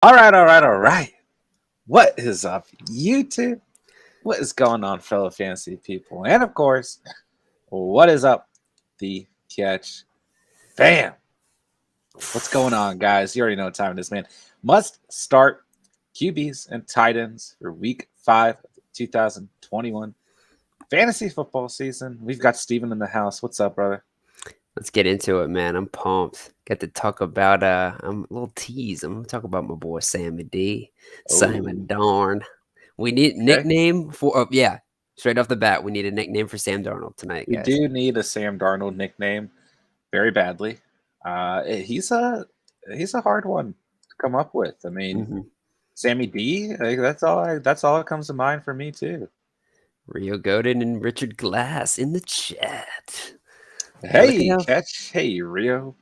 All right. What is up, YouTube? What is going on, fellow fantasy people? And of course, what is up, the Catch fam? What's going on, guys? You already know what time it is, man. Must start QBs and tight ends for week 5 of the 2021 fantasy football season. We've got Steven in the house. What's up, brother? Let's get into it, man. I'm pumped. Get to talk about I'm a little tease. I'm gonna talk about my boy Sammy D. Simon Oh, Darn. We need okay. nickname for straight off the bat, we need a nickname for Sam Darnold tonight, We guys. do need a Sam Darnold nickname very badly. He's a hard one to come up with. I mean, hmm Sammy D. That's all that comes to mind for me too. Rio Godin and Richard Glass in the chat. We're looking Hey, out. Catch. Hey, Rio.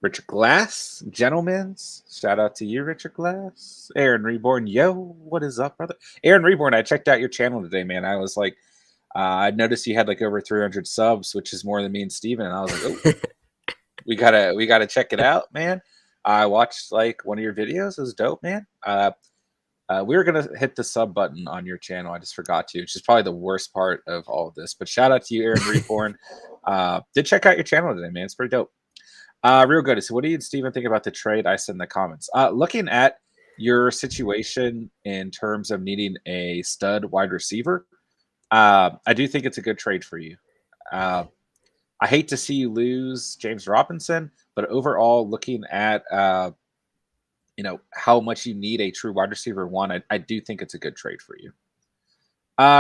Richard Glass, gentlemen's. Shout out to you, Richard Glass. Aaron Reborn. Yo, what is up, brother? Aaron Reborn, I checked out your channel today, man. I was like, I noticed you had like over 300 subs, which is more than me and Steven. And I was like, oh, we gotta check it out, man. I watched like one of your videos. It was dope, man. We were gonna hit the sub button on your channel. I just forgot to, which is probably the worst part of all of this. But shout out to you, Aaron Reborn. Did check out your channel today, man. It's pretty dope. Real good. So, what do you and Steven think about the trade I said in the comments? Looking at your situation in terms of needing a stud wide receiver, I do think it's a good trade for you. Uh, I hate to see you lose James Robinson, but overall, looking at how much you need a true wide receiver one, I do think it's a good trade for you.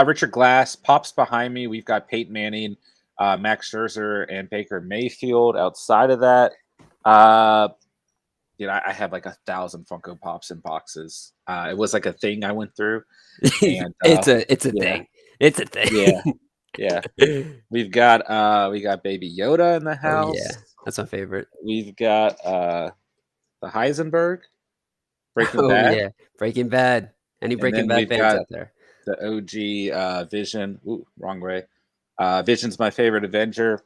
Richard Glass pops behind me. We've got Peyton Manning, Max Scherzer, and Baker Mayfield. Outside of that, I have like 1,000 Funko Pops in boxes. It was like a thing I went through, and it's a yeah, thing. It's a thing. yeah. We got Baby Yoda in the Oh house. yeah, that's my favorite. We've got the Heisenberg, Breaking Oh Bad, yeah, Breaking Bad. Any and Breaking then Bad we've fans got out there? the OG Vision. Ooh, wrong way. Vision's my favorite Avenger.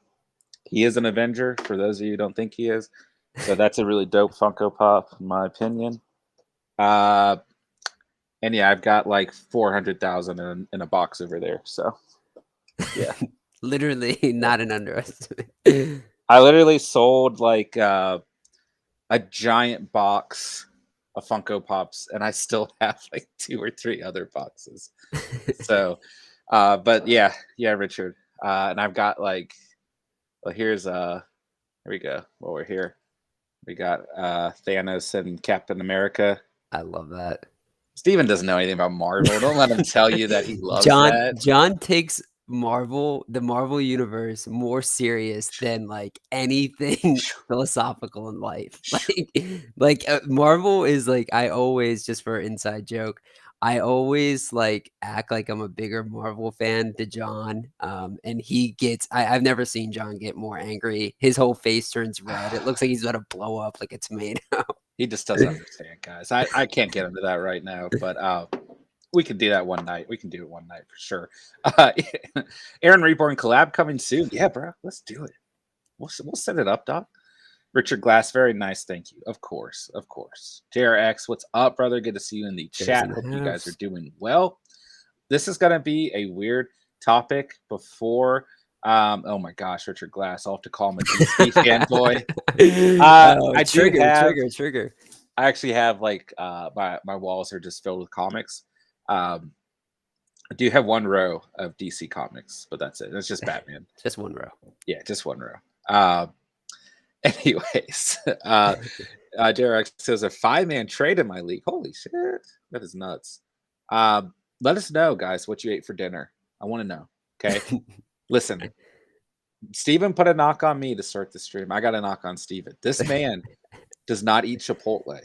He is an Avenger, for those of you who don't think he is. So that's a really dope Funko Pop, in my opinion. And yeah, I've got like 400,000 in a box over there. So yeah, Literally yeah. not an underestimate. I literally sold like a giant box of Funko Pops, and I still have like 2 or 3 other boxes. So, but yeah, Richard. And I've got like, well, here we go. While we're here, we got Thanos and Captain America. I love that. Steven doesn't know anything about Marvel. Don't let him tell you that he loves John that. John takes the Marvel universe more serious than like anything philosophical in life. Marvel is like I always just for inside joke, I always like act like I'm a bigger Marvel fan to John. And I've never seen John get more angry. His whole face turns red. It looks like he's about to blow up like a tomato. He just doesn't understand, guys. I can't get into that right now, but we can do that one night. We can do it one night for sure. Aaron Reborn collab coming soon. Yeah, bro, let's do it. We'll set it up, Doc. Richard Glass, very nice. Thank you. Of course. JRX, what's up, brother? Good to see you in the There's in chat. the Hope you guys are house. doing well. This is going to be a weird topic before. Oh my gosh, Richard Glass. I'll have to call him a DC fanboy. I do have. Trigger. I actually have like my walls are just filled with comics. I do have one row of DC comics, but that's it. It's just Batman. Just one row. Yeah, just one row. Anyways, Derek says a 5-man trade in my league. Holy shit, that is nuts. Let us know, guys, what you ate for dinner. I want to know. Okay, listen. Steven put a knock on me to start the stream. I got a knock on Steven. This man does not eat Chipotle.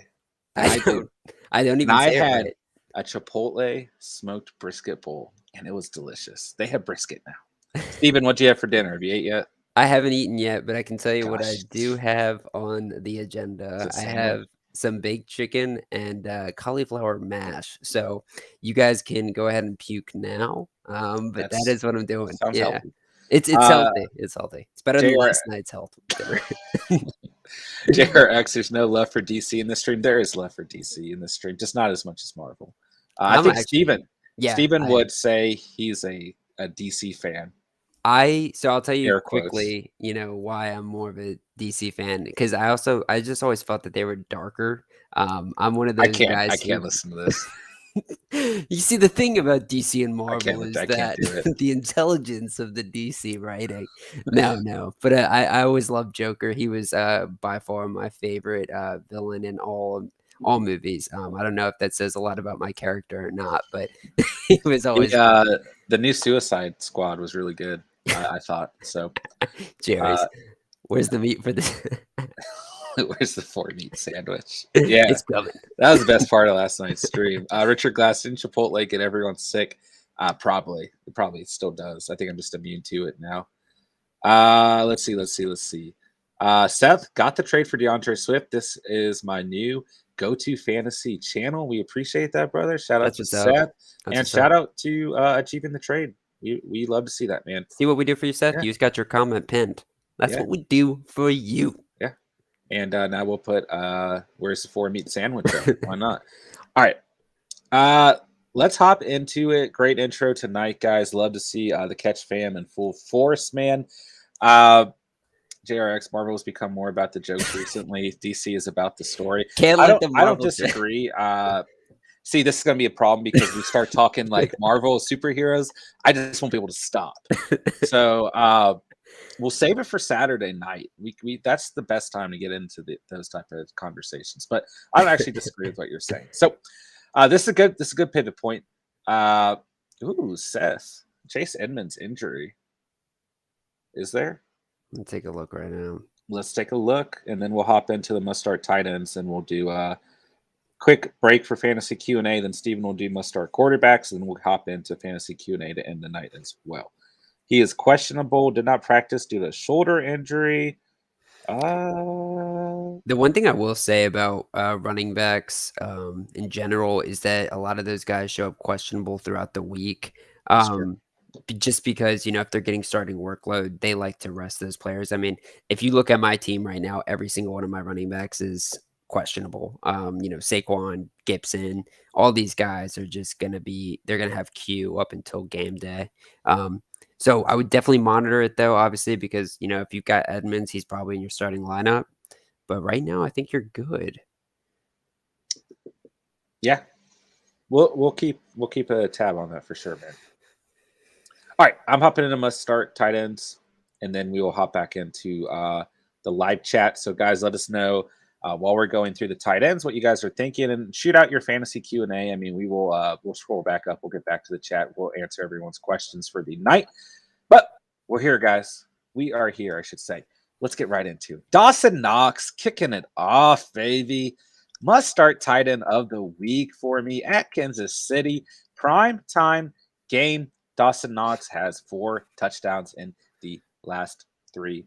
I do. don't And even I say it had right. a Chipotle smoked brisket bowl, and it was delicious. They have brisket now. Steven, what do you have for dinner? Have you ate yet? I haven't eaten yet, but I can tell you what I Gosh, do have on the is agenda. it I sandwich? have some baked chicken and cauliflower mash. So you guys can go ahead and puke now. But that That's is what I'm doing. sounds Yeah. healthy. It's Uh, healthy. It's healthy. It's better than JR, last night's health dinner. JRX, there's no love for DC in this stream. There is love for DC in this stream, just not as much as Marvel. I I'm think actually yeah, Steven I am. would say he's a DC fan. I'll tell you Air quotes. quickly, you know, why I'm more of a DC fan because I just always felt that they were darker. I'm one of those I guys can't who listen to this. you see, the thing about DC and Marvel I is can't that do it. the intelligence of the DC writing. No, but I always loved Joker. He was by far my favorite villain in all movies. I don't know if that says a lot about my character or not, but he was always The new Suicide Squad was really good. I thought so. Jerry's. Where's the meat for this? Where's the 4 meat sandwich? Yeah, It's coming. that was the best part of last night's stream. Richard Glass, didn't Chipotle get everyone sick? Probably. It probably still does. I think I'm just immune to it now. Let's see. Seth got the trade for DeAndre Swift. This is my new go-to fantasy channel. We appreciate that, brother. Shout out That's to what's up. Seth. That's And what's up. shout out to achieving the trade. We love to see that, man. See what we do for you, Seth? Yeah. You just got your comment pinned. That's Yeah. what we do for you. Yeah. And now we'll put where's the 4 meat sandwich up? Why not? All right. Let's hop into it. Great intro tonight, guys. Love to see the Catch fam in full force, man. JRX Marvel has become more about the jokes recently. DC is about the story. Can't let the I don't Marvel disagree. See, this is gonna be a problem because we start talking like Marvel superheroes. I just won't be able to stop. So we'll save it for Saturday night. We that's the best time to get into those type of conversations. But I don't actually disagree with what you're saying. So this is a good pivot point. Seth, Chase Edmonds injury. Is there? Let's take a look right now. Let's take a look, and then we'll hop into the must start tight ends, and we'll do a quick break for fantasy Q&A. Then Steven will do must start quarterbacks, and then we'll hop into fantasy Q&A to end the night as well. He is questionable, did not practice due to a shoulder injury. The one thing I will say about running backs in general is that a lot of those guys show up questionable throughout the week. Just because, you know, if they're getting starting workload, they like to rest those players. I mean, if you look at my team right now, every single one of my running backs is questionable. You know, Saquon, Gibson, all these guys are just they're gonna have Q up until game day. So I would definitely monitor it though, obviously, because you know, if you've got Edmonds, he's probably in your starting lineup. But right now I think you're good. Yeah. We'll keep a tab on that for sure, man. All right, I'm hopping into must start tight ends, and then we will hop back into the live chat. So, guys, let us know while we're going through the tight ends what you guys are thinking, and shoot out your fantasy Q&A. I mean, we'll scroll back up. We'll get back to the chat. We'll answer everyone's questions for the night. But we're here, guys. We are here, I should say. Let's get right into it. Dawson Knox kicking it off, baby. Must start tight end of the week for me at Kansas City. Prime time game. Dawson Knox has 4 touchdowns in the last 3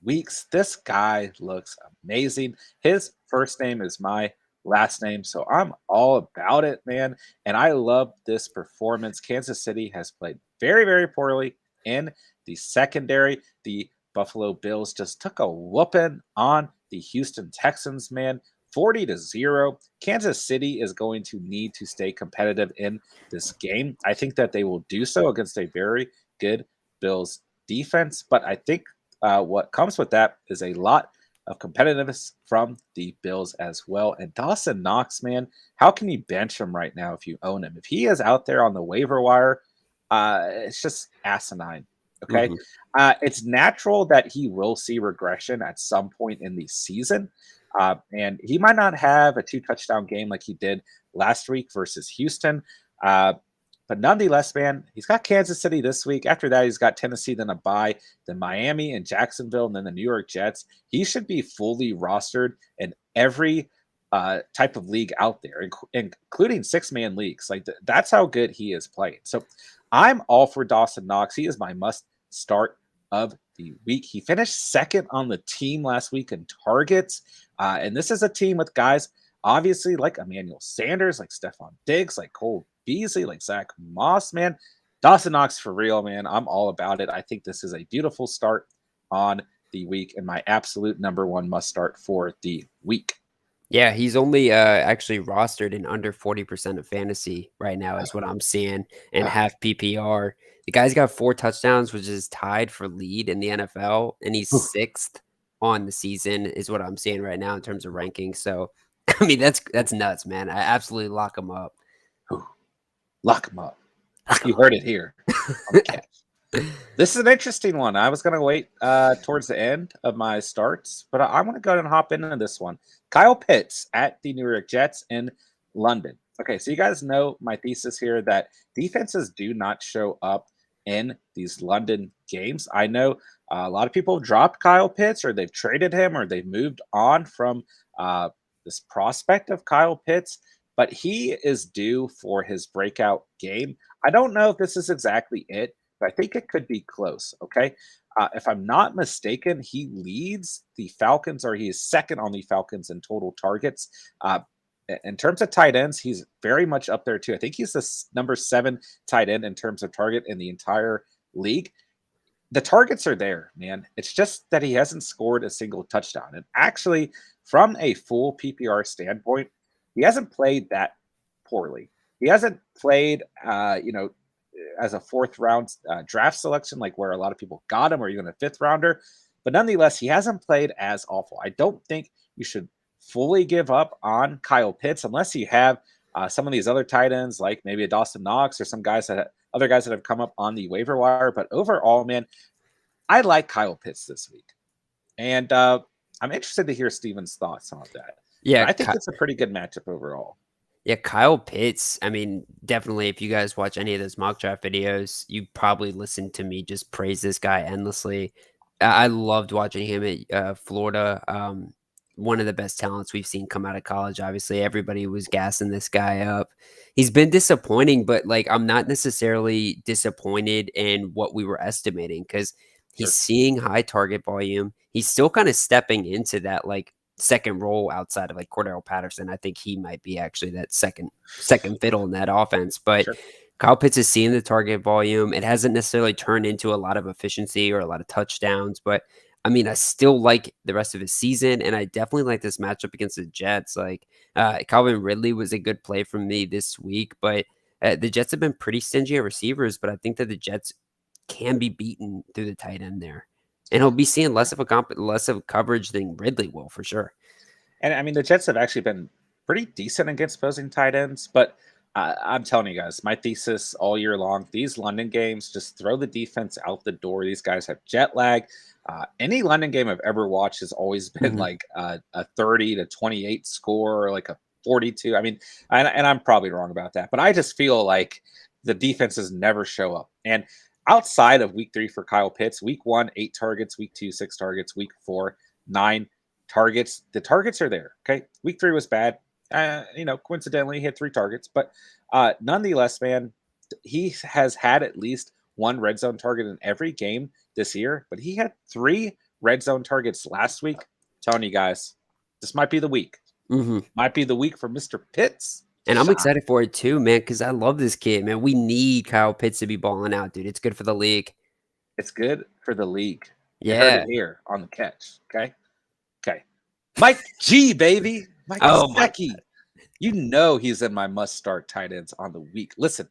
weeks. This guy looks amazing. His first name is my last name, so I'm all about it, man. And I love this performance. Kansas City has played very, very poorly in the secondary. The Buffalo Bills just took a whooping on the Houston Texans, man. 40-0. Kansas City is going to need to stay competitive in this game. I think that they will do so against a very good Bills defense, but I think what comes with that is a lot of competitiveness from the Bills as well. And Dawson Knox, man, how can you bench him right now if you own him? If he is out there on the waiver wire, it's just asinine. Okay. It's natural that he will see regression at some point in the season. And he might not have a 2-touchdown game like he did last week versus Houston. But nonetheless, man, he's got Kansas City this week. After that, he's got Tennessee, then a bye, then Miami and Jacksonville, and then the New York Jets. He should be fully rostered in every type of league out there, including 6-man leagues. Like that's how good he is playing. So I'm all for Dawson Knox. He is my must start of the week. He finished second on the team last week in targets. And this is a team with guys, obviously, like Emmanuel Sanders, like Stephon Diggs, like Cole Beasley, like Zach Moss, man. Dawson Knox for real, man. I'm all about it. I think this is a beautiful start on the week and my absolute number one must start for the week. Yeah, he's only, actually rostered in under 40% of fantasy right now is what I'm seeing, and half PPR. The guy's got 4 touchdowns, which is tied for lead in the NFL, and he's 6th on the season is what I'm seeing right now in terms of rankings, so, I mean, that's nuts, man. I absolutely lock him up. Lock him up. Lock him You heard it here on the catch. This is an interesting one. I was going to wait towards the end of my starts, but I want to go ahead and hop into this one. Kyle Pitts at the New York Jets in London. Okay, so you guys know my thesis here that defenses do not show up in these London games. I know a lot of people have dropped Kyle Pitts, or they've traded him, or they've moved on from this prospect of Kyle Pitts, but he is due for his breakout game. I don't know if this is exactly it, but I think it could be close. Okay. If I'm not mistaken, he leads the Falcons, or he is second on the Falcons in total targets. In terms of tight ends, he's very much up there too. I think he's the number 7 tight end in terms of target in the entire league. The targets are there, man. It's just that he hasn't scored a single touchdown. And actually, from a full PPR standpoint, he hasn't played that poorly. He hasn't played, as a 4th round draft selection, like where a lot of people got him, or even a 5th rounder. But nonetheless, he hasn't played as awful. I don't think you should fully give up on Kyle Pitts unless you have some of these other tight ends, like maybe a Dawson Knox or some other guys that have come up on the waiver wire. But overall, man, I like Kyle Pitts this week, and I'm interested to hear Steven's thoughts on that. Yeah, But I think it's a pretty good matchup overall. Yeah, Kyle Pitts, I mean, definitely if you guys watch any of those mock draft videos, you probably listened to me just praise this guy endlessly. I loved watching him at Florida. One of the best talents we've seen come out of college. Obviously, everybody was gassing this guy up. He's been disappointing, but like I'm not necessarily disappointed in what we were estimating because he's Sure. seeing high target volume. He's still kind of stepping into that like second role outside of like Cordell Patterson. I think he might be actually that second fiddle in that offense. But Sure. Kyle Pitts is seeing the target volume. It hasn't necessarily turned into a lot of efficiency or a lot of touchdowns, but I mean, I still like the rest of his season, and I definitely like this matchup against the Jets. Like Calvin Ridley was a good play for me this week, but the Jets have been pretty stingy at receivers. But I think that the Jets can be beaten through the tight end there, and he'll be seeing less of coverage than Ridley will for sure. And I mean, the Jets have actually been pretty decent against opposing tight ends, but I'm telling you guys, my thesis all year long, these London games, just throw the defense out the door. These guys have jet lag. Any London game I've ever watched has always been like a 30-28 score, or like a 42. I mean, and I'm probably wrong about that, but I just feel like the defenses never show up. And outside of week 3 for Kyle Pitts, week 1, 8 targets, week 2, 6 targets, week 4, 9 targets. The targets are there. Okay. Week 3 was bad. Coincidentally, he had 3 targets, but nonetheless, man, he has had at least 1 red zone target in every game this year, but he had 3 red zone targets last week. I'm telling you guys, this might be the week. Might be the week for Mr. Pitts. And I'm excited for it too, man, because I love this kid, man. We need Kyle Pitts to be balling out, dude. It's good for the league. It's good for the league. You heard Yeah. it here on the catch. Okay. Okay. Mike G, baby. Mike Gesicki. You know he's in my must-start tight ends on the week. Listen,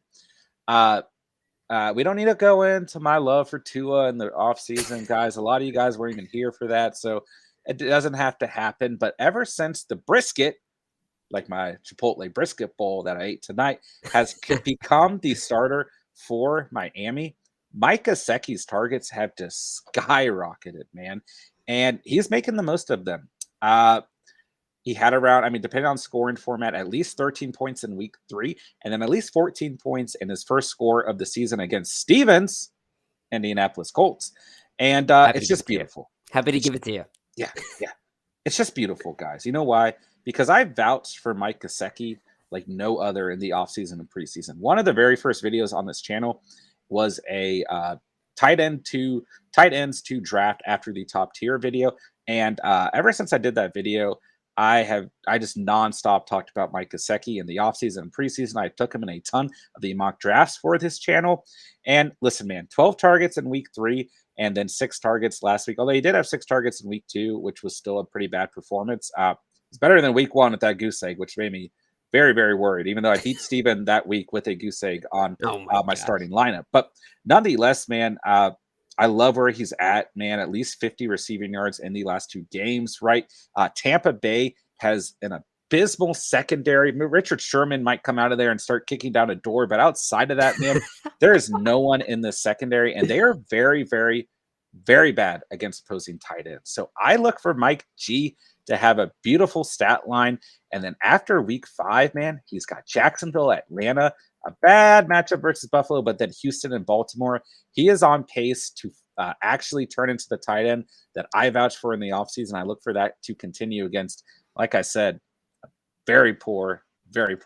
we don't need to go into my love for Tua in the offseason, guys. A lot of you guys weren't even here for that, so it doesn't have to happen. But ever since the brisket, like my Chipotle brisket bowl that I ate tonight, has become the starter for Miami, Mike Gesicki's targets have just skyrocketed, man. And he's making the most of them. He had around, I mean, depending on scoring format, at least 13 points in week 3, and then at least 14 points in his first score of the season against Stevens, Indianapolis Colts. And it's just beautiful. Happy to give it to you. Yeah. It's just beautiful, guys. You know why? Because I vouched for Mike Gesicki like no other in the offseason and preseason. One of the very first videos on this channel was a tight ends to draft after the top tier video. And ever since I did that video, I just nonstop talked about Mike Gesicki in the offseason and preseason. I took him in a ton of the mock drafts for this channel. And listen, man, 12 targets in week 3 and then 6 targets last week. Although he did have 6 targets in week 2, which was still a pretty bad performance. It's better than week 1 with that goose egg, which made me very, very worried, even though I beat Steven that week with a goose egg on Oh my my god. starting lineup. But nonetheless, man, I love where he's at, man. At least 50 receiving yards in the last 2 games, right? Tampa Bay has an abysmal secondary. Richard Sherman might come out of there and start kicking down a door, but outside of that, man, there is no one in the secondary, and they are very, very, very bad against opposing tight ends. So I look for Mike G to have a beautiful stat line. And then after week 5, man, he's got Jacksonville, Atlanta, a bad matchup versus Buffalo, but then Houston and Baltimore. He is on pace to actually turn into the tight end that I vouch for in the offseason. I look for that to continue against, like I said, a very poor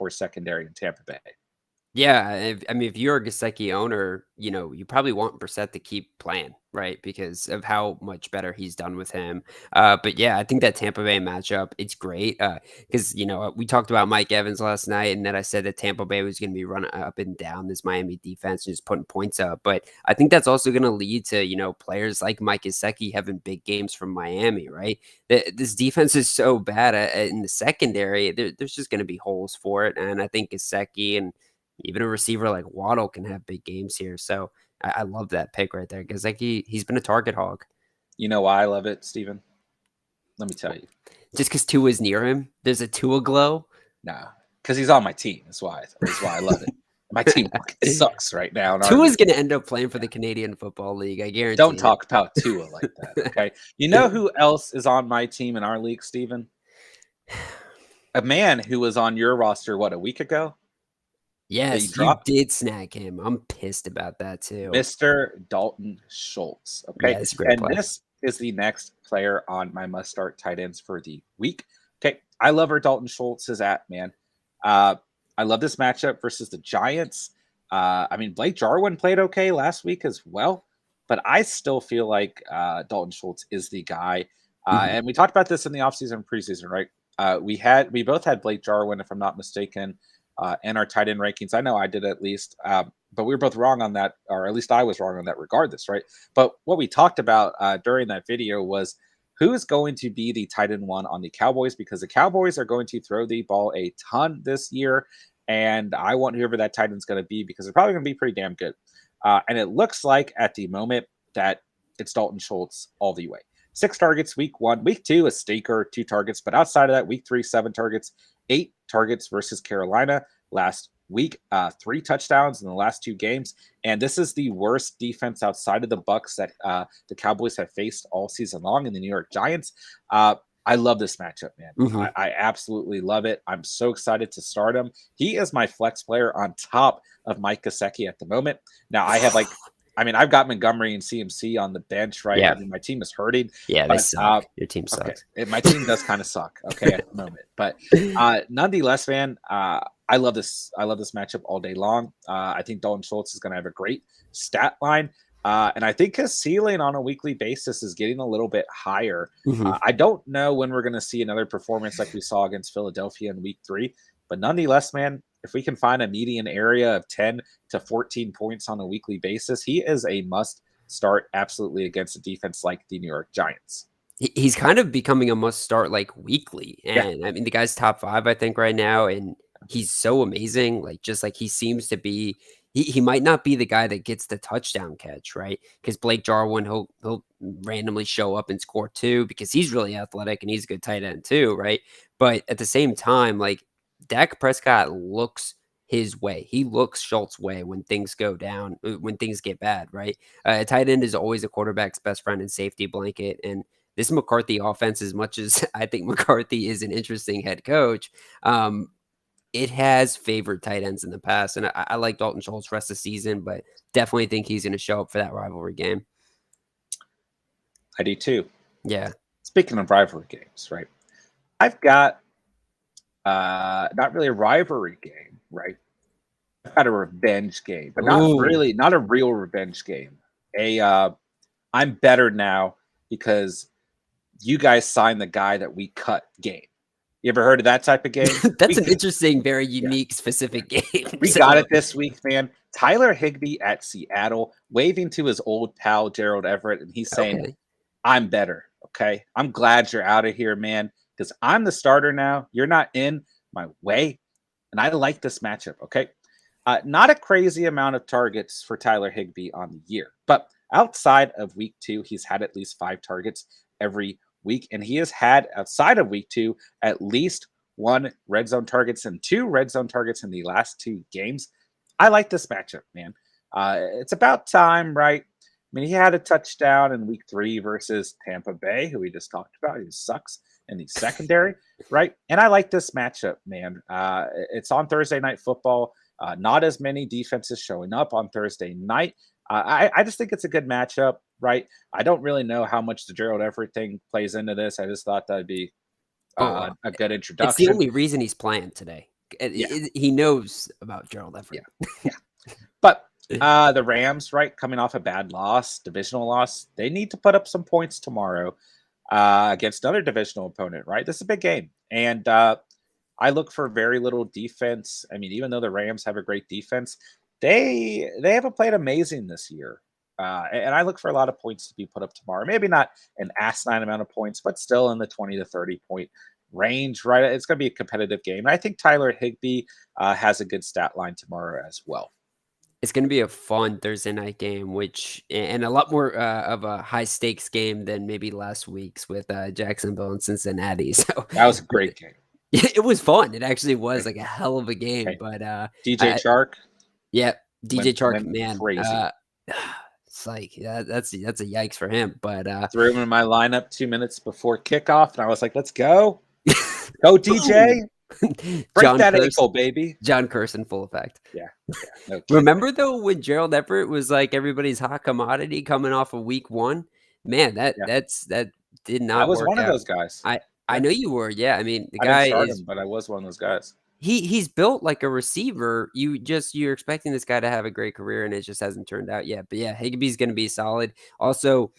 secondary in Tampa Bay. Yeah, I mean, if you're a Gesicki owner, you probably want Brissett to keep playing, right? Because of how much better he's done with him. But yeah, I think that Tampa Bay matchup, it's great. Because we talked about Mike Evans last night, and then I said that Tampa Bay was going to be running up and down this Miami defense and just putting points up. But I think that's also going to lead to players like Mike Gesicki having big games from Miami, right? This defense is so bad in the secondary. There's just going to be holes for it, and I think Gesicki and even a receiver like Waddle can have big games here. So I love that pick right there because he's been a target hog. You know why I love it, Steven? Let me tell you. Just because Tua is near him, there's a Tua glow. Nah, because he's on my team. That's why I love it. My team fucking sucks right now. Tua's going to end up playing for the Canadian Football League. I guarantee. Don't talk about Tua like that, okay? You know who else is on my team in our league, Steven? A man who was on your roster, a week ago? Yes, you did snag him. I'm pissed about that too. Mr. Dalton Schultz. Okay. Yeah, that's a great play. This is the next player on my must start tight ends for the week. Okay. I love where Dalton Schultz is at, man. I love this matchup versus the Giants. I mean, Blake Jarwin played okay last week as well, but I still feel like Dalton Schultz is the guy. And we talked about this in the offseason and preseason, right? We both had Blake Jarwin, if I'm not mistaken, in our tight end rankings. I know I did at least, but we were both wrong on that, or at least I was wrong on that regardless, right? But what we talked about during that video was who is going to be the tight end 1 on the Cowboys, because the Cowboys are going to throw the ball a ton this year, and I want whoever that tight end is going to be because they're probably going to be pretty damn good. And it looks like at the moment that it's Dalton Schultz all the way. 6 targets week 1. Week 2, a stinker, 2 targets. But outside of that, week 3, 7 targets, 8 targets versus Carolina last week, 3 touchdowns in the last 2 games. And this is the worst defense outside of the Bucs that the Cowboys have faced all season long in the New York Giants. I love this matchup, man. I absolutely love it. I'm so excited to start him. He is my flex player on top of Mike Gesicki at the moment. Now, I have I've got Montgomery and CMC on the bench, right? Yeah. I mean, my team is hurting. Yeah, they suck. Your team sucks. Okay. My team does kind of suck, okay, at the moment. But nonetheless, man, I love this. I love this matchup all day long. I think Dalton Schultz is going to have a great stat line. And I think his ceiling on a weekly basis is getting a little bit higher. I don't know when we're going to see another performance like we saw against Philadelphia in week 3. But nonetheless, man, if we can find a median area of 10 to 14 points on a weekly basis, he is a must start absolutely against a defense like the New York Giants. He's kind of becoming a must start like weekly. And yeah. I mean, the guy's top 5, I think, right now. And he's so amazing. Like he seems to be, he might not be the guy that gets the touchdown catch, right? Because Blake Jarwin, he'll randomly show up and score 2 because he's really athletic and he's a good tight end too, right? But at the same time, like Dak Prescott looks his way. He looks Schultz's way when things go down, when things get bad, right? A tight end is always a quarterback's best friend and safety blanket. And this McCarthy offense, as much as I think McCarthy is an interesting head coach, it has favored tight ends in the past. And I like Dalton Schultz rest of the season, but definitely think he's going to show up for that rivalry game. I do too. Yeah. Speaking of rivalry games, right? I've got not really a rivalry game, right? I've got a revenge game, but not a real revenge game. I'm better now because you guys signed the guy that we cut game. You ever heard of that type of game? That's an interesting, very Yeah, unique, yeah. specific game. We got So it this week, man. Tyler Higbee at Seattle, waving to his old pal Gerald Everett, and he's saying, okay. I'm better. Okay. I'm glad you're out of here, man, because I'm the starter now. You're not in my way. And I like this matchup. Okay. Not a crazy amount of targets for Tyler Higbee on the year, but outside of week 2, he's had at least 5 targets every week. And he has had, outside of week 2, at least 1 red zone targets and 2 red zone targets in the last 2 games. I like this matchup, man. It's about time, right? I mean, he had a touchdown in week 3 versus Tampa Bay, who we just talked about. He sucks in the secondary, right? And I like this matchup, man. It's on Thursday Night Football. Not as many defenses showing up on Thursday night. I just think it's a good matchup, right? I don't really know how much the Gerald Everett thing plays into this. I just thought that'd be Oh, a good it's the introduction. only reason he's playing today. Yeah, He knows about Gerald yeah, Everett. yeah. But the Rams, right, coming off a bad loss, divisional loss, they need to put up some points tomorrow against another divisional opponent, right? This is a big game. And I look for very little defense. I mean, even though the Rams have a great defense, they haven't played amazing this year. And I look for a lot of points to be put up tomorrow. Maybe not an asinine amount of points, but still in the 20 to 30 point range, right? It's going to be a competitive game. And I think Tyler Higbee has a good stat line tomorrow as well. It's gonna be a fun Thursday night game, which and a lot more, of a high stakes game than maybe last week's with, Jacksonville and Cincinnati, so That was a great game. it was fun. It actually was, Great like, a game. hell of a game, Okay. but, DJ I Chark yeah, DJ Chark, went man, crazy. it's like, yeah, that's a yikes for him, but, Threw him in my lineup 2 minutes before kickoff, and I was like, "Let's go, go boom! DJ, break John that Curse ankle, baby." John Curse in full effect. Yeah, yeah, no kidding. Remember though when Gerald Everett was like everybody's hot commodity coming off of week 1? Man, Yeah, that did I not was work one of out. those guys. I Yeah, know you were, yeah, I mean, the I didn't guy start is him, but I was one of those guys. he's built like a receiver. You're expecting this guy to have a great career, and it just hasn't turned out yet. But yeah, Higbee's gonna be solid. Also,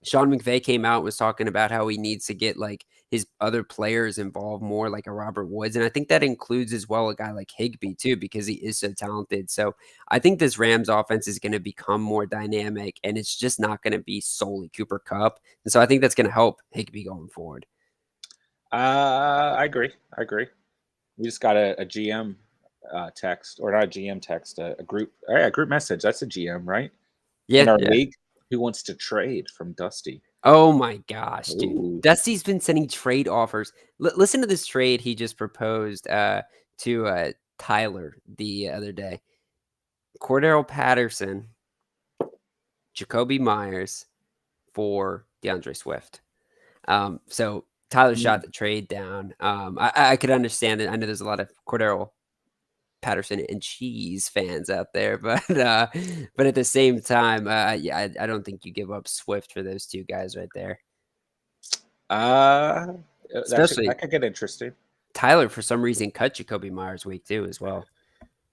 Sean McVay came out and was talking about how he needs to get like his other players involved more, like a Robert Woods, and I think that includes as well a guy like Higbee too, because he is so talented. So I think this Rams offense is going to become more dynamic, and it's just not going to be solely Cooper Cup. And so I think that's going to help Higbee going forward. I agree. I agree. We just got a GM text, or not a GM text, a group, a group message. That's a GM, right? In Yeah, our yeah. league, who wants to trade from Dusty? Oh my gosh, dude. Ooh, Dusty's been sending trade offers. Listen to this trade he just proposed to Tyler the other day. Cordero Patterson, Jacoby Myers for DeAndre Swift. So Tyler mm, shot the trade down. I could understand it. I know there's a lot of Cordero Patterson and cheese fans out there, but at the same time, yeah, I don't think you give up Swift for those 2 guys right there. uh, that Especially could get interesting. Tyler, for some reason, cut Jacoby Myers week 2 as well.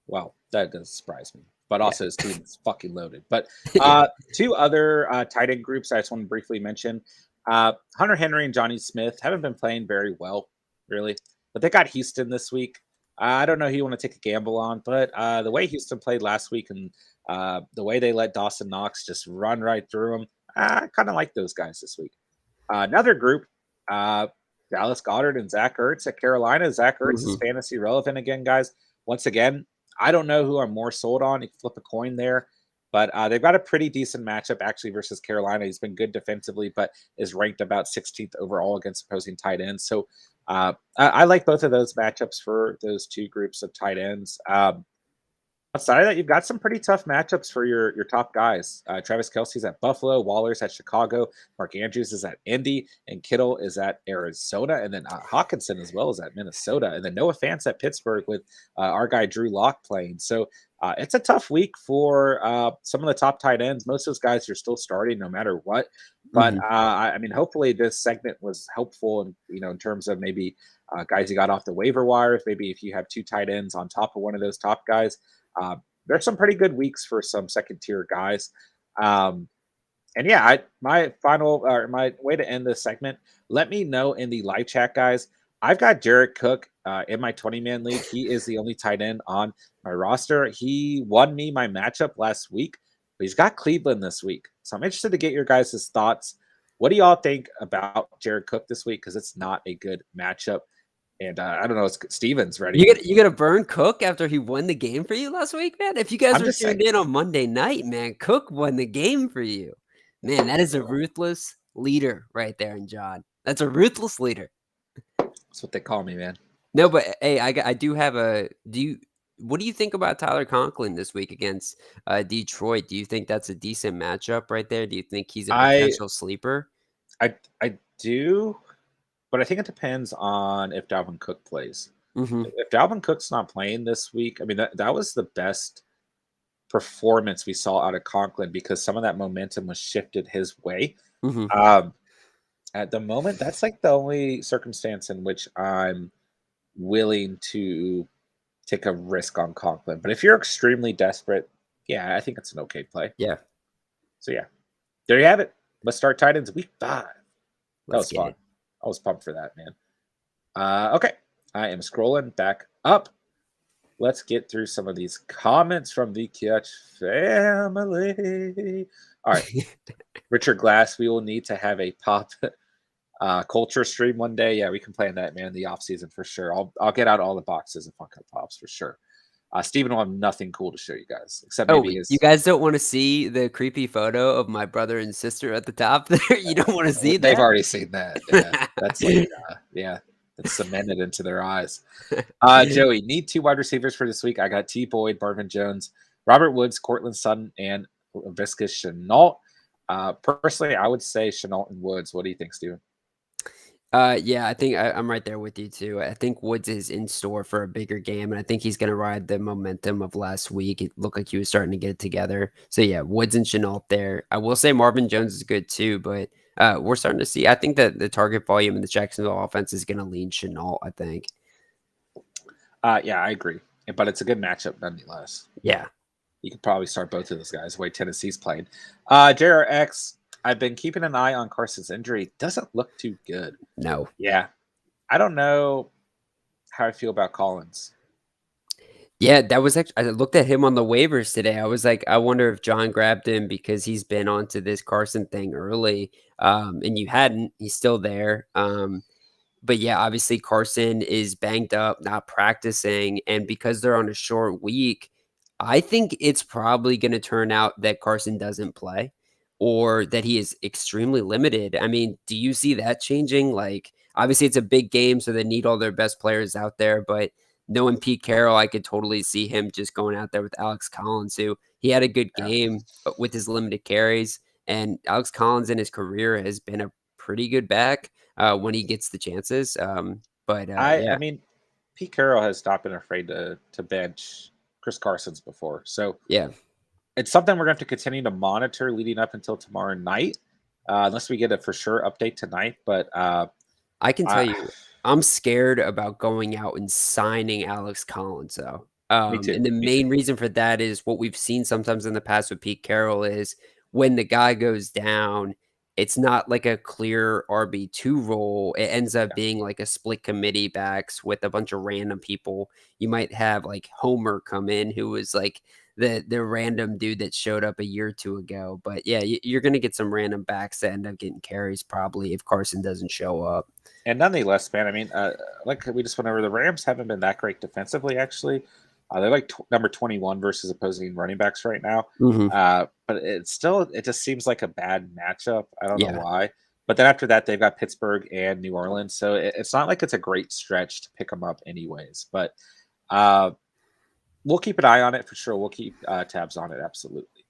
Well, that does surprise me. But Yeah. also his team is fucking loaded. But Yeah. 2 other tight end groups I just want to briefly mention. Hunter Henry and Johnny Smith haven't been playing very well, really. But they got Houston this week. I don't know who you want to take a gamble on, but the way Houston played last week and the way they let Dawson Knox just run right through them, I kind of like those guys this week. Another group, uh, Dallas Goddard and Zach Ertz at Carolina. Zach Ertz is Mhm. fantasy relevant again, guys. Once again, I don't know who I'm more sold on. You can flip a coin there. But they've got a pretty decent matchup actually versus Carolina. He's been good defensively, but is ranked about 16th overall against opposing tight ends. So I like both of those matchups for those 2 groups of tight ends. Outside of that, you've got some pretty tough matchups for your top guys. Travis Kelsey's at Buffalo, Waller's at Chicago, Mark Andrews is at Indy, and Kittle is at Arizona, and then Hawkinson as well is at Minnesota, and then Noah Fant's at Pittsburgh with our guy Drew Lock playing. So it's a tough week for some of the top tight ends. Most of those guys are still starting no matter what. But Mhm. I mean, hopefully this segment was helpful, and in terms of maybe guys you got off the waiver wires. Maybe if you have 2 tight ends on top of one of those top guys. Uh, there's some pretty good weeks for some second tier guys. Um, and yeah, my final or my way to end this segment. Let me know in the live chat, guys. I've got Jared Cook in my 20-man league. He is the only tight end on my roster. He won me my matchup last week, but he's got Cleveland this week. So I'm interested to get your guys' thoughts. What do y'all think about Jared Cook this week? Because it's not a good matchup. And I don't know, is Steven's ready to. You gonna burn Cook after he won the game for you last week, man? If you guys I'm were just saying. tuned in on Monday night, man, Cook won the game for you. Man, that is a ruthless leader right there, and John. That's a ruthless leader. That's what they call me, man. No, but hey, I do have a. What do you think about Tyler Conklin this week against Detroit? Do you think that's a decent matchup right there? Do you think he's a I potential sleeper? I do, but I think it depends on if Dalvin Cook plays. Mm-hmm. If Dalvin Cook's not playing this week, I mean that was the best performance we saw out of Conklin because some of that momentum was shifted his way. Mm-hmm. Um, at the moment, that's like the only circumstance in which I'm willing to take a risk on Conklin. But if you're extremely desperate, yeah, I think it's an okay play. Yeah, So yeah, there you have it. Let's start tight ends week 5. That let's was get fun. it. I was pumped for that, man. Okay, I am scrolling back up. Let's get through some of these comments from the Catch family. All right, Richard Glass, we will need to have a pop culture stream one day. Yeah, we can plan that, man, in the off season for sure. I'll get out all the boxes of Funko Pops for sure. Steven will have nothing cool to show you guys except Oh, maybe you his. guys don't want to see the creepy photo of my brother and sister at the top there? You don't want to see They've that? already seen that. Yeah, that's like, yeah, that's cemented into their eyes. Joey, need 2 wide receivers for this week. I got T. Boyd, Marvin Jones, Robert Woods, Cortland Sutton, and Viscous Chenault. Personally, I would say Chenault and Woods. What do you think, Steven? Yeah, I think I'm right there with you too. I think Woods is in store for a bigger game, and I think he's going to ride the momentum of last week. It looked like he was starting to get it together. So yeah, Woods and Chenault there. I will say Marvin Jones is good too, but we're starting to see. I think that the target volume in the Jacksonville offense is going to lean Chenault. I think. Yeah, I agree, but it's a good matchup nonetheless. Yeah. You could probably start both of those guys the way Tennessee's played. JRX, I've been keeping an eye on Carson's injury. Doesn't look too good. No. Yeah, I don't know how I feel about Collins. Yeah, that was actually I looked at him on the waivers today. I was like, I wonder if John grabbed him because he's been onto this Carson thing early. And you hadn't. He's still there. But yeah, obviously Carson is banged up, not practicing, and because they're on a short week, I think it's probably going to turn out that Carson doesn't play or that he is extremely limited. I mean, do you see that changing? Like, obviously it's a big game, so they need all their best players out there, but knowing Pete Carroll, I could totally see him just going out there with Alex Collins, who he had a good Yeah. game with his limited carries, and Alex Collins in his career has been a pretty good back when he gets the chances. But I yeah, mean, Pete Carroll has not been afraid to bench Chris Carson's before, so yeah, it's something we're going to have to continue to monitor leading up until tomorrow night, unless we get a for sure update tonight. But I can tell I, you, I'm scared about going out and signing Alex Collins, though. me too, And the me too. main reason for that is what we've seen sometimes in the past with Pete Carroll is when the guy goes down, it's not like a clear RB2 role. It ends up Yeah. being like a split committee backs with a bunch of random people. You might have like Homer come in, who was like the random dude that showed up a year or two ago. But yeah, you're gonna get some random backs that end up getting carries probably if Carson doesn't show up. And nonetheless, man, I mean, like we just went over, the Rams haven't been that great defensively, actually. They're like number 21 versus opposing running backs right now. Mhm. But it just seems like a bad matchup. I don't know Yeah. why. But then after that, they've got Pittsburgh and New Orleans. So it's not like it's a great stretch to pick them up, anyways. But uh, we'll keep an eye on it for sure. We'll keep tabs on it. Absolutely.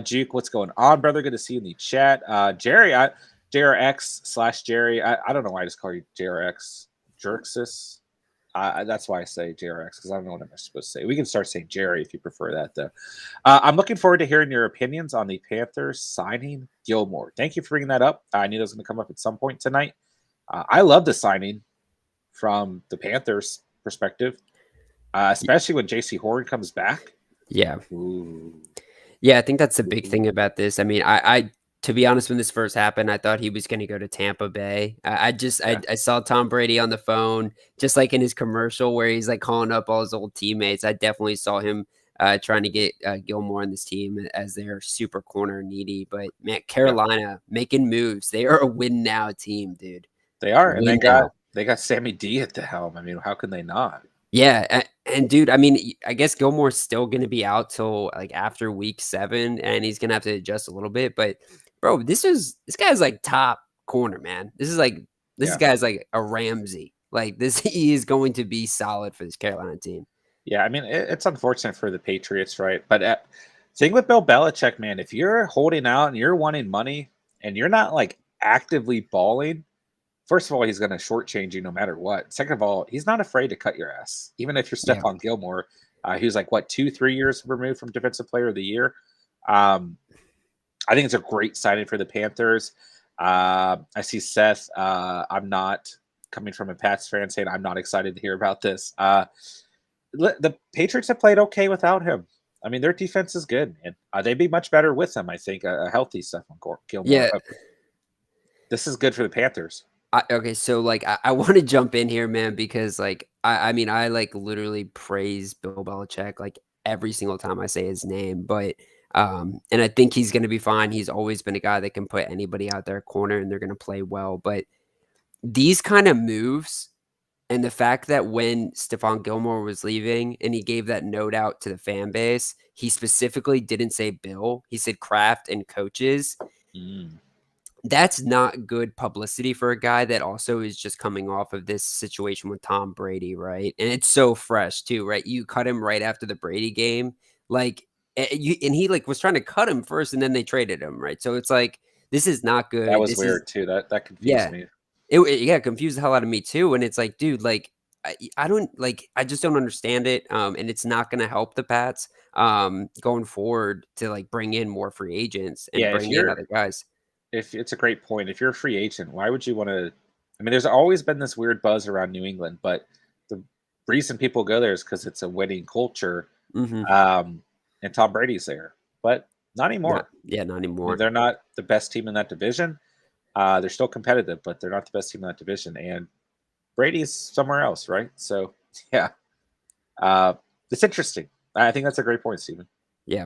Juke, what's going on, brother? Good to see you in the chat. Jerry, JRX/Jerry. I don't know why I just call you JRX. Jerxis. That's why I say JRX because I don't know what I'm supposed to say. We can start saying Jerry if you prefer that, though. I'm looking forward to hearing your opinions on the Panthers signing Gilmore. Thank you for bringing that up. I knew that was going to come up at some point tonight. I love the signing from the Panthers' perspective, especially when JC Horn comes back. Yeah. Ooh. Yeah, I think that's the big thing about this. I mean, I To be honest, when this first happened, I thought he was gonna go to Tampa Bay. I just Yeah, I saw Tom Brady on the phone, just like in his commercial where he's, like, calling up all his old teammates. I definitely saw him, trying to get, Gilmore on this team as they're super corner needy, but, man, yeah, Carolina making moves. They are a win now team, dude. they are, and Win now. they got Sammy D at the helm. I mean, how can they not? Yeah, and dude, I mean, I guess Gilmore's still gonna be out till, like, after week 7, and he's gonna have to adjust a little bit, but, bro, this guy's, like, top corner, man. This Yeah, guy's, like, a Ramsey. Like, this he is going to be solid for this Carolina team. yeah. I mean, it's unfortunate for the Patriots, right? But thing with Bill Belichick, man, if you're holding out and you're wanting money and you're not like actively balling, first of all, he's going to shortchange you no matter what. Second of all, he's not afraid to cut your ass, even if you're Yeah. Stephon Gilmore. He was like what 2-3 years removed from Defensive Player of the Year. Um, I think it's a great signing for the Panthers. I see Seth. I'm not coming from a Pats fan saying I'm not excited to hear about this. The Patriots have played okay without him. I mean, their defense is good, and they'd be much better with him. I think a healthy Stephon Gilmore, Yeah. but this is good for the Panthers. Okay, so, like, I wanna jump in here, man, because, like, I mean, I, like, literally praise Bill Belichick, like, every single time I say his name, but, and I think he's gonna be fine. He's always been a guy that can put anybody out there corner, and they're gonna play well, but these kinda moves and the fact that when Stephon Gilmore was leaving and he gave that note out to the fan base, he specifically didn't say Bill, he said Kraft and coaches. Mm, That's not good publicity for a guy that also is just coming off of this situation with Tom Brady, right? And it's so fresh too, right? You cut him right after the Brady game, like, and he like was trying to cut him first, and then they traded him, right? So it's like this is not that good. was This is weird too. That confused yeah, me. yeah, confused the hell out of me too. And it's like, dude, like I don't like I just don't understand it. And it's not going to help the Pats going forward to like bring in more free agents and Yeah, bring in other guys. if it's a great point. If you're a free agent, why would you want to? I mean, there's always been this weird buzz around New England, but the reason people go there is because it's a winning culture, Hmm. um, and Tom Brady's there. But not Not anymore. yeah, not I mean, anymore. they're not the best team in that division. They're still competitive, but they're not the best team in that division. And Brady's somewhere else, right? So yeah, uh, it's interesting. I think that's a great point, Steven. Yeah,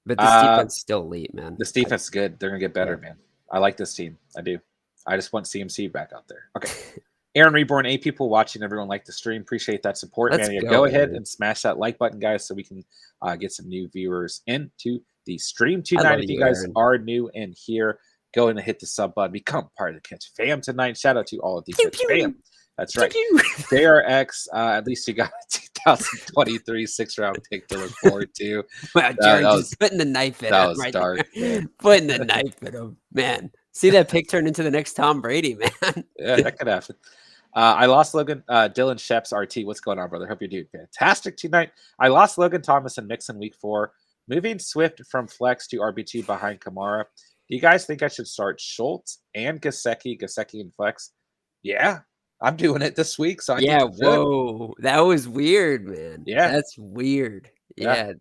but this Uh, defense is still elite, man. this defense is good. They're gonna get Yeah. better, man. I like this team. I do. I just want CMC back out there. Okay. Aaron Reborn, 8 people watching. Everyone like the stream. Appreciate that support, Let's man. Yeah, go, go ahead Aaron. and smash that like button, guys, so we can get some new viewers into the stream I tonight. love If you you, guys Aaron. are new and here, go ahead and hit the sub button. Become part of the Catch fam tonight. Shout out to all of the Pew Catch fam. pew. That's Pew right. pew. JRX, at least you got a 2023 6-round pick to look forward to. Wow, That, Jared that just was putting the knife in that him was right dark, there. man. Putting the knife in him, man. See that pick turn into the next Tom Brady, man. Yeah, that could happen. I lost Logan, Dylan Sheps, RT. What's going on, brother? Hope you're doing fantastic tonight. I lost Logan Thomas and Mixon week 4. Moving Swift from flex to RB2 behind Kamara. Do you guys think I should start Schultz and Gasecki and flex? Yeah, I'm doing it this week, so I think Yeah, you should. whoa. That was weird, man. Yeah, That's weird. yeah. Yeah.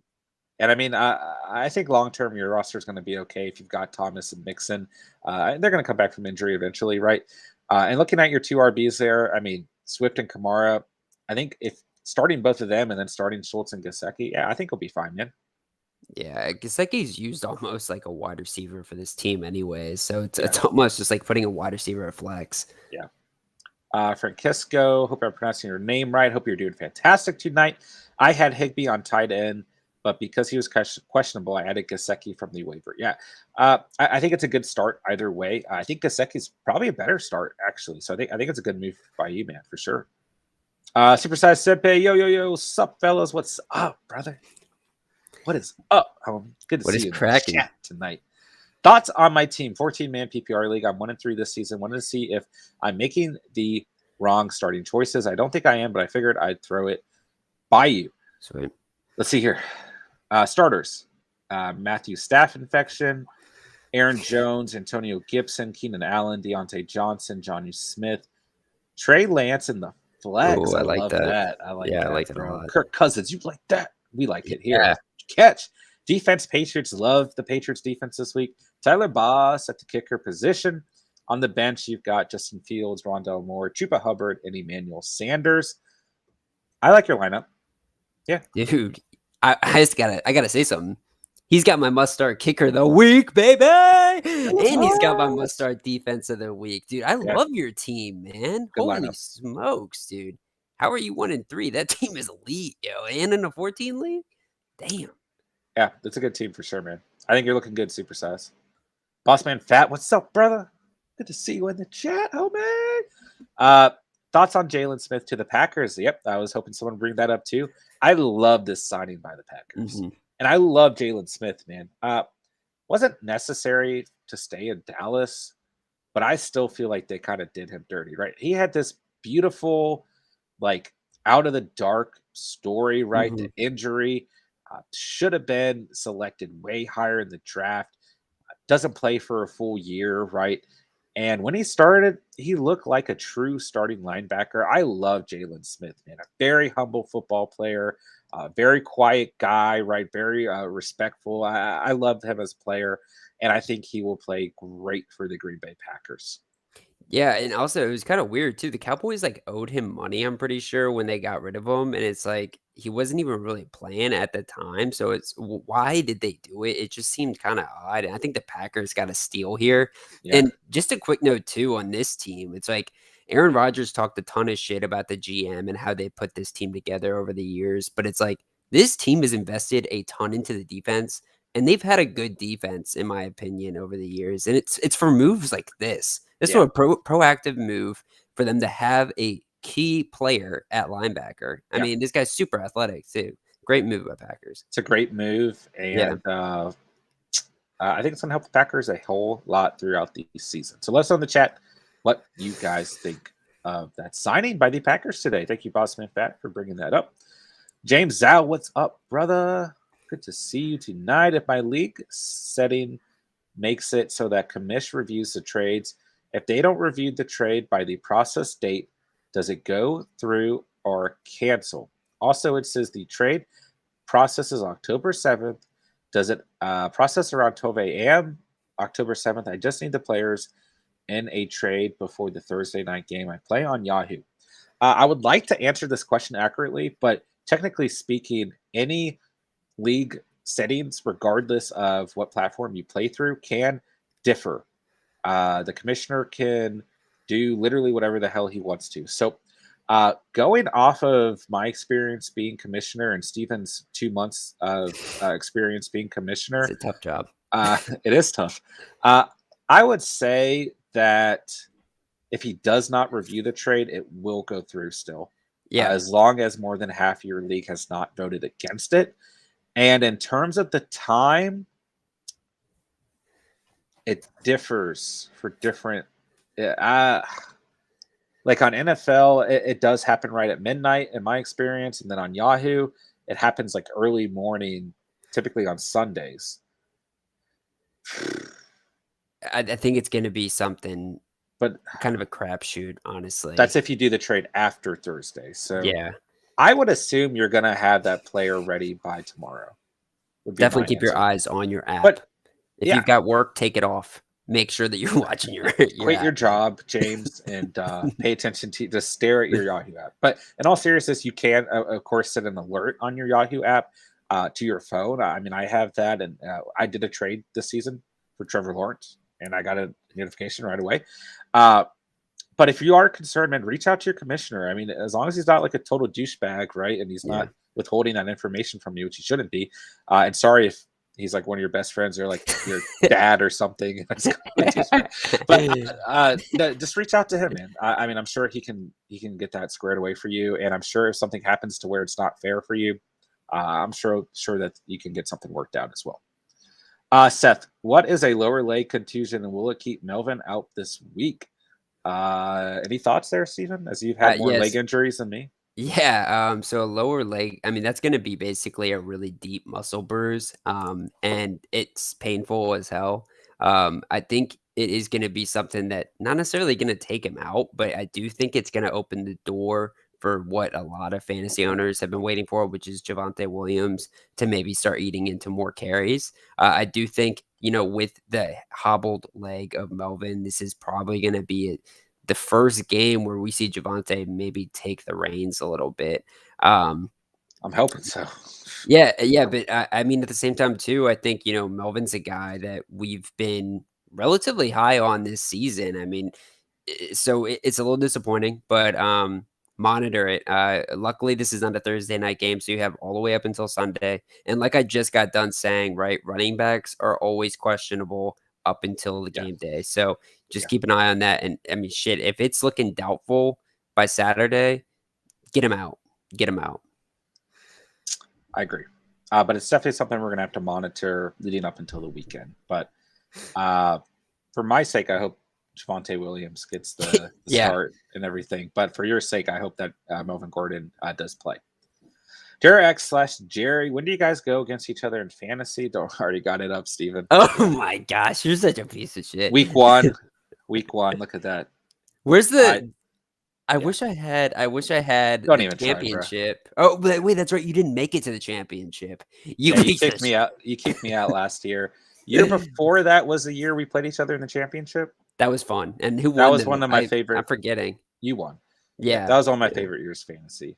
And I mean, I think long term your roster is going to be okay if you've got Thomas and Mixon. They're going to come back from injury eventually, right? And looking at your 2 RBs there, I mean, Swift and Kamara, I think if starting both of them and then starting Schultz and Gasecki, yeah, I think he'll be fine, man. Yeah, Gesicki's used almost like a wide receiver for this team anyways, so Yeah, it's almost just like putting a wide receiver at flex. yeah. Francesco, hope I'm pronouncing your name right. Hope you're doing fantastic tonight. I had Higby on tight end, but because he was questionable, I added Gasecki from the waiver. Yeah, I think it's a good start either way. I think Gasecki's probably a better start actually. So I think it's a good move by you, man, for sure. Supersized Senpai, yo, sup, fellas? What's up, brother? What is up? Good to What see is you in the cracking? chat tonight. Thoughts on my team, 14-man PPR league. I'm 1-3 this season. Wanted to see if I'm making the wrong starting choices. I don't think I am, but I figured I'd throw it by you. Sweet. Let's see here. Starters: Matthew Staff infection, Aaron Jones, Antonio Gibson, Keenan Allen, Deontay Johnson, Johnny Smith, Trey Lance in the flex. Oh, I I like love that. that. I like Yeah, I that, like it a bro. lot. Kirk Cousins, you like that? We like it here. Yeah. Catch. Defense, Patriots love the Patriots defense this week. Tyler Boss at the kicker position. On the bench, you've got Justin Fields, Rondell Moore, Chuba Hubbard, and Emmanuel Sanders. I like your lineup. Yeah. Dude, I gotta say something. He's got my must start kicker of the week, baby, Let's and he's got my go. must start defense of the week, dude. I Yeah. love your team, man. Good Holy lineup. smokes, dude. How are you 1-3? That team is elite, yo, and in a 14 league? Damn. Yeah, that's a good team for sure, man. I think you're looking good, Super Size. Boss Man Fat, what's up, brother? Good to see you in the chat, homie. Thoughts on Jalen Smith to the Packers? Yep, I was hoping someone would bring that up too. I love this signing by the Packers. Mhm. And I love Jalen Smith, man. Wasn't necessary to stay in Dallas, but I still feel like they kind of did him dirty, right? He had this beautiful, like, out of the dark story, right? The Mhm. injury should have been selected way higher in the draft. Doesn't play for a full year, right? And when he started, he looked like a true starting linebacker. I love Jalen Smith, man. A very humble football player, very quiet guy, right? Very respectful. I love him as a player, and I think he will play great for the Green Bay Packers. Yeah, and also it was kinda weird too. The Cowboys, like, owed him money, I'm pretty sure, when they got rid of him, and it's like, he wasn't even really playing at the time, so it's why did they do it? It just seemed kinda odd, and I think the Packers got a steal here. Yeah, And just a quick note too on this team, it's like Aaron Rodgers talked a ton of shit about the GM and how they put this team together over the years, but it's like, this team has invested a ton into the defense, and they've had a good defense, in my opinion, over the years, and it's for moves like this. This yeah, was a proactive move for them to have a key player at linebacker. I yeah. mean, this guy's super athletic too. Great move by Packers. It's a great move, Yeah. and I think it's going to help the Packers a whole lot throughout the season. So let us know in the chat what you guys think of that signing by the Packers today. Thank you, Bossman Fat, for bringing that up. James Zhao, what's up, brother? Good to see you tonight. If my league setting makes it so that commish reviews the trades, if they don't review the trade by the process date, does it go through or cancel? Also, it says the trade process is October 7th. Does it process around 12 a.m. October 7th? I just need the players in a trade before the Thursday night game. I play on Yahoo. I would like to answer this question accurately, but technically speaking, any league settings, regardless of what platform you play through, can differ. The commissioner can do literally whatever the hell he wants to. So, going off of my experience being commissioner and Steven's 2 months of experience being It's commissioner, a tough job. it is tough. Uh, I would say that if he does not review the trade, it will go through still, Yeah. as long as more than half your league has not voted against it. And in terms of the time, it differs for different. Like on NFL, it does happen right at midnight in my experience, and then on Yahoo, it happens like early morning, typically on Sundays. I think it's gonna be something But kind of a crapshoot, honestly. that's if you do the trade after Thursday. So Yeah. I would assume you're going to have that player ready by tomorrow, would be Definitely my keep your answer. eyes on your app. But If yeah, you've got work, take it off. Make sure that you're watching your quit your app, man. job, James, and pay attention to just stare at your Yahoo app. But in all seriousness, you can, of course, set an alert on your Yahoo app to your phone. I mean, I have that, and I did a trade this season for Trevor Lawrence, and I got a notification right away. Uh, but if you are concerned, man, reach out to your commissioner. I mean, as long as he's not like a total douchebag, right, and he's Yeah. not withholding that information from you, which he shouldn't be. And sorry if he's like one of your best friends or like your dad or something. But no, just reach out to him, man. I mean, I'm sure he can get that squared away for you, and I'm sure if something happens to where it's not fair for you, I'm sure that you can get something worked out as well. Seth, what is a lower leg contusion, and will it keep Melvin out this week? Any thoughts there, Stephen? As you've had more leg Yes. injuries than me. Yeah, so a lower leg, I mean, that's gonna be basically a really deep muscle bruise, and it's painful as hell. I think it is gonna be something that not necessarily gonna take him out, but I do think it's gonna open the door for what a lot of fantasy owners have been waiting for, which is Javonte Williams to maybe start eating into more carries. I do think, with the hobbled leg of Melvin, this is probably going to be the first game where we see Javonte maybe take the reins a little bit. I'm hoping so. Yeah, but I mean, at the same time too, I think, Melvin's a guy that we've been relatively high on this season. I mean, so it's a little disappointing, but monitor it. Luckily, this is not a Thursday night game, so you have all the way up until Sunday. And like I just got done saying, right, running backs are always questionable up until the Yeah. game day. So just Yeah. keep an eye on that. And I mean, shit, if it's looking doubtful by Saturday, get him out. Get him out. I agree. But it's definitely something we're going to have to monitor leading up until the weekend. But for my sake, I hope Javonte Williams gets the Yeah. start and everything. But for your sake, I hope that Melvin Gordon does play. Jerry, when do you guys go against each other in fantasy? Don't already got it up, Steven. Oh my gosh, you're such a piece of shit. Week one. Look at that. Where's the? I yeah. wish I had. I wish I had Don't the even try, bro. championship. Oh, but wait, that's right. You didn't make it to the championship. You kicked me out. You kicked me out last year. Year before that was the year we played each other in the championship. That was fun. And who won? That was one of my favorite. I'm forgetting. You won. Yeah, that was one of my favorite years fantasy.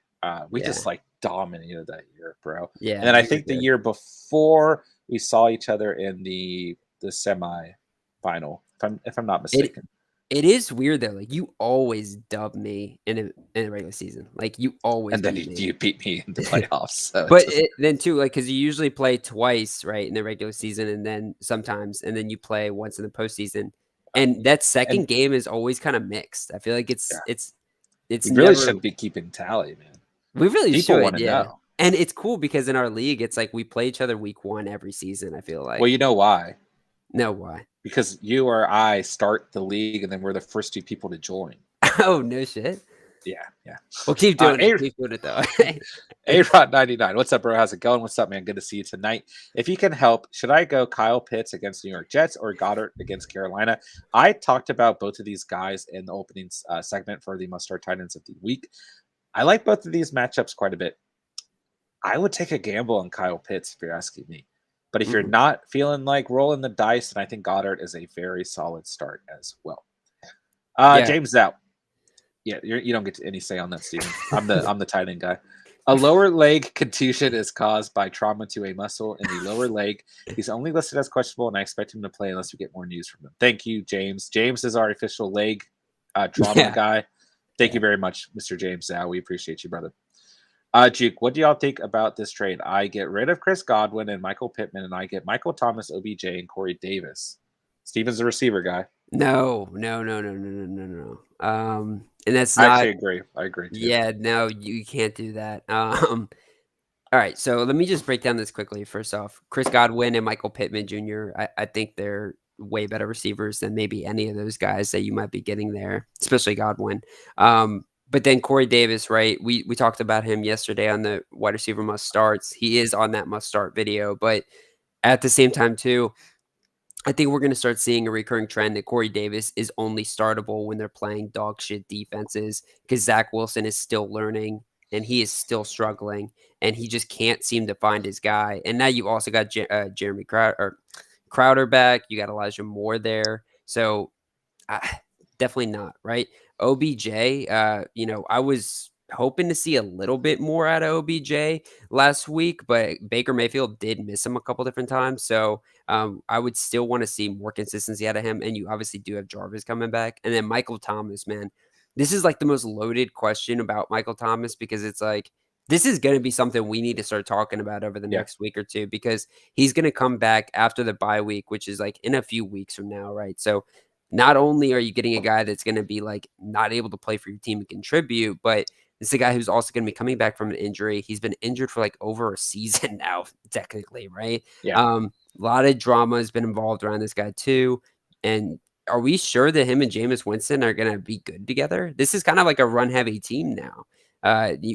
We just like dominated that year, bro. Yeah, and then I think the year before we saw each other in the semi final, if I'm not mistaken. It is weird though. Like you always dub me in a regular season. Like you always. And then you beat me in the playoffs. So but then too, like because you usually play twice, right, in the regular season, and then sometimes, and then you play once in the postseason. And that second game is always kind of mixed. I feel like it's we really should be keeping tally, man. We really People should, want to know. And it's cool because in our league, it's like we play each other week one every season. I feel like. Well, you know why? No, why? Because you or I start the league, and then we're the first two people to join. Oh no shit! Yeah. Well, keep doing it. Keep doing it though. A-Rod99, what's up, bro? How's it going? What's up, man? Good to see you tonight. If you can help, should I go Kyle Pitts against New York Jets or Goddard against Carolina? I talked about both of these guys in the opening segment for the must-start tight ends of the week. I like both of these matchups quite a bit. I would take a gamble on Kyle Pitts if you're asking me. But if you're not feeling like rolling the dice, then I think Goddard is a very solid start as well. James out. Yeah, you don't get any say on that, Steven. I'm the tight end guy. A lower leg contusion is caused by trauma to a muscle in the lower leg. He's only listed as questionable, and I expect him to play unless we get more news from him. Thank you, James. James is our official leg trauma guy. Thank you very much, Mr. James Zhao. We appreciate you, brother. Juke, what do y'all think about this trade? I get rid of Chris Godwin and Michael Pittman, and I get Michael Thomas, OBJ, and Corey Davis. Steven's a receiver guy. No. And that's not. I agree. I agree too. Yeah, no, you can't do that. All right, so let me just break down this quickly. First off, Chris Godwin and Michael Pittman Jr. I think they're way better receivers than maybe any of those guys that you might be getting there, especially Godwin. But then Corey Davis, right? We talked about him yesterday on the wide receiver must starts. He is on that must start video, but at the same time too, I think we're going to start seeing a recurring trend that Corey Davis is only startable when they're playing dog shit defenses because Zach Wilson is still learning and he is still struggling and he just can't seem to find his guy. And now you also got Jeremy Crowder back. You got Elijah Moore there. So definitely not, right? OBJ, I was hoping to see a little bit more out of OBJ last week, but Baker Mayfield did miss him a couple different times. So I would still want to see more consistency out of him. And you obviously do have Jarvis coming back. And then Michael Thomas, man, this is like the most loaded question about Michael Thomas because it's like, this is going to be something we need to start talking about over the next week or two because he's going to come back after the bye week, which is like in a few weeks from now, right? So not only are you getting a guy that's going to be like not able to play for your team and contribute, but this is a guy who's also going to be coming back from an injury. He's been injured for like over a season now, technically, right? Yeah. A lot of drama has been involved around this guy too. And are we sure that him and Jameis Winston are going to be good together? This is kind of like a run-heavy team now.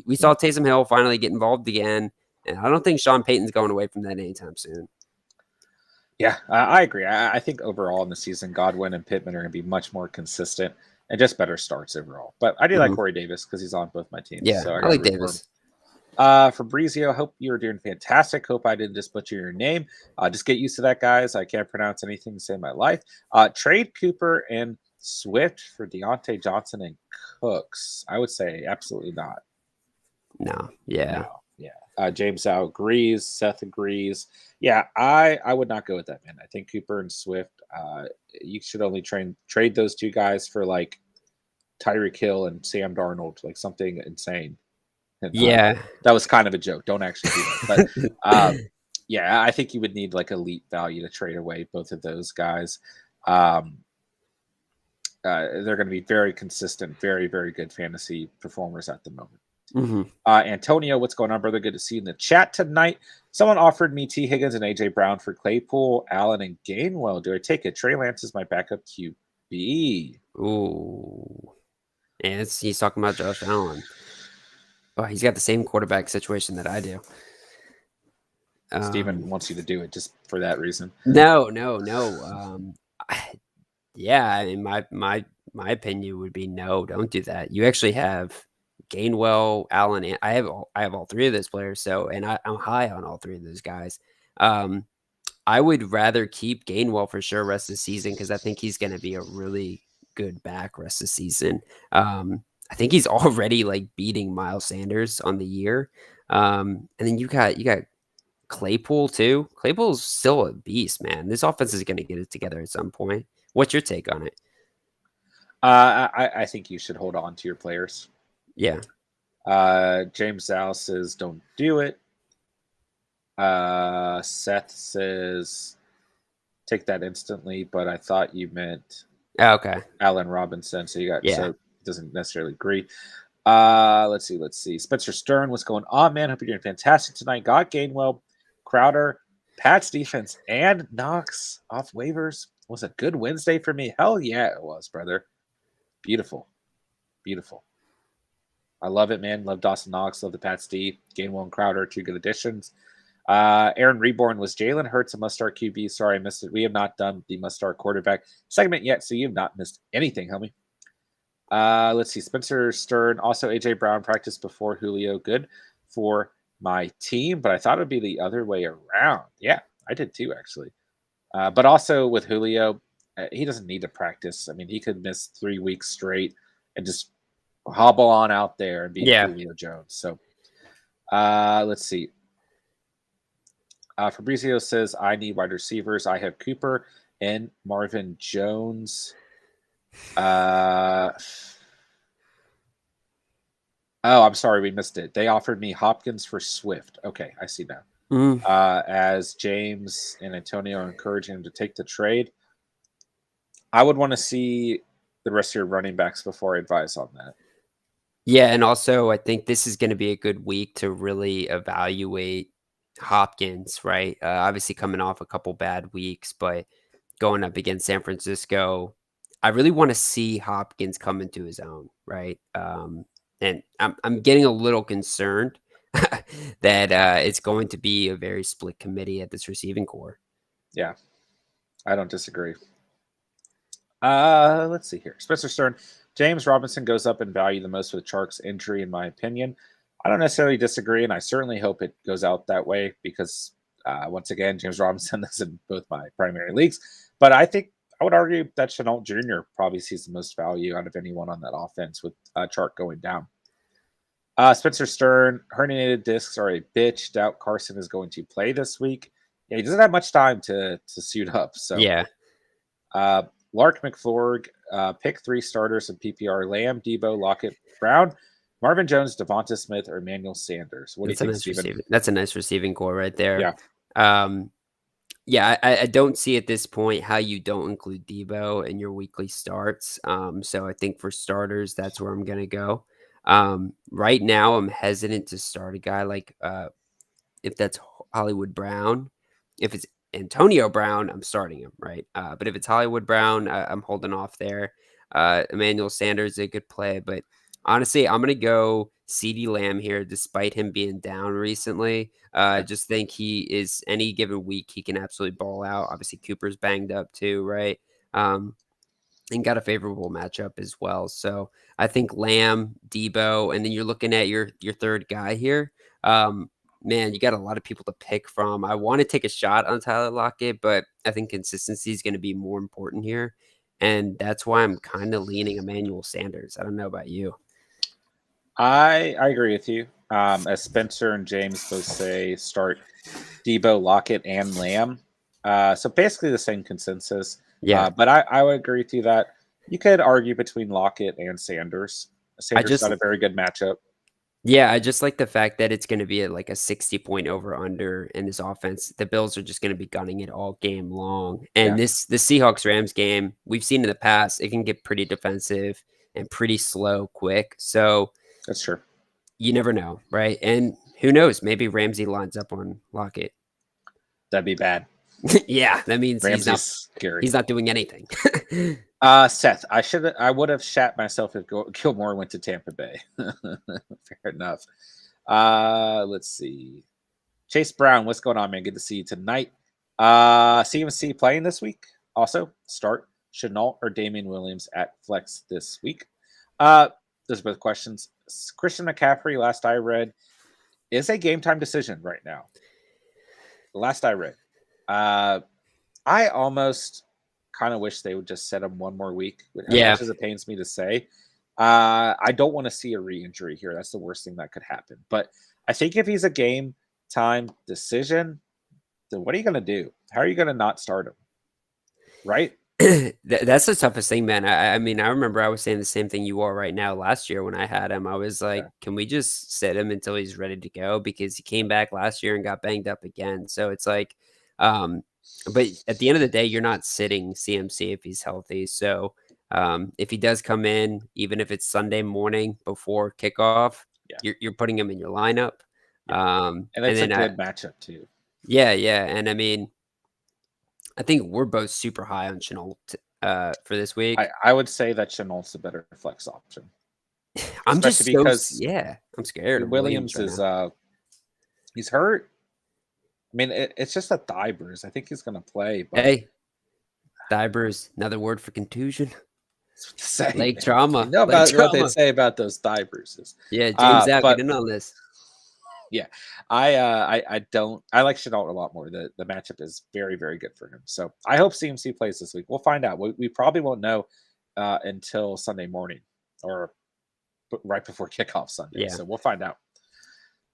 We saw Taysom Hill finally get involved again, and I don't think Sean Payton's going away from that anytime soon. Yeah, I agree. I think overall in the season, Godwin and Pittman are going to be much more consistent. and just better starts overall. But I do like Mhm. Corey Davis because he's on both my teams, Yeah, so I I got to like root for him. Davis. Fabrizio, hope you're doing fantastic. Hope I didn't just butcher your name. Just get used to that, guys. I can't pronounce anything to save my life. Trade Cooper and Swift for Deontay Johnson and Cooks. I would say absolutely not. No, No. yeah. Yeah. James Al agrees. Seth agrees. Yeah, I would not go with that, man. I think Cooper and Swift. You should only trade those two guys for like Tyreek Hill and Sam Darnold, like something insane. And Yeah. that was kind of a joke. Don't actually do that. But yeah, I think you would need like elite value to trade away both of those guys. Um, they're going to be very consistent, very, very good fantasy performers at the moment. Mhm. Antonio, what's going on, brother? Good to see you in the chat tonight. Someone offered me T. Higgins and AJ Brown for Claypool, Allen, and Gainwell. Do I take it? Trey Lance is my backup QB. Ooh. And he's talking about Josh Allen. Oh, he's got the same quarterback situation that I do. Steven wants you to do it just for that reason. No, no, no. Yeah, I mean, my opinion would be no, don't do that. You actually have Gainwell, Allen, and I have all three of those players. So, and I'm high on all three of those guys. Um, I would rather keep Gainwell for sure rest of the season because I think he's going to be a really good back rest of the season. I think he's already like beating Miles Sanders on the year. And then you got Claypool too. Claypool's still a beast, man. This offense is going to get it together at some point. What's your take on it? I think you should hold on to your players. Yeah. James Zal says don't do it. Seth says take that instantly, but I thought you meant Oh, okay. Allen Robinson. So you got Yeah. so doesn't necessarily agree. Let's see. Spencer Stern, what's going on, man? Hope you're doing fantastic tonight. Got Gainwell, Crowder, Pat's defense, and Knox off waivers. Was a good Wednesday for me. Hell yeah, it was, brother. Beautiful. Beautiful. I love it, man. Love Dawson Knox. Love the Pats D. Gainwell and Crowder, two good additions. Aaron Reborn, was Jalen Hurts a must-start QB? Sorry, I missed it. We have not done the must-start quarterback segment yet, so you've not missed anything, homie. Let's see. Spencer Stern, also AJ Brown practiced before Julio. Good for my team, but I thought it would be the other way around. Yeah, I did too, actually. But also with Julio, he doesn't need to practice. I mean, he could miss 3 weeks straight and just hobble on out there and be Yeah. Julio Jones. So let's see. Fabrizio says, I need wide receivers. I have Cooper and Marvin Jones. Oh, I'm sorry, we missed it. They offered me Hopkins for Swift. Okay, I see now. Mhm. As James and Antonio are encouraging him to take the trade, I would want to see the rest of your running backs before I advise on that. Yeah, and also I think this is going to be a good week to really evaluate Hopkins, right? Obviously coming off a couple bad weeks, but going up against San Francisco, I really want to see Hopkins come into his own, right? And I'm getting a little concerned that it's going to be a very split committee at this receiving core. Yeah, I don't disagree. Let's see here. Spencer Stern, James Robinson goes up in value the most with Chark's injury, in my opinion. I don't necessarily disagree, and I certainly hope it goes out that way because, once again, James Robinson is in both my primary leagues. But I think I would argue that Chenault Jr. probably sees the most value out of anyone on that offense with Chark going down. Spencer Stern, herniated discs are a bitch. Doubt Carson is going to play this week. Yeah, he doesn't have much time to suit up. So, Yeah, uh, Lark McFlurg, pick 3 starters in PPR: Lamb, Debo, Lockett, Brown, Marvin Jones, Devonta Smith, or Emmanuel Sanders. What do you think, Steven? that's a nice receiving core right there. Yeah, Um, Yeah, I don't see at this point how you don't include Debo in your weekly starts. So I think for starters, that's where I'm gonna go. Right now, I'm hesitant to start a guy like if that's Hollywood Brown. If it's Antonio Brown, I'm starting him, right? But if it's Hollywood Brown, I'm holding off there. Emmanuel Sanders is a good play, but honestly, I'm gonna go CD Lamb here, despite him being down recently. okay. Just think he is any given week he can absolutely ball out. Obviously, Cooper's banged up too, right? Um, and got a favorable matchup as well. So I think Lamb, Debo, and then you're looking at your third guy here. Um, Man, you got a lot of people to pick from. I want to take a shot on Tyler Lockett, but I think consistency is going to be more important here, and that's why I'm kind of leaning Emmanuel Sanders. I don't know about you. I agree with you. As Spencer and James both say, start Debo, Lockett, and Lamb. So basically the same consensus. Yeah, But I would agree with you that you could argue between Lockett and Sanders. I Sanders just got a very good matchup. Yeah, I just like the fact that it's gonna be at, like, a 60-point over under in this offense. The Bills are just gonna be gunning it all game long, and Yeah, this Seahawks-Rams game, we've seen in the past, it can get pretty defensive and pretty slow quick, so that's true. you never know, right? And who knows, maybe Ramsey lines up on Lockett. That'd be bad. Yeah, that means Ramsey's scary. he's not doing anything. Seth, I would have shat myself if Gilmore went to Tampa Bay. Fair enough. Let's see. Chase Brown, what's going on, man? Good to see you tonight. CMC playing this week. Also, start Chenault or Damian Williams at flex this week. Those are both questions. Christian McCaffrey, last I read, is a game time decision right now. Last I read. I almost kind of wish they would just set him one more week, as Yeah. much as it pains me to say. I don't want to see a re-injury here. That's the worst thing that could happen. But I think if he's a game time decision, then what are you going to do? How are you going to not start him? Right? That's the toughest thing, man. I mean, I remember I was saying the same thing you are right now last year when I had him. I was Yeah. like, can we just sit him until he's ready to go? Because he came back last year and got banged up again. So it's like, um, but at the end of the day, you're not sitting CMC if he's healthy. So if he does come in, even if it's Sunday morning before kickoff, Yeah. you're putting him in your lineup. Yeah. And And it's a then good matchup too. yeah. And I mean, I think we're both super high on Chenault for this week. I would say that Chenault's a better flex option, I'm especially just so because I'm scared of Williams Williams right is now. he's hurt. I mean, it's just a thigh bruise. I think he's going to play, but Hey, thigh bruise, another word for contusion. it's what to say, Leg man. You trauma. know Leg about what they trauma. say about those thigh bruises. Yeah, James out, get But in on this. yeah, I don't I like Chenault a lot more. The matchup is very very good for him. So I hope CMC plays this week. We'll find out. We probably won't know until Sunday morning or right before kickoff Sunday. Yeah. So we'll find out.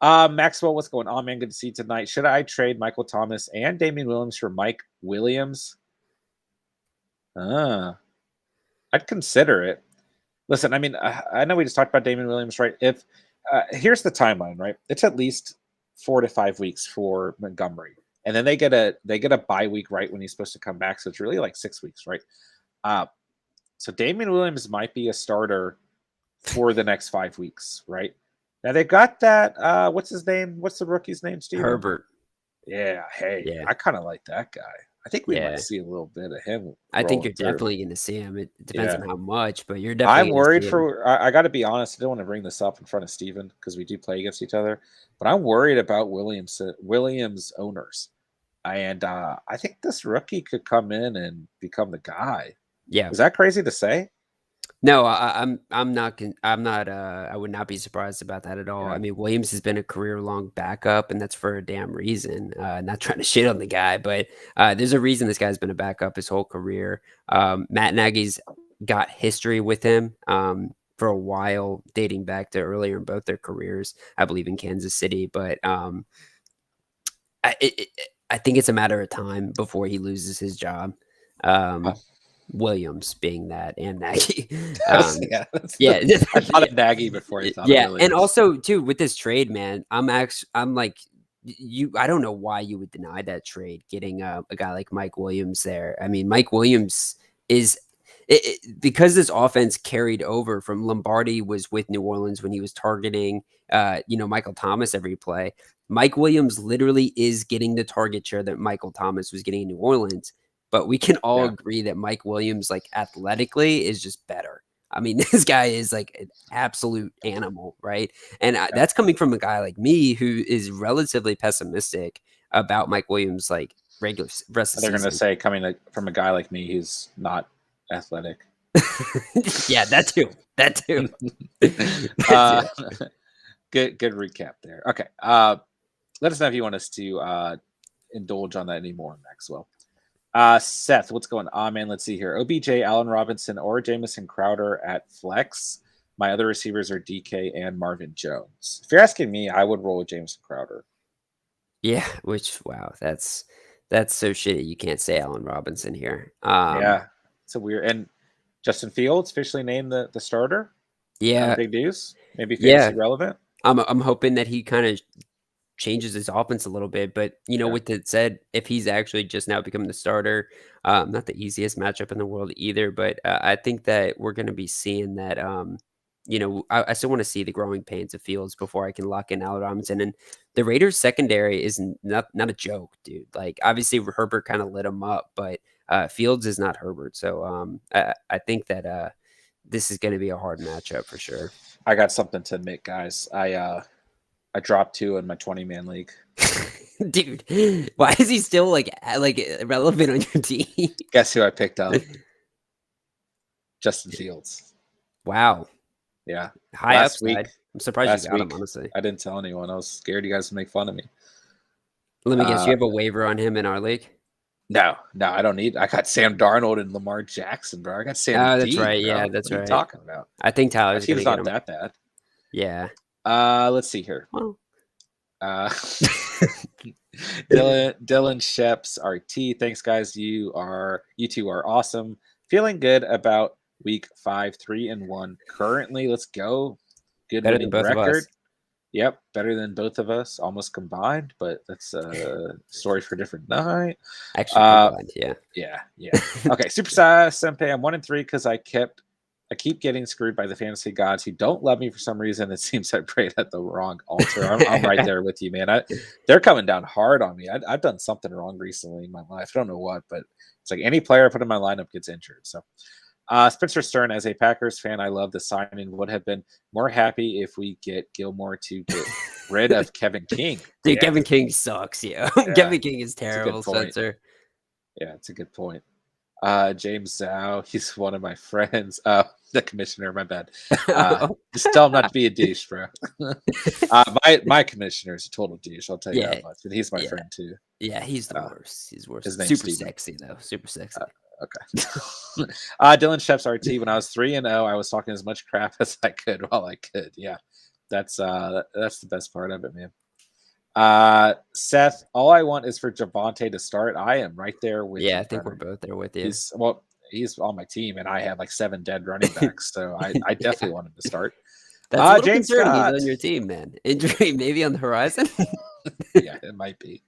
Maxwell, what's going on, man? Good to see you tonight. Should I trade Michael Thomas and Damian Williams for Mike Williams? I'd consider it. Listen, I mean, I know we just talked about Damian Williams, right? If here's the timeline, right? It's at least 4 to 5 weeks for Montgomery, and then they get a bye week right when he's supposed to come back. So it's really like 6 weeks, right? Uh, so Damian Williams might be a starter for the next 5 weeks, right? Now they got that. What's his name? What's the rookie's name, Steven? Herbert. Yeah. Hey, Yeah. I kind of like that guy. I think we might Yeah. see a little bit of him I think rolling you're through. definitely gonna see him. It depends Yeah. on how much, but you're I'm definitely gonna worried see him. for. I got to be honest. I don't want to bring this up in front of Steven because we do play against each other, but I'm worried about Williams owners, and I think this rookie could come in and become the guy. Yeah. Is that crazy to say? No, I'm not I would not be surprised about that at all. Yeah. I mean, Williams has been a career-long backup, and that's for a damn reason. Not trying to shit on the guy, but there's a reason this guy's been a backup his whole career. Matt Nagy's got history with him for a while, dating back to earlier in both their careers, I believe in Kansas City. But I think it's a matter of time before he loses his job. Huh. Williams being that, and Nagy. Yeah, Yeah. I thought of Nagy before I thought of Yeah, Williams. and also too with this trade, man, I'm like I don't know why you would deny that trade, getting a guy like Mike Williams there. I mean, Mike Williams is because this offense carried over from Lombardi was with New Orleans when he was targeting Michael Thomas every play. Mike Williams literally is getting the target share that Michael Thomas was getting in New Orleans. But we can all Yeah. agree that Mike Williams, like athletically, is just better. I mean, this guy is like an absolute animal, right? And that's coming from a guy like me who is relatively pessimistic about Mike Williams, like regular rest of the They're going to season. say coming from a guy like me who's not athletic. Yeah, that too. That too. That uh, too. good recap there. Okay. Let us know if you want us to indulge on that anymore, Maxwell. Seth, what's going on, man? Let's see here. OBJ, Allen Robinson, or Jamison Crowder at flex. My other receivers are DK and Marvin Jones. If you're asking me, I would roll with Jamison Crowder. Yeah, which wow, that's so shitty. You can't say Allen Robinson here. Yeah, it's a weird. And Justin Fields officially named the starter. Kind of Yeah, big news. Maybe yeah. fantasy relevant. I'm hoping that he kind of changes his offense a little bit. But Yeah, with that said, if he's actually just now becoming the starter, not the easiest matchup in the world either. But I think that we're going to be seeing that. I still want to see the growing pains of Fields before I can lock in Allen Robinson. And the Raiders secondary is not a joke, dude. Like obviously Herbert kind of lit him up, but Fields is not Herbert. So I think that this is going to be a hard matchup for sure. I got something to admit, guys. I dropped 2 in my 20-man league. Dude, why is he still like relevant on your team? Guess who I picked up? Justin Fields. Wow, Yeah. high Last upside. week, I'm surprised you last got him, week, honestly. I didn't tell anyone. I was scared you guys would make fun of me. Let me guess, you Uh, have a waiver on him in our league? no, I don't need. I got Sam Darnold and Lamar Jackson, bro. I got Sammy Oh, that's D, right. bro. Yeah, What that's are you right. talking about? I think My Tyler's gonna team's get not him. that bad. Yeah. Let's see here. Well, Uh, Dylan Sheps RT. Thanks, guys. You two are awesome. Feeling good about week 5, 3-1 currently. Let's go. Good better than winning both of record. us. Yep, better than both of us, almost combined, but that's a story for a different night. Actually combined, yeah. Yeah. Okay, Super Size Senpai. I'm 1-3 because I keep getting screwed by the fantasy gods who don't love me for some reason. It seems I prayed at the wrong altar. I'm right there with you, man. They're coming down hard on me. I've done something wrong recently in my life. I don't know what, but it's like any player I put in my lineup gets injured. So Spencer Stern, as a Packers fan, I love the signing. Would have been more happy if we get Gilmore to get rid of Kevin King. Dude, Yeah, Kevin King sucks, yeah. yeah, Kevin King is it's a good terrible, point. Spencer. Yeah, it's a good point. James Zhao, he's one of my friends. The commissioner, my bad. Just tell him not to be a douche, bro. My commissioner is a total douche. I'll tell you Yeah, that much. But he's my yeah. friend too. Yeah, he's the Uh, worst. He's worse. his name's Super Steven. sexy though. Super sexy. Okay. Dylan Shep's RT. When I was 3-0, I was talking as much crap as I could while I could. Yeah, that's the best part of it, man. Seth, all I want is for Javante to start. I am right there with Yeah, you, I think we're brother. both there with you. He's on my team, and I have like 7 dead running backs, so I Yeah. definitely want him to start. That's a little Jane concerning he's Scott. on your team, man. Injury maybe on the horizon? Yeah, it might be.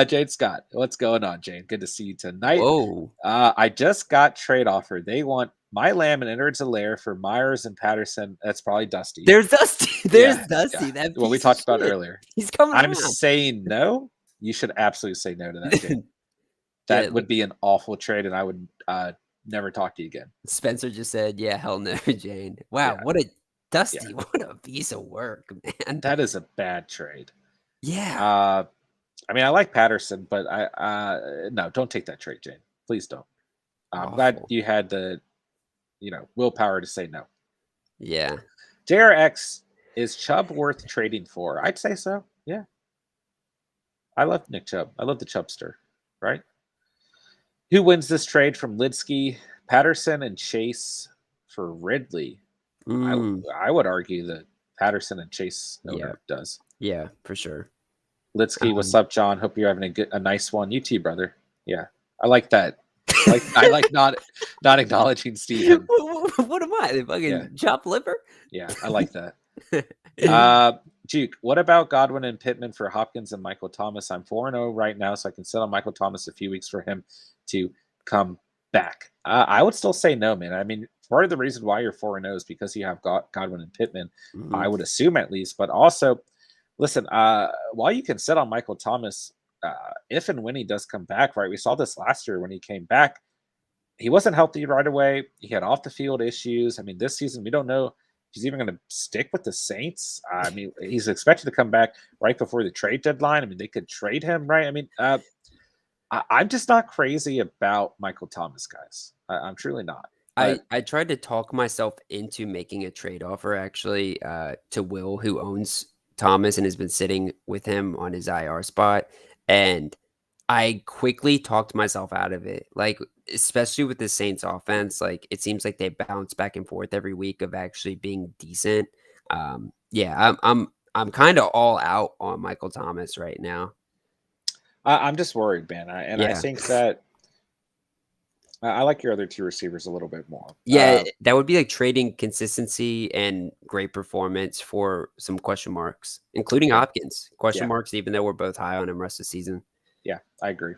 Jane Scott, what's going on, Jane? Good to see you tonight. Whoa. I just got trade offer. They want my lamb and Innards Alaire for Myers and Patterson. That's probably Dusty. There's Dusty. There's Yeah, Dusty, yeah. that What we piece of talked about shit. earlier. He's coming I'm around. saying no. You should absolutely say no to that, Jane. Yeah, That would look, be an awful trade, and I would never talk to you again. Spencer just said, "Yeah, hell no, Jane." Wow, Yeah, what a yeah. Dusty, what a piece of work, man. That is a bad trade. Yeah, Uh, I mean, I like Patterson, but no, don't take that trade, Jane. Please don't. I'm glad awful. you had the willpower to say no. Yeah. JRX, is Chubb worth trading for? I'd say so. Yeah, I love Nick Chubb. I love the Chubster. Right? Who wins this trade from Lidsky, Patterson, and Chase for Ridley? I Mm, I would argue that Patterson and Chase yeah, owner does. yeah, for sure. Lidsky, what's Um, up, John? Hope you're having a nice one. You too, brother. Yeah, I like that. I like not acknowledging Steven. what am I? The Yeah, fucking chopped liver? yeah, I like that. Duke, what about Godwin and Pittman for Hopkins and Michael Thomas? I'm 4-0 right now, so I can sit on Michael Thomas a few weeks for him to come back. I would still say no, man. I mean, part of the reason why you're 4-0 is because you have Godwin and Pittman, I Mhm. would assume at least. But also, listen, while you can sit on Michael Thomas, if and when he does come back, right? We saw this last year when he came back. He wasn't healthy right away. He had off the field issues. I mean, this season, we don't know if he's even going to stick with the Saints. I mean, he's expected to come back right before the trade deadline. I mean, they could trade him, right? I mean, I'm just not crazy about Michael Thomas, guys. I'm truly not. But I tried to talk myself into making a trade offer actually, to Will, who owns Thomas and has been sitting with him on his IR spot, and I quickly talked myself out of it. Like, especially with the Saints offense, like it seems like they bounce back and forth every week of actually being decent. Yeah, I'm kind of all out on Michael Thomas right now. I'm just worried, man. I Yeah. think that I like your other two receivers a little bit more. Yeah, that would be like trading consistency and great performance for some question marks, including Yeah, Hopkins. Question yeah, marks, even though we're both high on him rest of the season. yeah. I agree.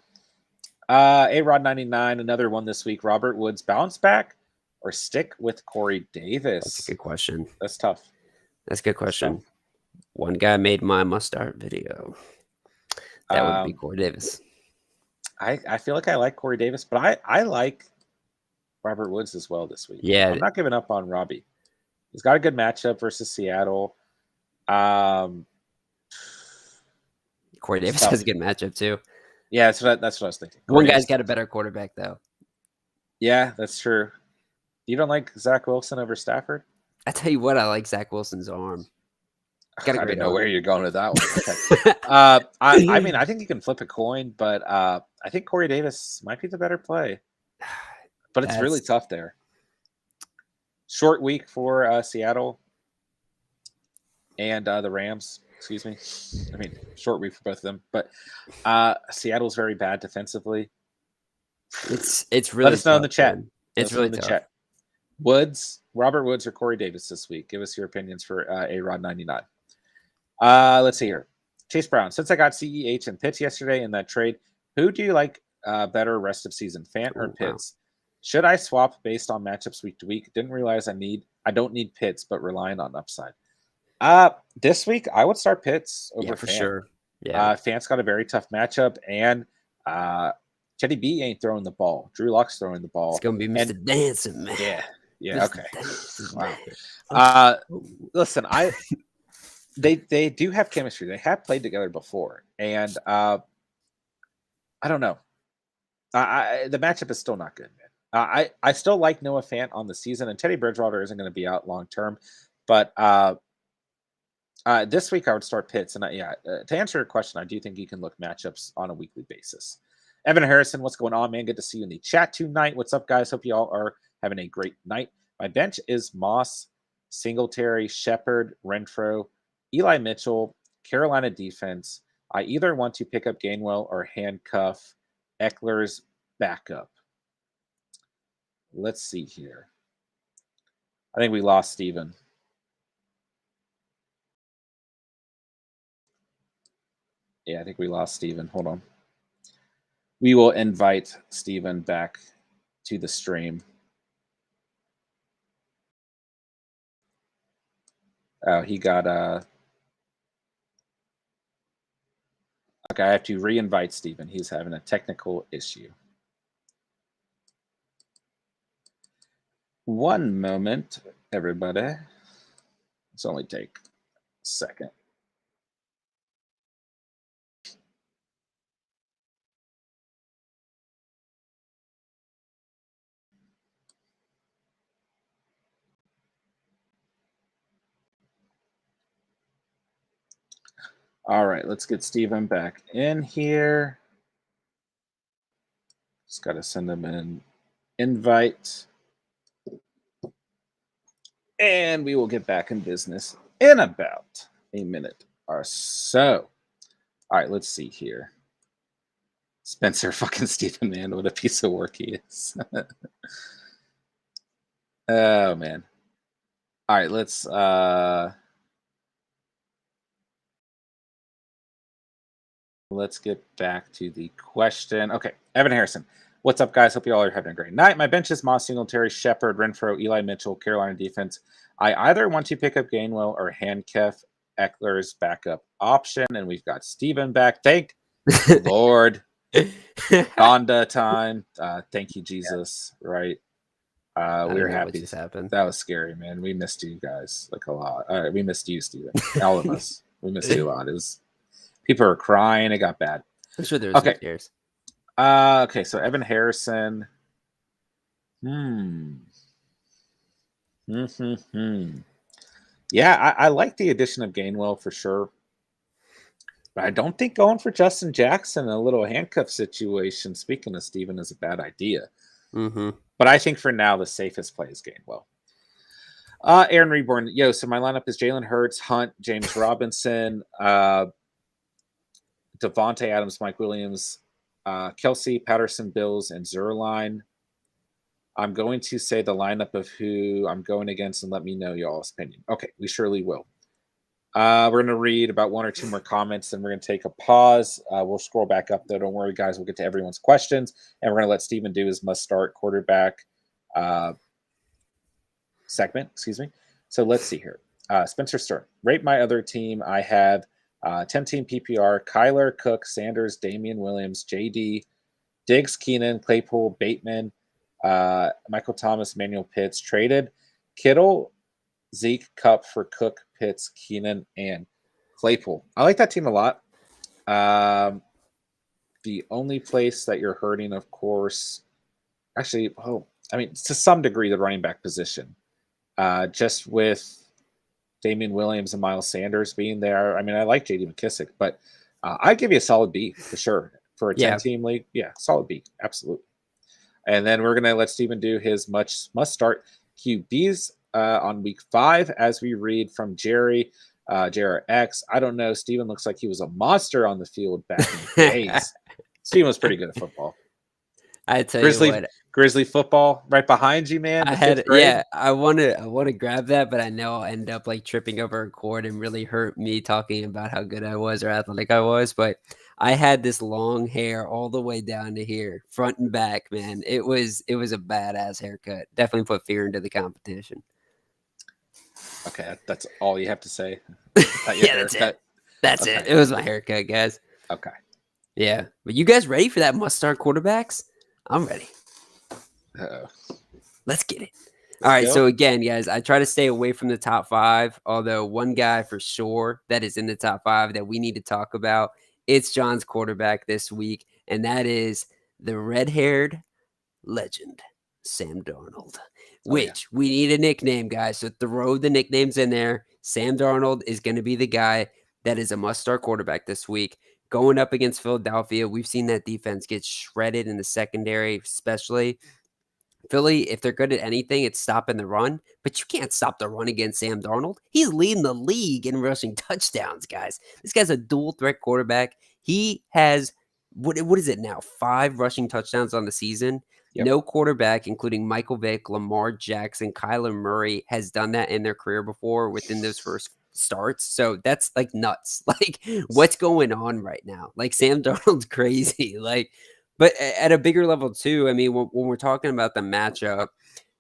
A-Rod 99, another one this week. Robert Woods bounce back or stick with Corey That's a Davis? good question. That's tough. That's a good That's tough. question. One guy made my must start video. That would be Um, Corey Davis. I feel like I like Corey Davis, but I like Robert Woods as well this week. Yeah, I'm not giving up on Robbie. He's got a good matchup versus Seattle. Um, Corey it's Davis has tough. a good matchup too. Yeah, that's what I was thinking. One Corey guy's Davis. got a better quarterback though. Yeah, that's true. You don't like Zach Wilson over Stafford? I tell you what, I like Zach Wilson's arm. Got a I great didn't know arm. where you're going with that one. Okay. I mean, I think you can flip a coin, but I think Corey Davis might be the better play. But it's really That's tough there. Short week for Seattle and the Rams. Excuse me. I mean, short week for both of them. But Seattle's very bad defensively. it's Let really us know in the tough, chat. man. Let It's us know really in the tough. chat. Robert Woods, or Corey Davis this week? Give us your opinions for A-Rod 99. Let's see here. Chase Brown. Since I got CEH and Pitts yesterday in that trade, who do you like better rest of season, Fant or Oh, wow. Pitts? Should I swap based on matchups week to week? Didn't realize I don't need Pitts, but relying on upside. This week I would start Pitts over Yeah, for Fant. sure. Yeah. Fant's got a very tough matchup, and Teddy B ain't throwing the ball. Drew Lock's throwing the ball. It's gonna be Mr. And Dancing Man. yeah, Mr. okay. Dancing Wow. Man. Listen, they do have chemistry. They have played together before, and I don't know. The matchup is still not good, man. I still like Noah Fant on the season, and Teddy Bridgewater isn't going to be out long term, but this week I would start Pitts, and to answer your question, I do think you can look matchups on a weekly basis. Evan Harrison, what's going on, man? Good to see you in the chat tonight. What's up, guys? Hope you all are having a great night. My bench is Moss, Singletary, Shepard, Renfro, Eli Mitchell, Carolina defense. I either want to pick up Gainwell or handcuff Eckler's backup. Let's see here. I think we lost Steven. Yeah, I think we lost Steven. Hold on. We will invite Steven back to the stream. Oh, he got okay, I have to re-invite Steven. He's having a technical issue. One moment, everybody. It's only take a second. All right, let's get Steven back in here. Just got to send him an invite. And we will get back in business in about a minute or so. All right, let's see here. Spencer fucking Stephen, man, what a piece of work he is. Oh man. All right, let's get back to the question. Okay, Evan Harrison. What's up, guys? Hope you all are having a great night. My bench is Moss, Singletary, Shepard, Renfro, Eli Mitchell, Carolina defense. I either want to pick up Gainwell or handcuff Eckler's backup option, and we've got Steven back. Thank the Lord. Donda time. Thank you, Jesus. Yeah. Right. We were happy. What just happened. That was scary, man. We missed you guys like a lot. We missed you, Steven. All of us. We missed you a lot. It was people are crying. It got bad. I'm sure there's some tears. Okay, so Evan Harrison. Mm-hmm. Yeah, I like the addition of Gainwell for sure. But I don't think going for Justin Jackson in a little handcuff situation, speaking of Steven, is a bad idea. Mhm. But I think for now, the safest play is Gainwell. Aaron Reborn. Yo, so my lineup is Jalen Hurts, Hunt, James Robinson, Devontae Adams, Mike Williams, Kelsey, Patterson, Bills, and Zerline. I'm going to say the lineup of who I'm going against and let me know y'all's opinion. Okay, we surely will. We're going to read about one or two more comments, and we're going to take a pause. We'll scroll back up, though. Don't worry, guys. We'll get to everyone's questions, and we're going to let Steven do his must-start quarterback segment. Excuse me. So let's see here. Spencer Stern. Rate my other team. I have 10-team PPR, Kyler, Cook, Sanders, Damian Williams, JD, Diggs, Keenan, Claypool, Bateman, Michael Thomas, Manuel Pitts, traded Kittle, Zeke, Cup for Cook, Pitts, Keenan, and Claypool. I like that team a lot. The only place that you're hurting, of course, actually, I mean, to some degree, the running back position. Just with Damian Williams and Miles Sanders being there. I mean, I like JD McKissick, but I'd give you a solid B for sure. For a 10-team league, yeah, solid B, absolutely. And then we're going to let Steven do his must-start QBs on week 5 as we read from Jerry, JRX. I don't know. Steven looks like he was a monster on the field back in the days. Steven was pretty good at football. I tell you what, Grizzly football right behind you, man. I The had fifth grade. yeah, I wanna grab that, but I know I'll end up, like, tripping over a cord and really hurt me talking about how good I was or athletic I was, but I had this long hair all the way down to here, front and back, man. It was a badass haircut. Definitely put fear into the competition. Okay, that's all you have to say. Yeah, that's it. That's it. It was my haircut, guys. Okay. Yeah, but you guys ready for that must-start quarterbacks? I'm ready. Uh-oh. Let's get it. All right, so again, guys, I try to stay away from the top 5, although one guy for sure that is in the top 5 that we need to talk about, it's John's quarterback this week, and that is the red-haired legend, Sam Darnold, which we need a nickname, guys, so throw the nicknames in there. Sam Darnold is going to be the guy that is a must-start quarterback this week. Going up against Philadelphia, we've seen that defense get shredded in the secondary, especially. Philly, if they're good at anything, it's stopping the run, but you can't stop the run against Sam Darnold. He's leading the league in rushing touchdowns, guys. This guy's a dual threat quarterback. He has, what is it now, 5 rushing touchdowns on the season. Yep. No quarterback, including Michael Vick, Lamar Jackson, Kyler Murray, has done that in their career before within those first starts. So that's like nuts. Like, what's going on right now? Like, Sam Darnold's crazy. Like, but at a bigger level too, I mean, when we're talking about the matchup,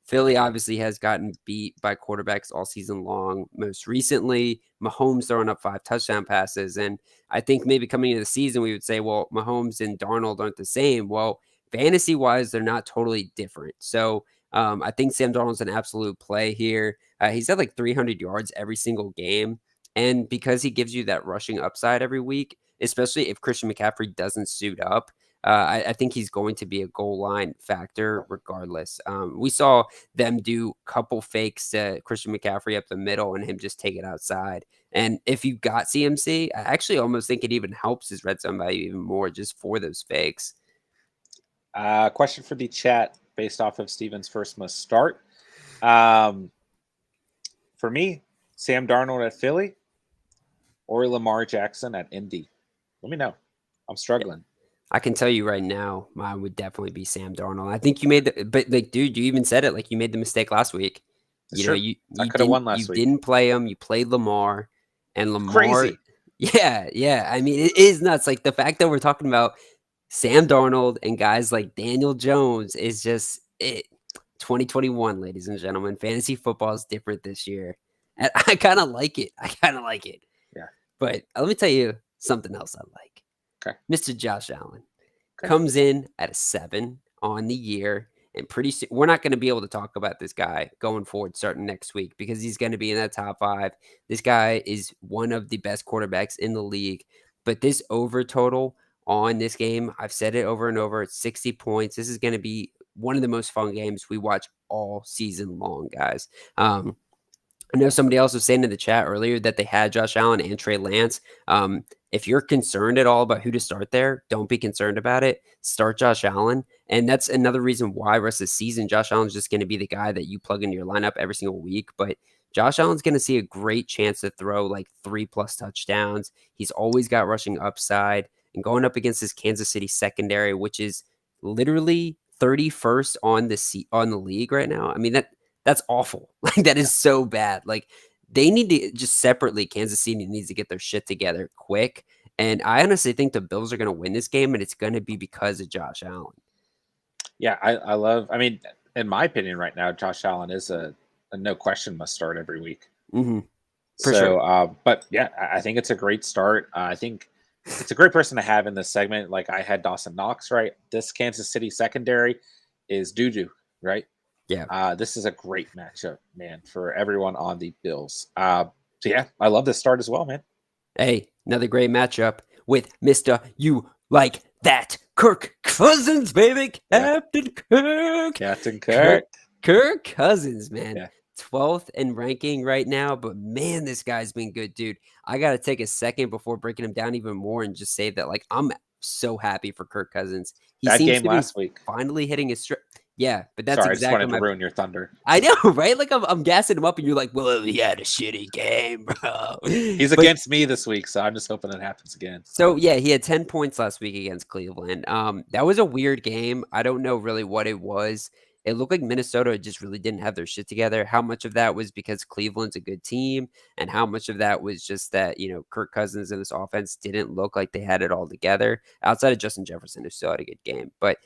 Philly obviously has gotten beat by quarterbacks all season long. Most recently, Mahomes throwing up 5 touchdown passes. And I think maybe coming into the season, we would say, well, Mahomes and Darnold aren't the same. Well, fantasy-wise, they're not totally different. So I think Sam Darnold's an absolute play here. He's at like 300 yards every single game. And because he gives you that rushing upside every week, especially if Christian McCaffrey doesn't suit up, I think he's going to be a goal line factor regardless. We saw them do a couple fakes to Christian McCaffrey up the middle and him just take it outside. And if you got CMC, I actually almost think it even helps his red zone value even more just for those fakes. Question for the chat based off of Steven's first must start. For me, Sam Darnold at Philly or Lamar Jackson at Indy. Let me know. I'm struggling. I can tell you right now, mine would definitely be Sam Darnold. I think you made but like, dude, you even said it, like you made the mistake last week. You know, you could have won last week. You didn't play him. You played Lamar, and Lamar. Crazy. Yeah. I mean, it is nuts. Like the fact that we're talking about Sam Darnold and guys like Daniel Jones is just it. 2021, ladies and gentlemen, fantasy football is different this year, and I kind of like it. Yeah. But let me tell you something else I like. Okay. Mr. Josh Allen comes in at a 7 on the year, and pretty soon we're not going to be able to talk about this guy going forward starting next week because he's going to be in that top 5. This guy is one of the best quarterbacks in the league, but this over total on this game, I've said it over and over, it's 60 points. This is going to be one of the most fun games we watch all season long, guys. I know somebody else was saying in the chat earlier that they had Josh Allen and Trey Lance. If you're concerned at all about who to start there, don't be concerned about it. Start Josh Allen. And that's another reason why rest of the season, Josh Allen's just going to be the guy that you plug into your lineup every single week. But Josh Allen's going to see a great chance to throw like 3+ touchdowns. He's always got rushing upside. And going up against this Kansas City secondary, which is literally 31st on the league right now. I mean, that's awful. Like, that is so bad. Like, they need to just separately, Kansas City needs to get their shit together quick. And I honestly think the Bills are going to win this game, and it's going to be because of Josh Allen. Yeah, I love. I mean, in my opinion, right now, Josh Allen is a no question must start every week. For So, sure. but yeah, I think it's a great start. I think it's a great person to have in this segment. Like, I had Dawson Knox, right? This Kansas City secondary is doo-doo, right? Yeah. This is a great matchup, man, for everyone on the Bills. So yeah, I love this start as well, man. Hey, another great matchup with Mr. You Like That Kirk Cousins, baby. Yeah, Captain Kirk. Captain Kirk, Kirk. Kirk Cousins, man. Yeah, 12th in ranking right now, but man, this guy's been good, dude. I got to take a second before breaking him down even more and just say that, like, I'm so happy for Kirk Cousins. He bad seems game to be last week. finally hitting his Yeah, but that's Sorry, I just exactly wanted to my ruin your thunder. I know, right? Like, I'm gassing him up, and you're like, "Well, he had a shitty game, bro." He's But against me this week, so I'm just hoping it happens again. so, yeah, he had 10 points last week against Cleveland. That was a weird game. I don't know really what it was. It looked like Minnesota just really didn't have their shit together. How much of that was because Cleveland's a good team, and how much of that was just that, Kirk Cousins and this offense didn't look like they had it all together outside of Justin Jefferson, who still had a good game. But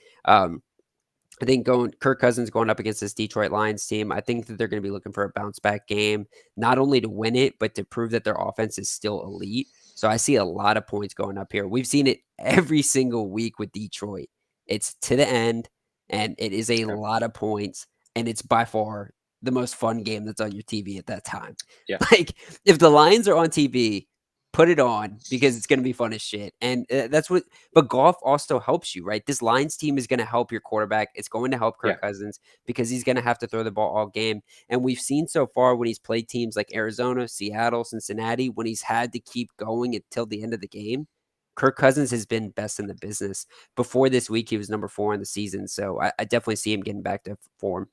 I think Kirk Cousins going up against this Detroit Lions team, I think that they're going to be looking for a bounce back game, not only to win it, but to prove that their offense is still elite. So I see a lot of points going up here. We've seen it every single week with Detroit. It's to the end, and it is a Yeah, lot of points, and it's by far the most fun game that's on your TV at that time. yeah, Like, if the Lions are on TV, put it on because it's going to be fun as shit. And that's what but golf also helps you, right? This Lions team is going to help your quarterback. It's going to help yeah, Kirk Cousins because he's going to have to throw the ball all game. And we've seen so far when he's played teams like Arizona, Seattle, Cincinnati, when he's had to keep going until the end of the game, Kirk Cousins has been best in the business. Before this week, he was number 4 in the season. So I definitely see him getting back to form.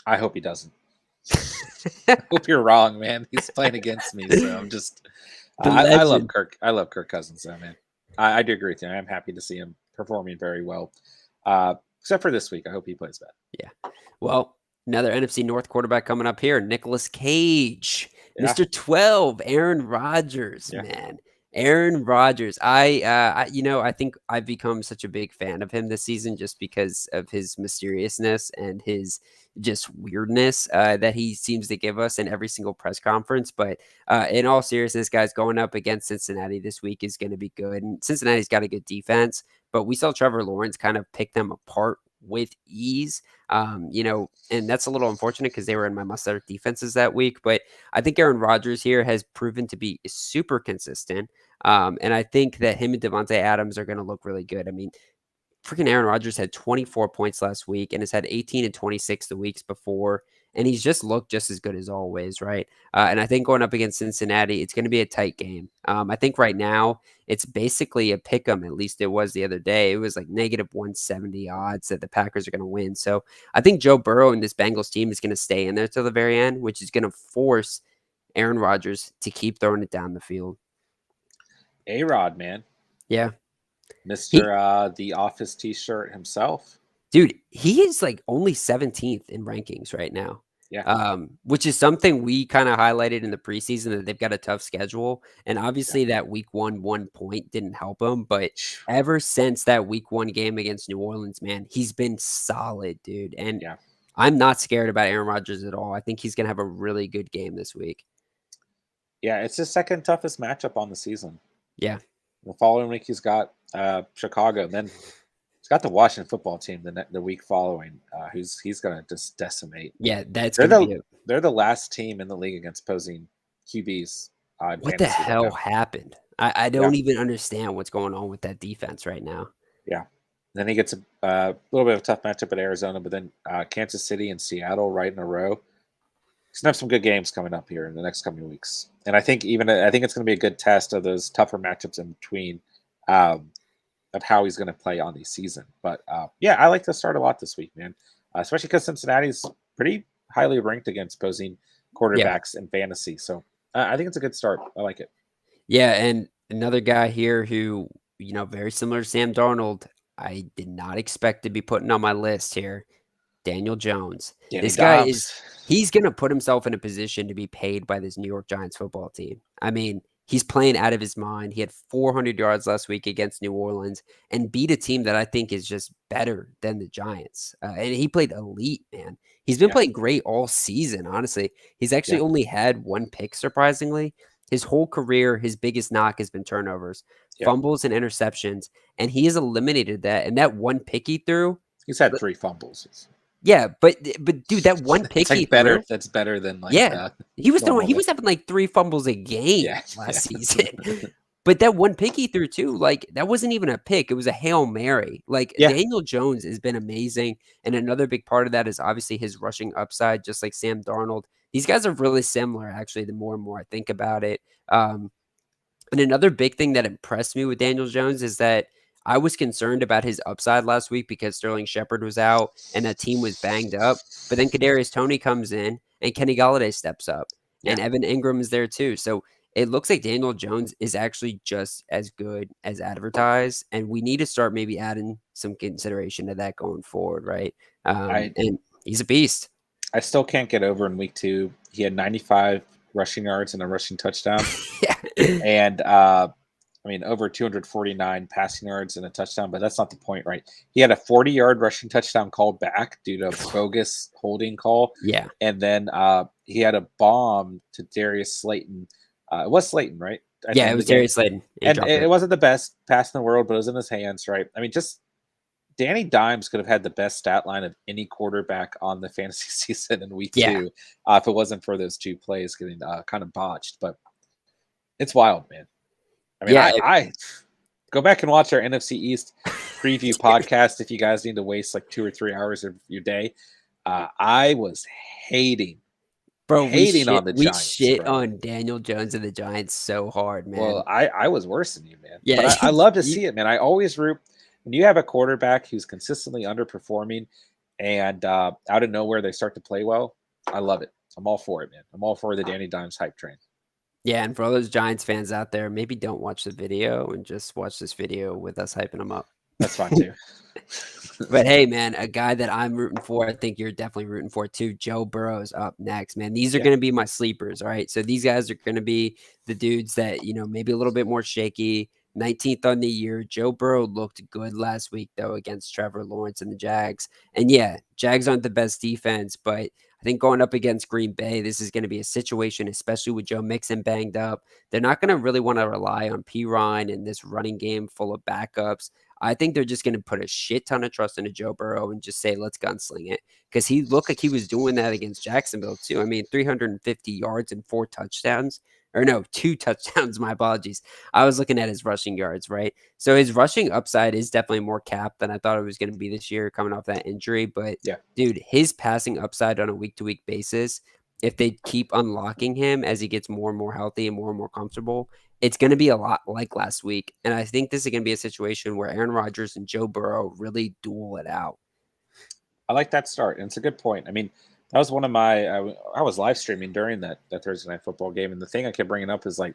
I hope he doesn't. I hope you're wrong, man. He's playing against me, so I'm just. The I love legend. Kirk. I love Kirk Cousins, though, man. I do agree with you. I'm happy to see him performing very well. Except for this week, I hope he plays bad. Yeah. Well, another NFC North quarterback coming up here, Nicolas Cage, Yeah, Mr. 12, Aaron Rodgers, yeah, man. Aaron Rodgers. I think I've become such a big fan of him this season just because of his mysteriousness and his just weirdness that he seems to give us in every single press conference. But in all seriousness, guys, going up against Cincinnati this week is going to be good. And Cincinnati's got a good defense, but we saw Trevor Lawrence kind of pick them apart with ease. And that's a little unfortunate because they were in my must-start defenses that week. But I think Aaron Rodgers here has proven to be super consistent. And I think that him and Devontae Adams are going to look really good. I mean, freaking Aaron Rodgers had 24 points last week and has had 18 and 26 the weeks before. And he's just looked just as good as always, right? And I think going up against Cincinnati, it's going to be a tight game. I think right now it's basically a pick 'em. At least it was the other day. It was like negative 170 odds that the Packers are going to win. So I think Joe Burrow and this Bengals team is going to stay in there till the very end, which is going to force Aaron Rodgers to keep throwing it down the field. A-Rod, man. Yeah. Mister the Office T-shirt himself. Dude, he is like only 17th in rankings right now. Yeah, Which is something we kind of highlighted in the preseason that they've got a tough schedule. And yeah. obviously that week 1 point didn't help him. But ever since that week 1 game against New Orleans, man, he's been solid, dude. And Yeah, I'm not scared about Aaron Rodgers at all. I think he's going to have a really good game this week. yeah. It's his second toughest matchup on the season. Yeah. The following week, he's got Chicago. Then he's got the Washington football team the week following, he's going to just decimate. Yeah, that's They're going to be they're the last team in the league against opposing QBs in what the fantasy right hell now. happened? I Yeah, don't even understand what's going on with that defense right now. yeah. Then he gets a little bit of a tough matchup at Arizona, but then Kansas City and Seattle right in a row. He's gonna have some good games coming up here in the next coming weeks, and I think it's gonna be a good test of those tougher matchups in between, um, of how he's gonna play on the season. But yeah, I like the start a lot this week, man, especially because Cincinnati's pretty highly ranked against opposing Yeah. quarterbacks in fantasy. So I think it's a good start. I like it. Yeah, and another guy here who, very similar to Sam Darnold, I did not expect to be putting on my list here. Daniel Jones. Danny This guy is Dobbs. he's gonna put himself in a position to be paid by this New York Giants football team. I mean, he's playing out of his mind. He had 400 yards last week against New Orleans and beat a team that I think is just better than the Giants. And he played elite, man. He's been Yeah, playing great all season, honestly. He's actually yeah, only had one pick, surprisingly. His whole career, his biggest knock has been turnovers, yeah. fumbles, and interceptions, and he has eliminated that. And that one pick he threw, He's had 3 fumbles. yeah, but dude, that one pick It's he like better. threw, That's better than like yeah, he normal. was having like 3 fumbles a game Yeah, last yeah, season. But that one pick he threw too, like, that wasn't even a pick, it was a Hail Mary. Like, yeah. Daniel Jones has been amazing, and another big part of that is obviously his rushing upside, just like Sam Darnold. These guys are really similar, actually, the more and more I think about it. And another big thing that impressed me with Daniel Jones is that I was concerned about his upside last week because Sterling Shepard was out and that team was banged up. But then Kadarius Toney comes in and Kenny Galladay steps up Yeah, and Evan Ingram is there too. So it looks like Daniel Jones is actually just as good as advertised, and we need to start maybe adding some consideration to that going forward, right? I And he's a beast. I still can't get over in week 2. He had 95 rushing yards and a rushing touchdown, Yeah, and I mean over 249 passing yards and a touchdown. But that's not the point, right? He had a 40-yard rushing touchdown called back due to a bogus holding call, yeah, and then he had a bomb to Darius Slayton. It was Slayton, right? At the yeah. end It of was the game, Darius Slayton. He and dropped it it. wasn't the best pass in the world, but it was in his hands, right? I mean, just Danny Dimes could have had the best stat line of any quarterback on the fantasy season in week Yeah, 2 if it wasn't for those 2 plays getting kind of botched. But it's wild, man. I mean, yeah. I go back and watch our NFC East preview podcast if you guys need to waste like 2 or 3 hours of your day. I was hating, Bro, hating on the we Giants, shit bro. on Daniel Jones and the Giants so hard, Well, man. I was worse than you, man. But Yeah, I love to you see it, man. I always root when you have a quarterback who's consistently underperforming and out of nowhere they start to play well. I love it. I'm all for it, man. I'm all for the Danny Dimes hype train. yeah, and for all those Giants fans out there, maybe don't watch the video and just watch this video with us hyping them up. That's fine too. But hey, man, a guy that I'm rooting for, I think you're definitely rooting for too. Joe Burrow's up next, man. These are Yeah, going to be my sleepers, all right? So these guys are going to be the dudes that, maybe a little bit more shaky. 19th on the year. Joe Burrow looked good last week, though, against Trevor Lawrence and the Jags. And yeah, Jags aren't the best defense, but I think going up against Green Bay, this is going to be a situation, especially with Joe Mixon banged up. They're not going to really want to rely on P. Ryan and this running game full of backups. I think they're just going to put a shit ton of trust into Joe Burrow and just say, let's gunsling it. Because he looked like he was doing that against Jacksonville, too. I mean, 350 yards and 4 touchdowns. Or no, 2 touchdowns. My apologies. I was looking at his rushing yards, right? So his rushing upside is definitely more capped than I thought it was going to be this year coming off that injury. But yeah. dude, his passing upside on a week to week basis, if they keep unlocking him as he gets more and more healthy and more comfortable, it's going to be a lot like last week. And I think this is going to be a situation where Aaron Rodgers and Joe Burrow really duel it out. I like that start, and it's a good point. I mean, that was one of my. I was live streaming during that Thursday night football game, and the thing I kept bringing up is like,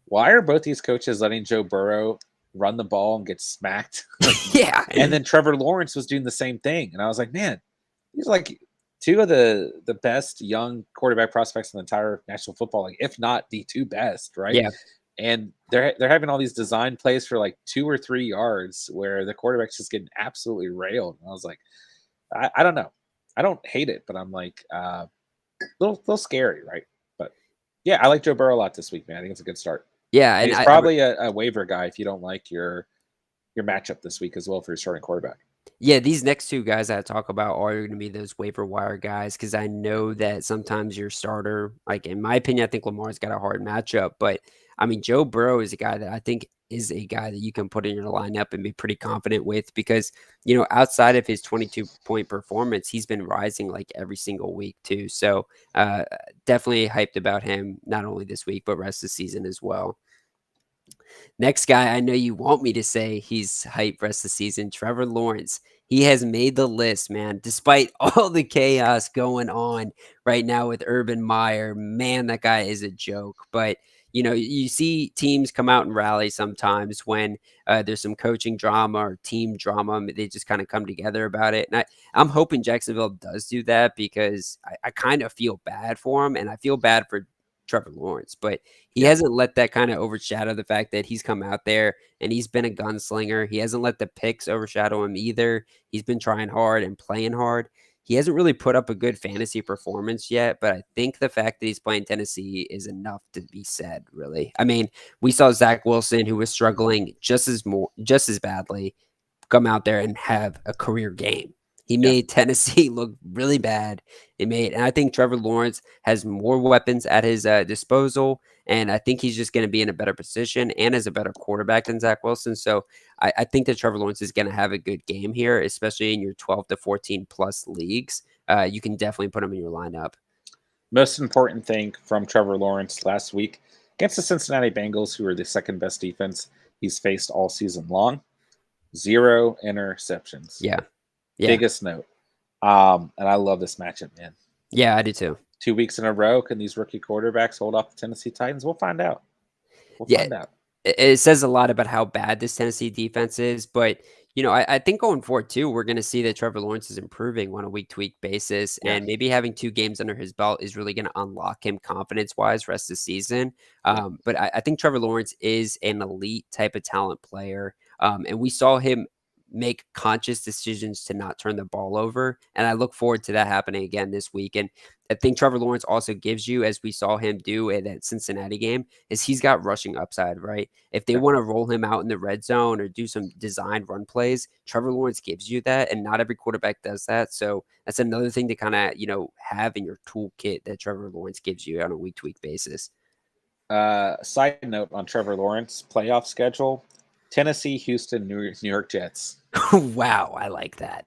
why are both these coaches letting Joe Burrow run the ball and get smacked? Like, Yeah. and then Trevor Lawrence was doing the same thing, and I was like, man, these are like two of the best young quarterback prospects in the entire national football, like if not the 2 best, right? Yeah. And they're having all these design plays for like 2 or 3 yards where the quarterback's just getting absolutely railed. And I was like, I don't know. I don't hate it, but I'm like little scary, right? But yeah, I like Joe Burrow a lot this week, man. I think it's a good start. Yeah. And And he's probably a waiver guy if you don't like your matchup this week as well for your starting quarterback. yeah, these next 2 guys I talk about are going to be those waiver wire guys because I know that sometimes your starter, like in my opinion, I think Lamar's got a hard matchup, but I mean, Joe Burrow is a guy that I think is a guy that you can put in your lineup and be pretty confident with because, outside of his 22-point performance, he's been rising like every single week too. So, uh, definitely hyped about him not only this week but rest of the season as well. Next guy, I know you want me to say he's hype rest of the season, Trevor Lawrence. He has made the list, man, despite all the chaos going on right now with Urban Meyer. Man, that guy is a joke. But, you see teams come out and rally sometimes when there's some coaching drama or team drama. They just kind of come together about it. And I'm hoping Jacksonville does do that because I kind of feel bad for him and I feel bad for Trevor Lawrence. But he Yeah. hasn't let that kinda overshadow the fact that he's come out there and he's been a gunslinger. He hasn't let the picks overshadow him either. He's been trying hard and playing hard. He hasn't really put up a good fantasy performance yet, but I think the fact that he's playing Tennessee is enough to be said, really. I mean, we saw Zach Wilson, who was struggling just as badly, come out there and have a career game. He Yeah. made Tennessee look really bad. And I think Trevor Lawrence has more weapons at his disposal, and I think he's just going to be in a better position and as a better quarterback than Zach Wilson. So I think that Trevor Lawrence is going to have a good game here, especially in your 12 to 14 plus leagues. You can definitely put him in your lineup. Most important thing from Trevor Lawrence last week against the Cincinnati Bengals, who are the second best defense he's faced all season long. 0 interceptions. Yeah. Yeah. Biggest note. And I love this matchup, man. Yeah, I do too. 2 weeks in a row, can these rookie quarterbacks hold off the Tennessee Titans? We'll find out. We'll Yeah. find out. It says a lot about how bad this Tennessee defense is, but, I think going forward too, we're gonna see that Trevor Lawrence is improving on a week-to-week basis, Yeah. and maybe having 2 games under his belt is really gonna unlock him confidence-wise rest of the season. Yeah. But I think Trevor Lawrence is an elite type of talent player, and we saw him make conscious decisions to not turn the ball over, and I look forward to that happening again this week, and I think Trevor Lawrence also gives you, as we saw him do in that Cincinnati game, is he's got rushing upside, right? If they Yeah. wanna roll him out in the red zone or do some designed run plays, Trevor Lawrence gives you that, and not every quarterback does that, so that's another thing to kinda, have in your toolkit that Trevor Lawrence gives you on a week-to-week basis. Side note on Trevor Lawrence playoff schedule: Tennessee, Houston, New York Jets. Wow, I like that.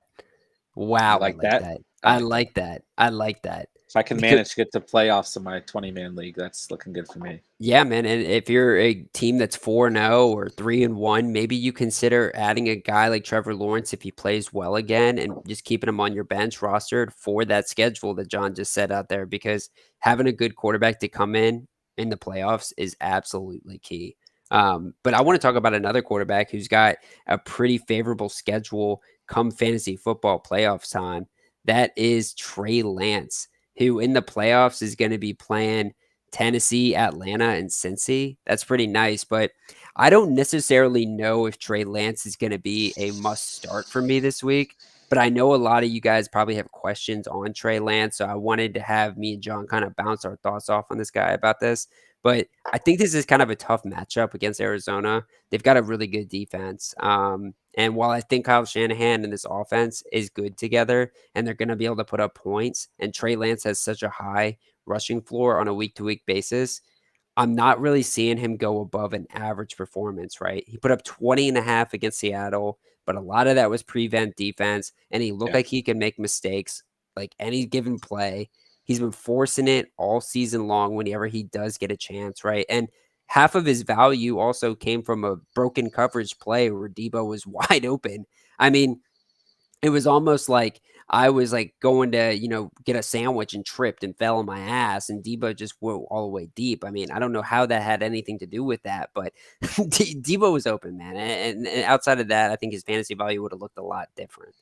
You Wow, I like like that? that. I I like that. like that. I like that. If I can Becau manage to get to playoffs in my 20-man league, that's looking good for me. Yeah, man, and if you're a team that's 4-0 or 3-1, maybe you consider adding a guy like Trevor Lawrence if he plays well again and just keeping him on your bench rostered for that schedule that John just said out there because having a good quarterback to come in the playoffs is absolutely key. But I want Yeah. to talk about another quarterback who's got a pretty favorable schedule come fantasy football playoffs time. That is Trey Lance, who in the playoffs is going to be playing Tennessee, Atlanta, and Cincy. That's pretty nice, but I don't necessarily know if Trey Lance is going to be a must start for me this week. But I know a lot of you guys probably have questions on Trey Lance, so I wanted to have me and John kind of bounce our thoughts off on this guy about this. But I think this is kind of a tough matchup against Arizona. They've got a really good defense. And while I think Kyle Shanahan and this offense is good together and they're going to be able to put up points, and Trey Lance has such a high rushing floor on a week to week basis, I'm not really seeing him go above an average performance, right? He put up 20.5 against Seattle, but a lot of that was prevent defense, and he looked Yeah. like he can make mistakes like any given play. He's been forcing it all season long whenever he does get a chance, right? And half of his value also came from a broken coverage play where Debo was wide open. I mean, it was almost like I was, like, going to, get a sandwich and tripped and fell on my ass, and Debo just went all the way deep. I mean, I don't know how that had anything to do with that, but Debo was open, man, and outside of that, I think his fantasy value would have looked a lot different.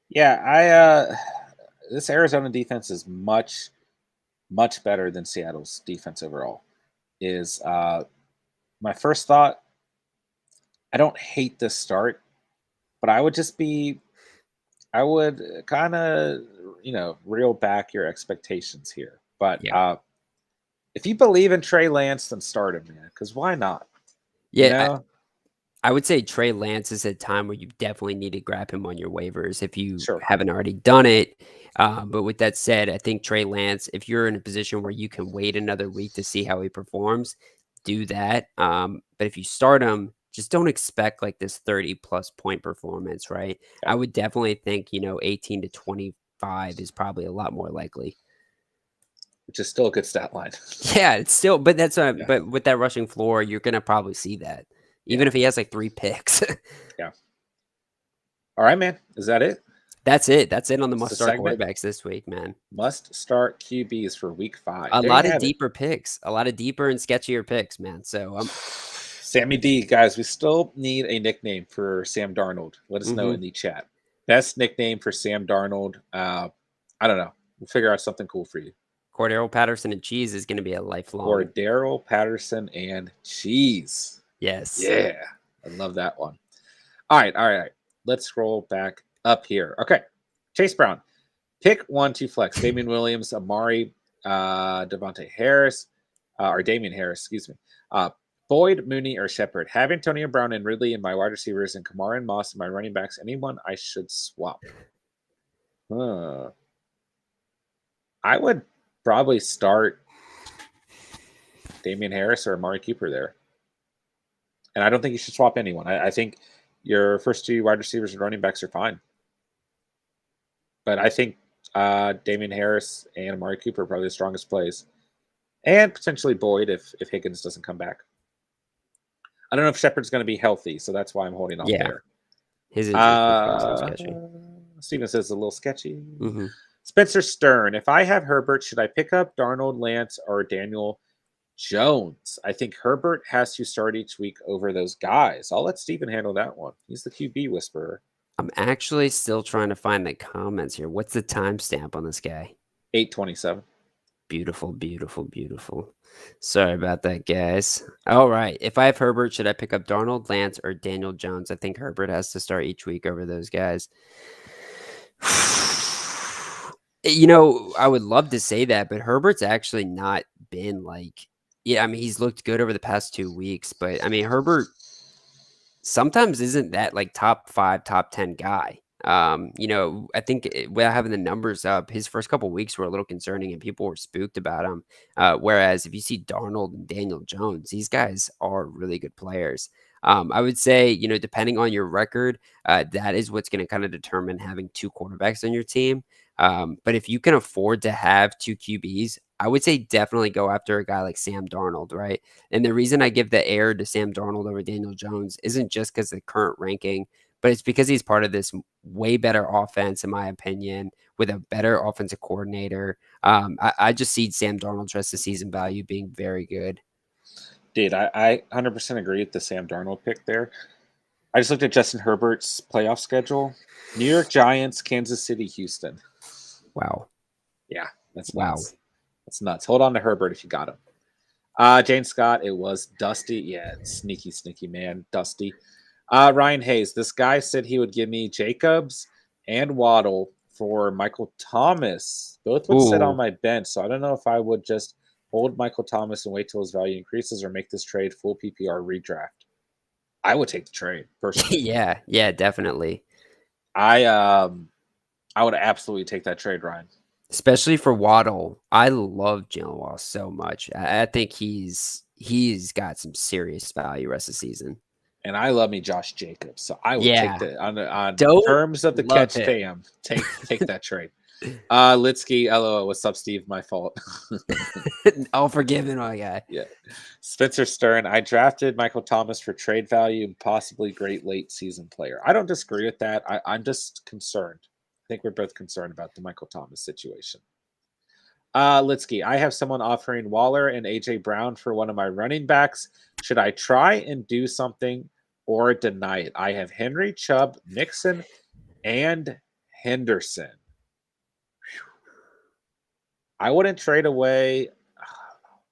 Yeah, this Arizona defense is much, much better than Seattle's defense overall. Is my first thought. I don't hate this start, but I would kind of, reel back your expectations here. But Yeah. if you believe in Trey Lance, then start him, man. Because why not? You Yeah, know, I would say Trey Lance is a time where you definitely need to grab him on your waivers if you sure. haven't already done it. But with that said, I think Trey Lance, if you're in a position where you can wait another week to see how he performs, do that. But if you start him, just don't expect like this 30+ point performance, right? Yeah, I would definitely think, 18 to 25 is probably a lot more likely. which is still a good stat line. Yeah, it's still, but that's Yeah, but with that rushing floor, you're gonna probably see that. Even yeah, if he has like 3 picks. yeah. All right, man. Is that it? That's it. That's it on the It's the must-start segment. quarterbacks this week, man. Must start QBs for week 5. A There you lot of have it. deeper picks, a lot of deeper and sketchier picks, man. So, Sammy D, guys, we still need a nickname for Sam Darnold. Let us know mhm. in the chat. Best nickname for Sam Darnold. I don't know. We'll figure out something cool for you. Cordero Patterson and cheese is gonna be a Or lifelong. Daryl Patterson and cheese. Yes. Yeah, I love that one. All right, all right, all right. Let's scroll back up here. Okay, Chase Brown. Pick 1 to flex. Damian Williams, Amari, Devontae Harris, or Damian Harris, excuse me. Uh, Boyd, Mooney, or Shepard. Have Antonio Brown and Ridley in my wide receivers and Kamara and Moss in my running backs. Anyone I should swap? Huh. I would probably start Damian Harris or Amari Cooper there. And I don't think you should swap anyone. I think your first 2 wide receivers and running backs are fine. But I think Damian Harris and Amari Cooper are probably the strongest plays. And potentially Boyd if Higgins doesn't come back. I don't know if Shepard's going to be healthy, so that's why I'm holding off Yeah. there. His injury situation seems Uh, sketchy. Steven says a little sketchy. Mhm. Spencer Stern. If I have Herbert, should I pick up Darnold, Lance, or Daniel Jones? I think Herbert has to start each week over those guys. I'll let Steven handle that one. He's the QB whisperer. I'm actually still trying to find the comments here. What's the timestamp on this guy? 827. Beautiful, beautiful, beautiful. Sorry about that, guys. All right. If I have Herbert, should I pick up Darnold, Lance, or Daniel Jones? I think Herbert has to start each week over those guys. I would love to say that, but Herbert's actually not been like, yeah, I mean, he's looked good over the past 2 weeks, but I mean, Herbert sometimes isn't that like top 5, top 10 guy. I think without having the numbers up, his first couple weeks were a little concerning and people were spooked about him. Whereas if you see Darnold and Daniel Jones, these guys are really good players. I would say, depending on your record, that is what's going to kind of determine having 2 quarterbacks on your team. But if you can afford to have 2 QBs, I would say definitely go after a guy like Sam Darnold, right? And the reason I give the air to Sam Darnold over Daniel Jones isn't just because the current ranking, but it's because he's part of this way better offense, in my opinion, with a better offensive coordinator. I just see Sam Darnold's rest of season value being very good. Dude, I 100% agree with the Sam Darnold pick there. I just looked at Justin Herbert's playoff schedule. New York Giants, Kansas City, Houston. Wow. Yeah, that's Wow. nuts. That's nuts. Hold on to Herbert if you got him. Jane Scott, it was Dusty. Yeah, sneaky, sneaky man, Dusty. Ryan Hayes, this guy said he would give me Jacobs and Waddle for Michael Thomas. Both would sit on Ooh. my bench, so I don't know if I would just hold Michael Thomas and wait till his value increases or make this trade full PPR redraft. I would take the trade personally. Yeah. Yeah, definitely. I um I would absolutely take that trade, Ryan. Especially for Waddle. I love Jalen Waddle so much. I think he's got some serious value rest of the season. And I love me Josh Jacobs, so I would take Yeah. the on Don't terms of the love catch it. fam. Take that trade. Litsky, LOL. What's up, Steve? My fault. All forgiven, my guy. Yeah. Spencer Stern. I drafted Michael Thomas for trade value and possibly great late season player. I don't disagree with that. I'm just concerned. I think we're both concerned about the Michael Thomas situation. Litsky, I have someone offering Waller and AJ Brown for one of my running backs. Should I try and do something or deny it? I have Henry, Chubb, Mixon, and Henderson. I wouldn't trade away. Oh,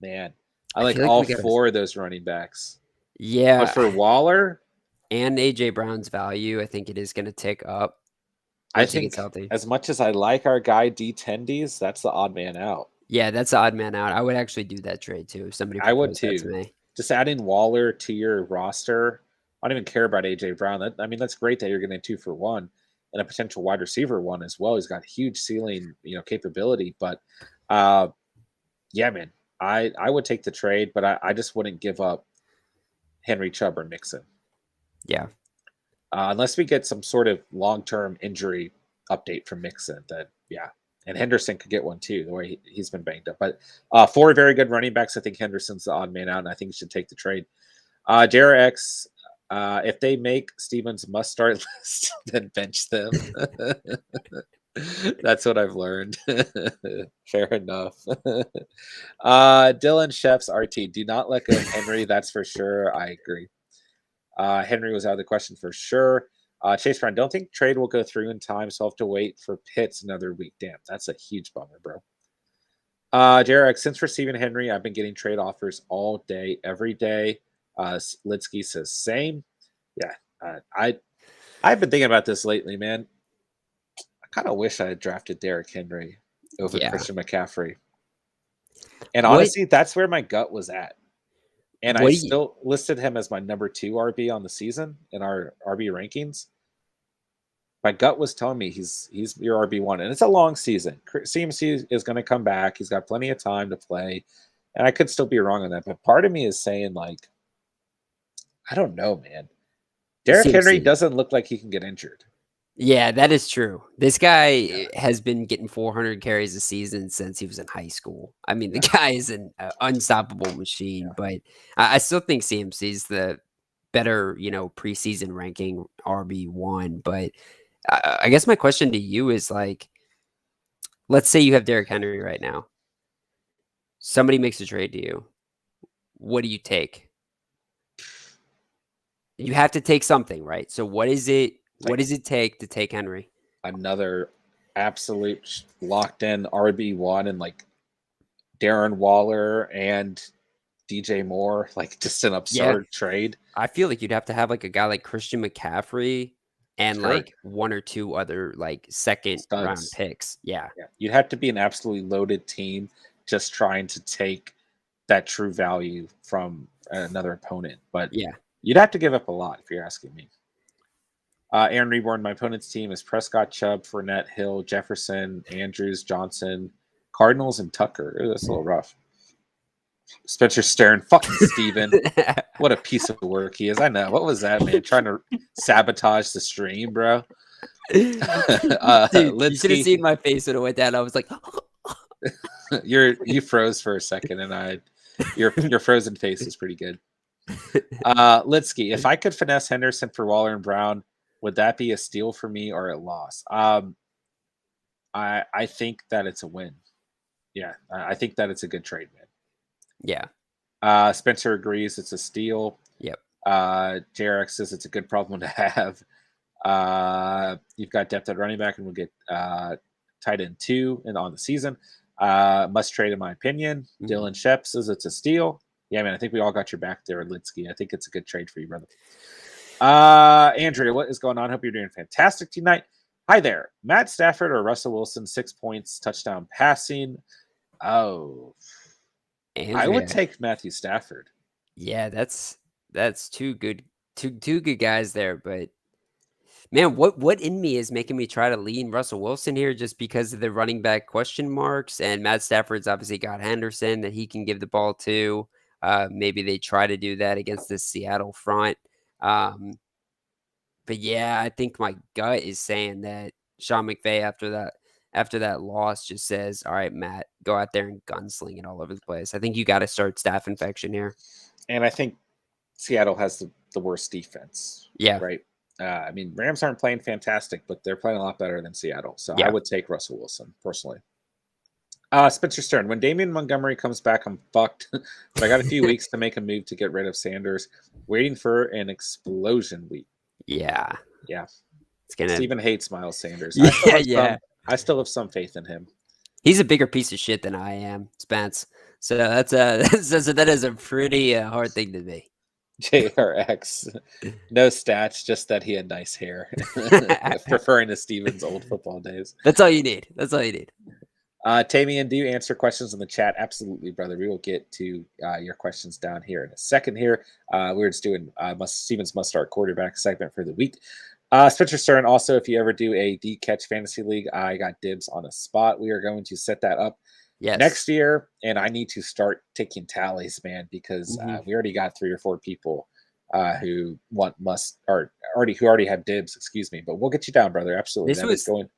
man, I I like feel like all we gotta 4 of those running backs. But Yeah, for Waller, and AJ Brown's value, I think it is gonna tick up I once he gets think healthy. as much as I like our guy D10Ds, that's the odd man out. Yeah, that's the odd man out. I would actually do that trade too if somebody I would proposed that to too. me. Just adding Waller to your roster. I don't even care about AJ Brown. That's great that you're getting 2 for 1 and a potential wide receiver one as well. He's got huge ceiling, capability. But yeah, man, I would take the trade, but I just wouldn't give up Henry, Chubb, or Mixon. Yeah. Unless we get some sort of long-term injury update from Mixon, that yeah, and Henderson could get one too, the way he's been banged up. But 4 very good running backs. I think Henderson's the odd man out, and I think he should take the trade. JRX, if they make Stevens must start list, then bench them. That's what I've learned. Fair enough. Dylan Chef's RT, do not let go of Henry. That's for sure. I agree. Henry was out of the question for sure. Chase Brown, don't think trade will go through in time, so I'll have to wait for Pitts another week. Damn, that's a huge bummer, bro. JRX, since receiving Henry, I've been getting trade offers all day, every day. Litsky says same. Yeah, I've been thinking about this lately, man. I kind of wish I had drafted Derrick Henry over Yeah. Christian McCaffrey. And What honestly, that's where my gut was at. And I what do you still listed him as my number 2 RB on the season in our RB rankings. My gut was telling me he's your RB1, and it's a long season. CMC is going to come back. He's got plenty of time to play, and I could still be wrong on that. But part of me is saying, like, I don't know, man. Derrick Henry CMC? doesn't look like he can get injured. Yeah, that is true. This guy Yeah, has been getting 400 carries a season since he was in high school. I mean, the yeah, guy is an unstoppable machine, yeah. but I still think CMC is the better, preseason ranking RB1. But I guess my question to you is like, let's say you have Derrick Henry right now. Somebody makes a trade to you. What do you take? You have to take something, right? So what is it? What Like does it take to take Henry? another absolute locked in RB1 and like Darren Waller and DJ Moore, like just an Yeah. absurd trade. I feel like you'd have to have, like, a guy like Christian McCaffrey and, Sure. like, 1 or 2 other, like, second-round Studs. picks. Yeah. Yeah. You'd have to be an absolutely loaded team just trying to take that true value from another opponent. But Yeah. you'd have to give up a lot if you're asking me. Aaron Reborn, my opponent's team is Prescott, Chubb, Fournette, Hill, Jefferson, Andrews, Johnson, Cardinals, and Tucker. Ooh, that's a little rough. Spencer Stern, fucking Steven. What a piece of work he is. I know. What was that, man? Trying to sabotage the stream, bro. Dude, you should have Litsky, seen my face when it went down. I was like, you froze for a second, and your frozen face is pretty good. Litsky, if I could finesse Henderson for Waller and Brown, would that be a steal for me or a loss? I think that it's a win. Yeah, I think that it's a good trade, man. Yeah. Spencer agrees it's a steal. Yep. JRX says it's a good problem to have. You've got depth at running back, and we'll get tight end 2 and on the season. Must trade, in my opinion. Mhm. Dylan Shep says it's a steal. Yeah, man, I think we all got your back there, Litsky. I think it's a good trade for you, brother. Andrea, what is going on? Hope you're doing fantastic tonight. Hi there. Matt Stafford or Russell Wilson, 6 points, touchdown passing. Oh, I would Andrea. take Matthew Stafford. Yeah, that's 2 good guys there, but man, what in me is making me try to lean Russell Wilson here just because of the running back question marks, and Matt Stafford's obviously got Henderson that he can give the ball to. Maybe they try to do that against the Seattle front. Um, but yeah, I think my gut is saying that Sean McVay after that loss just says, "All right, Matt, go out there and gunsling it all over the place." I think you got to start staph infection here. And I think Seattle has the worst defense, Yeah, right? I mean, Rams aren't playing fantastic, but they're playing a lot better than Seattle. So I yeah. would take Russell Wilson personally. Spencer Stern, when Damian Montgomery comes back, I'm fucked. But I got a few weeks to make a move to get rid of Sanders. Waiting for an explosion week. Yeah. Yeah. It's gonna Stephen hates Miles Sanders. Yeah. I still have some faith in him. He's a bigger piece of shit than I am, Spence. So that's that is a pretty hard thing to be. JRX, no stats, just that he had nice hair. Preferring to Steven's old football days. That's all you need. That's all you need. Tamian, do you answer questions in the chat? Absolutely, brother. We will get to your questions down here in a second here. We're just doing Stevens must start quarterback segment for the week. Spencer Stern, also, if you ever do a D catch fantasy league, I got dibs on a spot. We are going to set that up Yes. next year, and I need to start taking tallies, man, because Mhm. we already got 3 or 4 people who already have dibs. Excuse me, but we'll get you down, brother. Absolutely, This that is was going.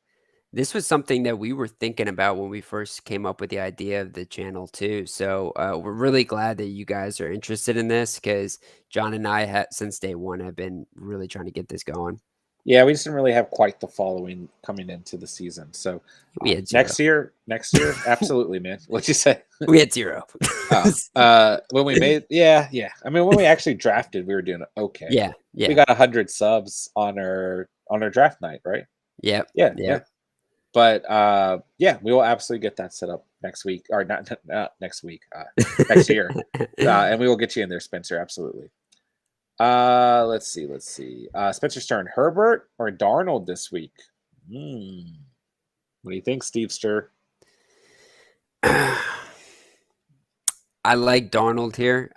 this was something that we were thinking about when we first came up with the idea of the channel too. So we're really glad that you guys are interested in this because John and I since day one have been really trying to get this going. Yeah, we just didn't really have quite the following coming into the season. So We had zero. next year, absolutely, man. What'd you say? We had zero. When we made, yeah. I mean, when we actually drafted, we were doing okay. Yeah, We yeah, got 100 subs on our draft night, right? yep, Yeah, yep. yeah. But yeah, we will absolutely get that set up next week, or not next week, next year, and we will get you in there, Spencer. Absolutely. Let's see. Spencer Stern, Herbert or Darnold this week? Hmm. What do you think, Steve Stir? I like Darnold here.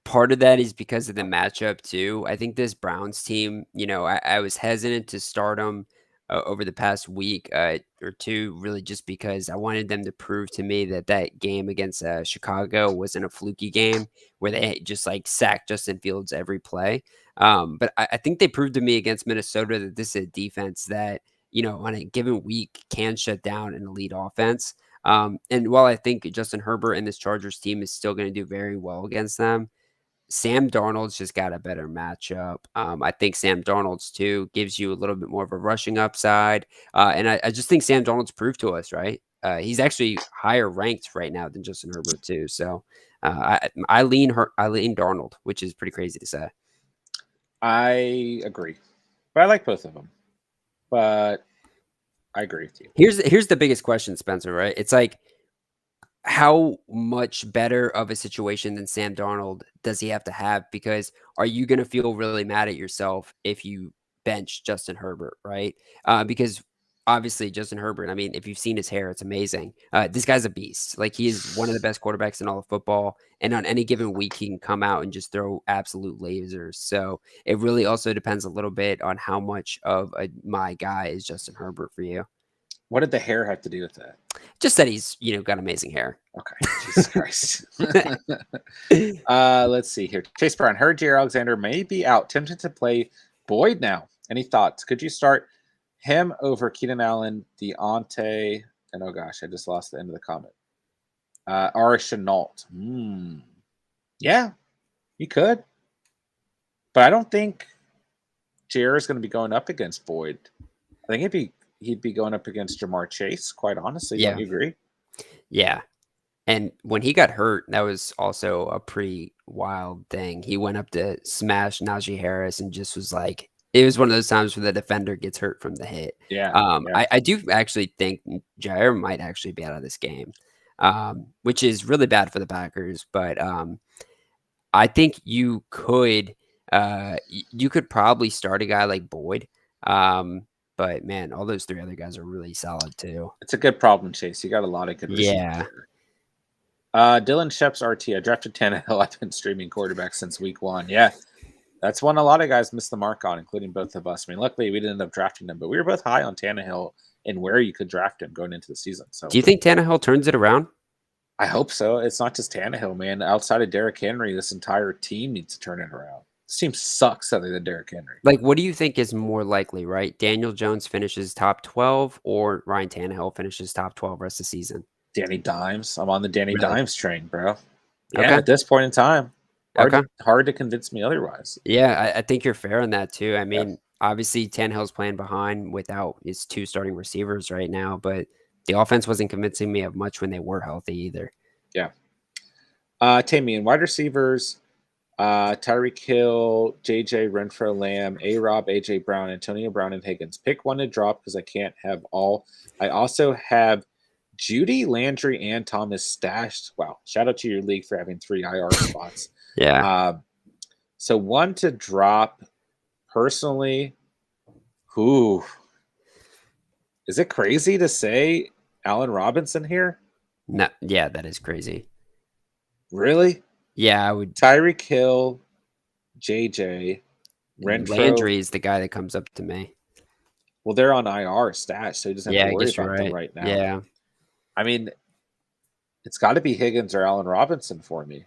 Part of that is because of the matchup too. I think this Browns team, I was hesitant to start them over the past week or two, really just because I wanted them to prove to me that that game against Chicago wasn't a fluky game where they just like sacked Justin Fields every play. But I think they proved to me against Minnesota that this is a defense that, on a given week can shut down an elite offense. And while I think Justin Herbert and this Chargers team is still going to do very well against them, Sam Darnold's just got a better matchup. I think Sam Darnold's too gives you a little bit more of a rushing upside, and I just think Sam Darnold's proved to us right. He's actually higher ranked right now than Justin Herbert too. So I lean Darnold, which is pretty crazy to say. I agree, but I like both of them. But I agree with you. Here's the biggest question, Spencer. Right? It's like how much better of a situation than Sam Darnold does he have to have? Because are you going to feel really mad at yourself if you bench Justin Herbert, right? Because obviously Justin Herbert, I mean, if you've seen his hair, it's amazing. This guy's a beast. Like he is one of the best quarterbacks in all of football, and on any given week, he can come out and just throw absolute lasers. So it really also depends a little bit on how much of my guy is Justin Herbert for you. What did the hair have to do with that? Just that he's got amazing hair. Okay, Jesus Christ. Let's see here. Chase Brown, heard Jair Alexander may be out. Tempted to play Boyd now. Any thoughts? Could you start him over Keenan Allen, Deontay, and oh gosh, I just lost the end of the comment. Or Chenault. Yeah, you could. But I don't think Jair is going to be going up against Boyd. I think he'd be going up against Jamar Chase, quite honestly. Don't Yeah. you agree? Yeah. And when he got hurt, that was also a pretty wild thing. He went up to smash Najee Harris and just was like, it was one of those times where the defender gets hurt from the hit. Yeah. Yeah. I do actually think Jair might actually be out of this game, which is really bad for the Packers. But I think you could probably start a guy like Boyd. But man, all those three other guys are really solid too. It's a good problem, Chase. You got a lot of good receivers Yeah. there. Dylan Shep's RT. I drafted Tannehill. I've been streaming quarterbacks since week 1. Yeah, that's one a lot of guys missed the mark on, including both of us. I mean, luckily we didn't end up drafting him, but we were both high on Tannehill and where you could draft him going into the season. So Do you think Tannehill turns it around? I hope so. It's not just Tannehill, man. Outside of Derrick Henry, this entire team needs to turn it around. This team sucks other than Derrick Henry. Like, what do you think is more likely, right? Daniel Jones finishes top 12 or Ryan Tannehill finishes top 12 rest of the season? Danny Dimes. I'm on the Danny Really? Dimes train, bro. Yeah, Okay. at this point in time, Okay. hard to convince me otherwise. Yeah, I think you're fair on that too. I mean, obviously Tannehill's playing behind without his 2 starting receivers right now, but the offense wasn't convincing me of much when they were healthy either. Yeah. Tamian, wide receivers, Tyreek Hill, JJ, Renfro, Lamb, A-Rob, AJ Brown, Antonio Brown, and Higgins. Pick one to drop because I can't have all. I also have Judy, Landry, and Thomas stashed. Wow. Shout out to your league for having 3 IR spots. Yeah. So one to drop personally. Who is it crazy to say Allen Robinson here? No, yeah, that is crazy. Really? Yeah, I would. Tyreek Hill, JJ, Renfro. Landry is the guy that comes up to me. Well, they're on IR stats, so he doesn't have Yeah, to I worry guess you're about them right. right now. Yeah. I mean, it's got to be Higgins or Allen Robinson for me.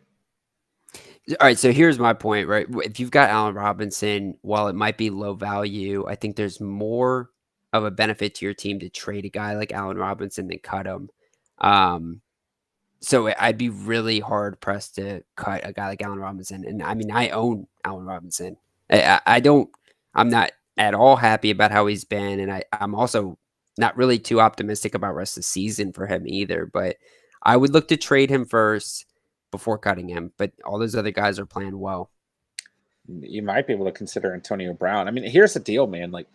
All right, so here's my point, right? If you've got Allen Robinson, while it might be low value, I think there's more of a benefit to your team to trade a guy like Allen Robinson than cut him. Um, so I'd be really hard pressed to cut a guy like Allen Robinson. And I mean, I own Allen Robinson. I don't, I'm not at all happy about how he's been. And I'm also not really too optimistic about rest of the season for him either. But I would look to trade him first before cutting him. But all those other guys are playing well. You might be able to consider Antonio Brown. I mean, here's the deal, man. Like,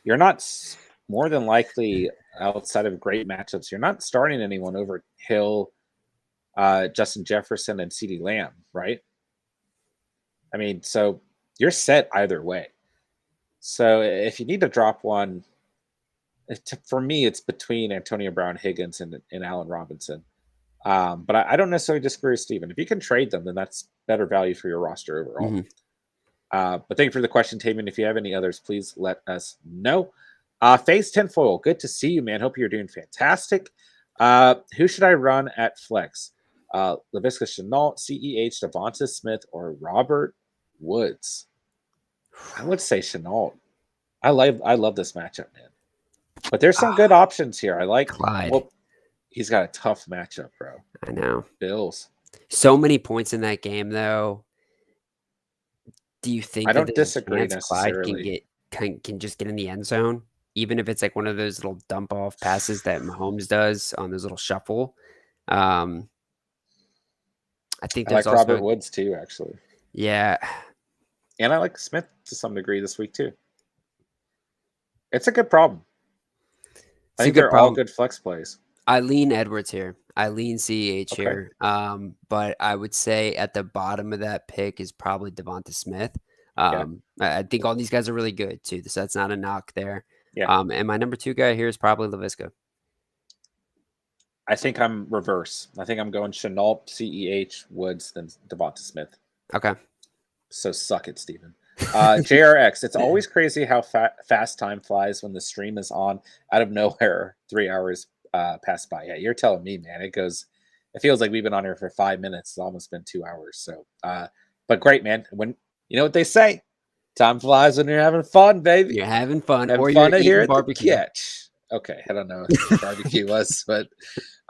you're not more than likely outside of great matchups. You're not starting anyone over Hill, Justin Jefferson, and CeeDee Lamb, right? I mean, so you're set either way. So if you need to drop one, for me, it's between Antonio Brown, Higgins, and Allen Robinson. But I don't necessarily disagree with Steven. If you can trade them, then that's better value for your roster overall. Mm-hmm. But thank you for the question, Taman. If you have any others, please let us know. Phase 10 foil, good to see you, man. Hope you're doing fantastic. Who should I run at flex? LaVisca Chenault, CEH, Devonta Smith, or Robert Woods? I would say Chenault. I love this matchup, man. But there's some good options here. I like Clyde. Well, he's got a tough matchup, bro. I know. Bills. So many points in that game, though. Do you think I that don't there's a disagree chance Clyde necessarily. can just get in the end zone, even if it's like one of those little dump off passes that Mahomes does on those little shuffle? I think I there's like also Robert Woods too, actually. yeah, And I like Smith to some degree this week too. It's a good problem. I it's a think good they're all problem. good flex plays. I lean Edwards here. I lean CEH Okay. here. But I would say at the bottom of that pick is probably Devonta Smith. Yeah. I think all these guys are really good too. So that's not a knock there. Yeah. And my number 2 guy here is probably LaVisca. I think I'm reverse. I think I'm going Chenault, CEH, Woods, then Devonta Smith. Okay. So suck it, Steven. JRX, it's always crazy how fast time flies when the stream is on. Out of nowhere, 3 hours pass by. Yeah, you're telling me, man. It feels like we've been on here for 5 minutes. It's almost been 2 hours. So, but great, man. When you know what they say, time flies when you're having fun, baby. You're having fun, Having or fun you're here eating at barbecue. the catch. Okay, I don't know what barbecue was, but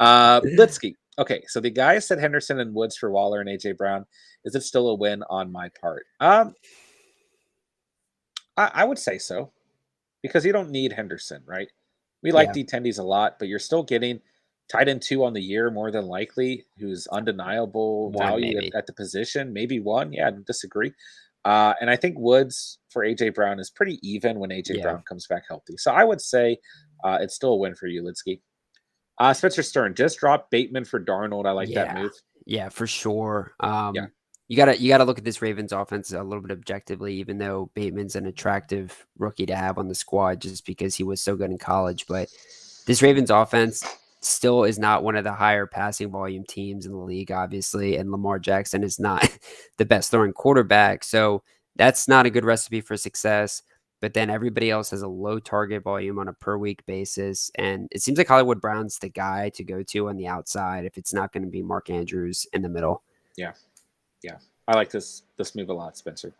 Litsky. Okay, so the guy said Henderson and Woods for Waller and AJ Brown. Is it still a win on my part? I would say so, because you don't need Henderson, right? We like D10Ds a lot, but you're still getting tight end 2 on the year more than likely, who's undeniable value at the position. Maybe 1. Yeah, I don't disagree. And I think Woods for AJ Brown is pretty even when AJ Brown comes back healthy. So I would say it's still a win for you, Litsky. Spencer Stern just dropped Bateman for Darnold. I like that move. Yeah, for sure. You gotta look at this Ravens offense a little bit objectively, even though Bateman's an attractive rookie to have on the squad just because he was so good in college. But this Ravens offense still is not one of the higher passing volume teams in the league, obviously, and Lamar Jackson is not the best throwing quarterback. So that's not a good recipe for success. But then everybody else has a low target volume on a per week basis. And it seems like Hollywood Brown's the guy to go to on the outside if it's not going to be Mark Andrews in the middle. Yeah. Yeah. I like this move a lot, Spencer.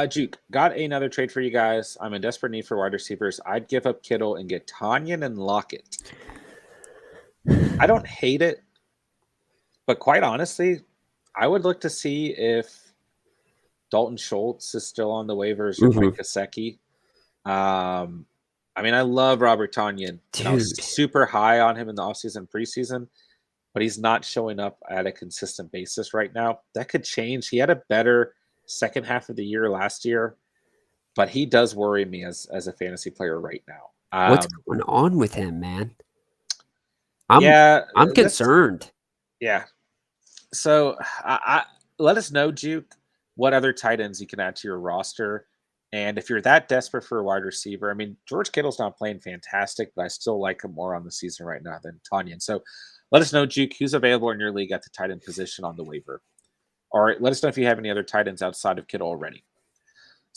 Juke, got another trade for you guys. I'm in desperate need for wide receivers. I'd give up Kittle and get Tanyan and Lockett. I don't hate it, but quite honestly, I would look to see if Dalton Schultz is still on the waivers or Mike Gesicki. I mean, I love Robert Tanyan. I was super high on him in the offseason, preseason, but he's not showing up at a consistent basis right now. That could change. He had a better second half of the year last year, but he does worry me as a fantasy player right now. What's going on with him, man? I'm concerned. Yeah. So I let us know, Juke, what other tight ends you can add to your roster. And if you're that desperate for a wide receiver, I mean, George Kittle's not playing fantastic, but I still like him more on the season right now than Tanyan. So let us know, Juke, who's available in your league at the tight end position on the waiver. All right, let us know if you have any other tight ends outside of Kittle already.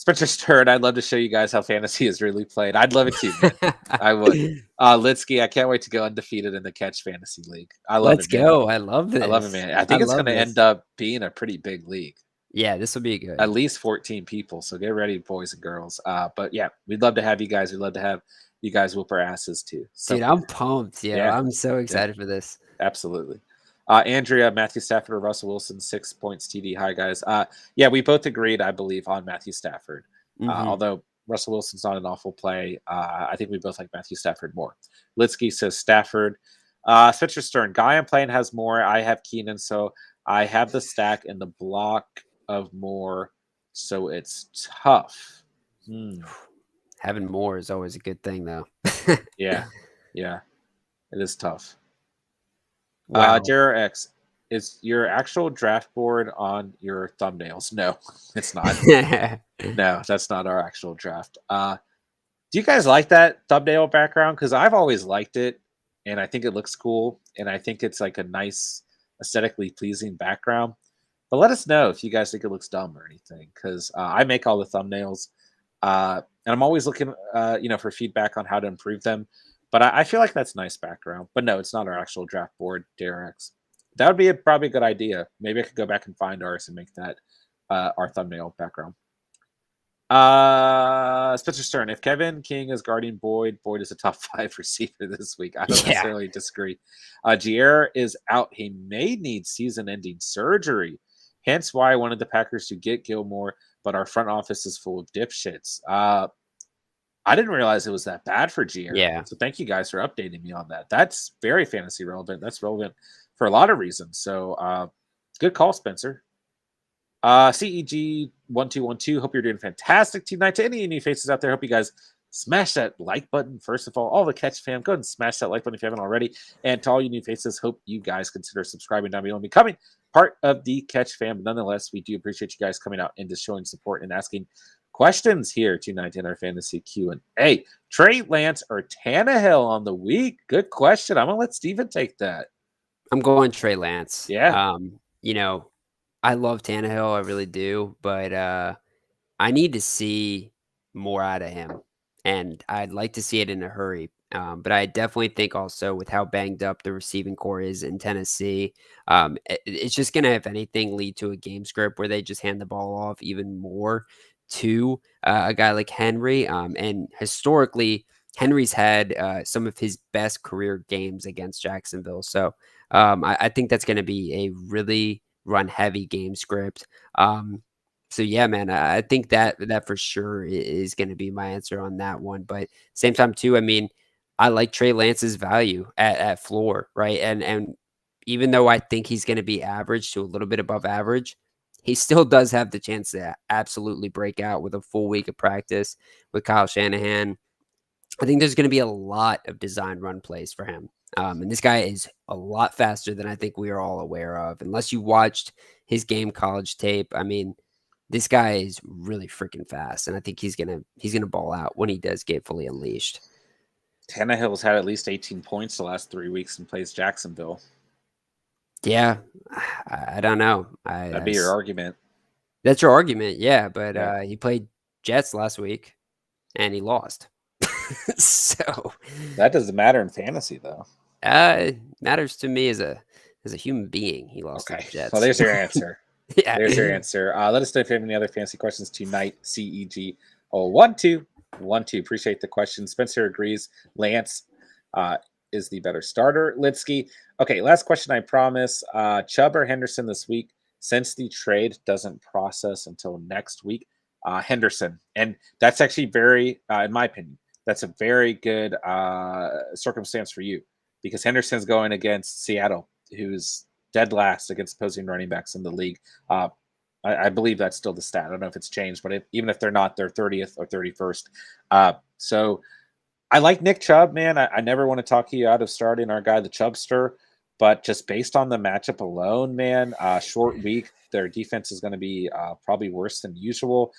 Spencer Stern, I'd love to show you guys how fantasy is really played. I'd love it too, man. I would. Litsky, I can't wait to go undefeated in the Catch Fantasy League. I love Let's it, man. go. I love I love it, this. man. I I think it's love going to this. end up being a pretty big league. Yeah, this will be At good. least 14 people. So get ready, boys and girls. But yeah, we'd love to have you guys. We'd love to have you guys whoop our asses too. Dude, So I'm pumped, yo. yeah, I'm so yeah, excited for this. absolutely. Andrea, Matthew Stafford, or Russell Wilson, 6 points TD. Hi, guys. Yeah, we both agreed, I believe, on Matthew Stafford. Mhm. Although Russell Wilson's not an awful play, I think we both like Matthew Stafford more. Litsky says Stafford. Spencer Stern, guy I'm playing has more. I have Keenan, so I have the stack and the block of more, so it's tough. Having more is always a good thing, though. Yeah, yeah, it is tough. Wow. JRX, is your actual draft board on your thumbnails? No, it's not. No, that's not our actual draft. Do you guys like that thumbnail background? Because I've always liked it, and I think it looks cool, and I think it's like a nice, aesthetically pleasing background. But let us know if you guys think it looks dumb or anything, because I make all the thumbnails, and I'm always looking, for feedback on how to improve them. But I feel like that's a nice background. But no, it's not our actual draft board, DRX. That would be probably a good idea. Maybe I could go back and find ours and make that our thumbnail background. Spencer Stern. If Kevin King is guarding Boyd, Boyd is a top 5 receiver this week. I don't Yeah. necessarily disagree. Jair is out. He may need season-ending surgery. Hence why I wanted the Packers to get Gilmore, but our front office is full of dipshits. I didn't realize it was that bad for Jair. Yeah. So thank you guys for updating me on that. That's very fantasy relevant. That's relevant for a lot of reasons. So good call, Spencer. CEG1212. Hope you're doing fantastic tonight. To any new faces out there, hope you guys smash that like button. First of all the Catch fam, go ahead and smash that like button if you haven't already. And to all you new faces, hope you guys consider subscribing down below and becoming part of the Catch fam. Nonetheless, we do appreciate you guys coming out and just showing support and asking questions here tonight in our fantasy Q&A. Trey Lance or Tannehill on the week? Good question. I'm gonna let Steven take that. I'm going Trey Lance. Yeah. I love Tannehill, I really do, but, I need to see more out of him, and I'd like to see it in a hurry. But I definitely think also with how banged up the receiving core is in Tennessee, it's just gonna, if anything, lead to a game script where they just hand the ball off even more to a guy like Henry. And historically, Henry's had some of his best career games against Jacksonville. So I think that's going to be a really run heavy game script. So yeah, man, I think that for sure is going to be my answer on that one. But same time too, I mean, I like Trey Lance's value at floor, right? And even though I think he's going to be average to a little bit above average, he still does have the chance to absolutely break out with a full week of practice with Kyle Shanahan. I think there's going to be a lot of design run plays for him. And this guy is a lot faster than I think we are all aware of. Unless you watched his game college tape, I mean, this guy is really freaking fast, and I think he's gonna ball out when he does get fully unleashed. Tannehill's had at least 18 points the last 3 weeks and plays Jacksonville. Yeah, I don't know. That'd be your argument. That's your argument, yeah. But Yeah. he played Jets last week, and he lost. So That doesn't matter in fantasy, though. matters to me as a human being. He lost to the Okay. Well, Jets. there's your answer. Yeah. There's your answer. Let us know if you have any other fancy questions tonight. CEG 1212. Appreciate the question. Spencer agrees. Lance is the better starter. Litsky. Okay, last question, I promise. Chubb or Henderson this week, since the trade doesn't process until next week. Henderson. And that's actually very, in my opinion, that's a very good circumstance for you because Henderson's going against Seattle, who's dead last against opposing running backs in the league. I believe that's still the stat. I don't know if it's changed, but even if they're not, they're 30th or 31st. So I like Nick Chubb, man. I never want to talk you out of starting our guy, the Chubbster, but just based on the matchup alone, man, short week, their defense is going to be probably worse than usual.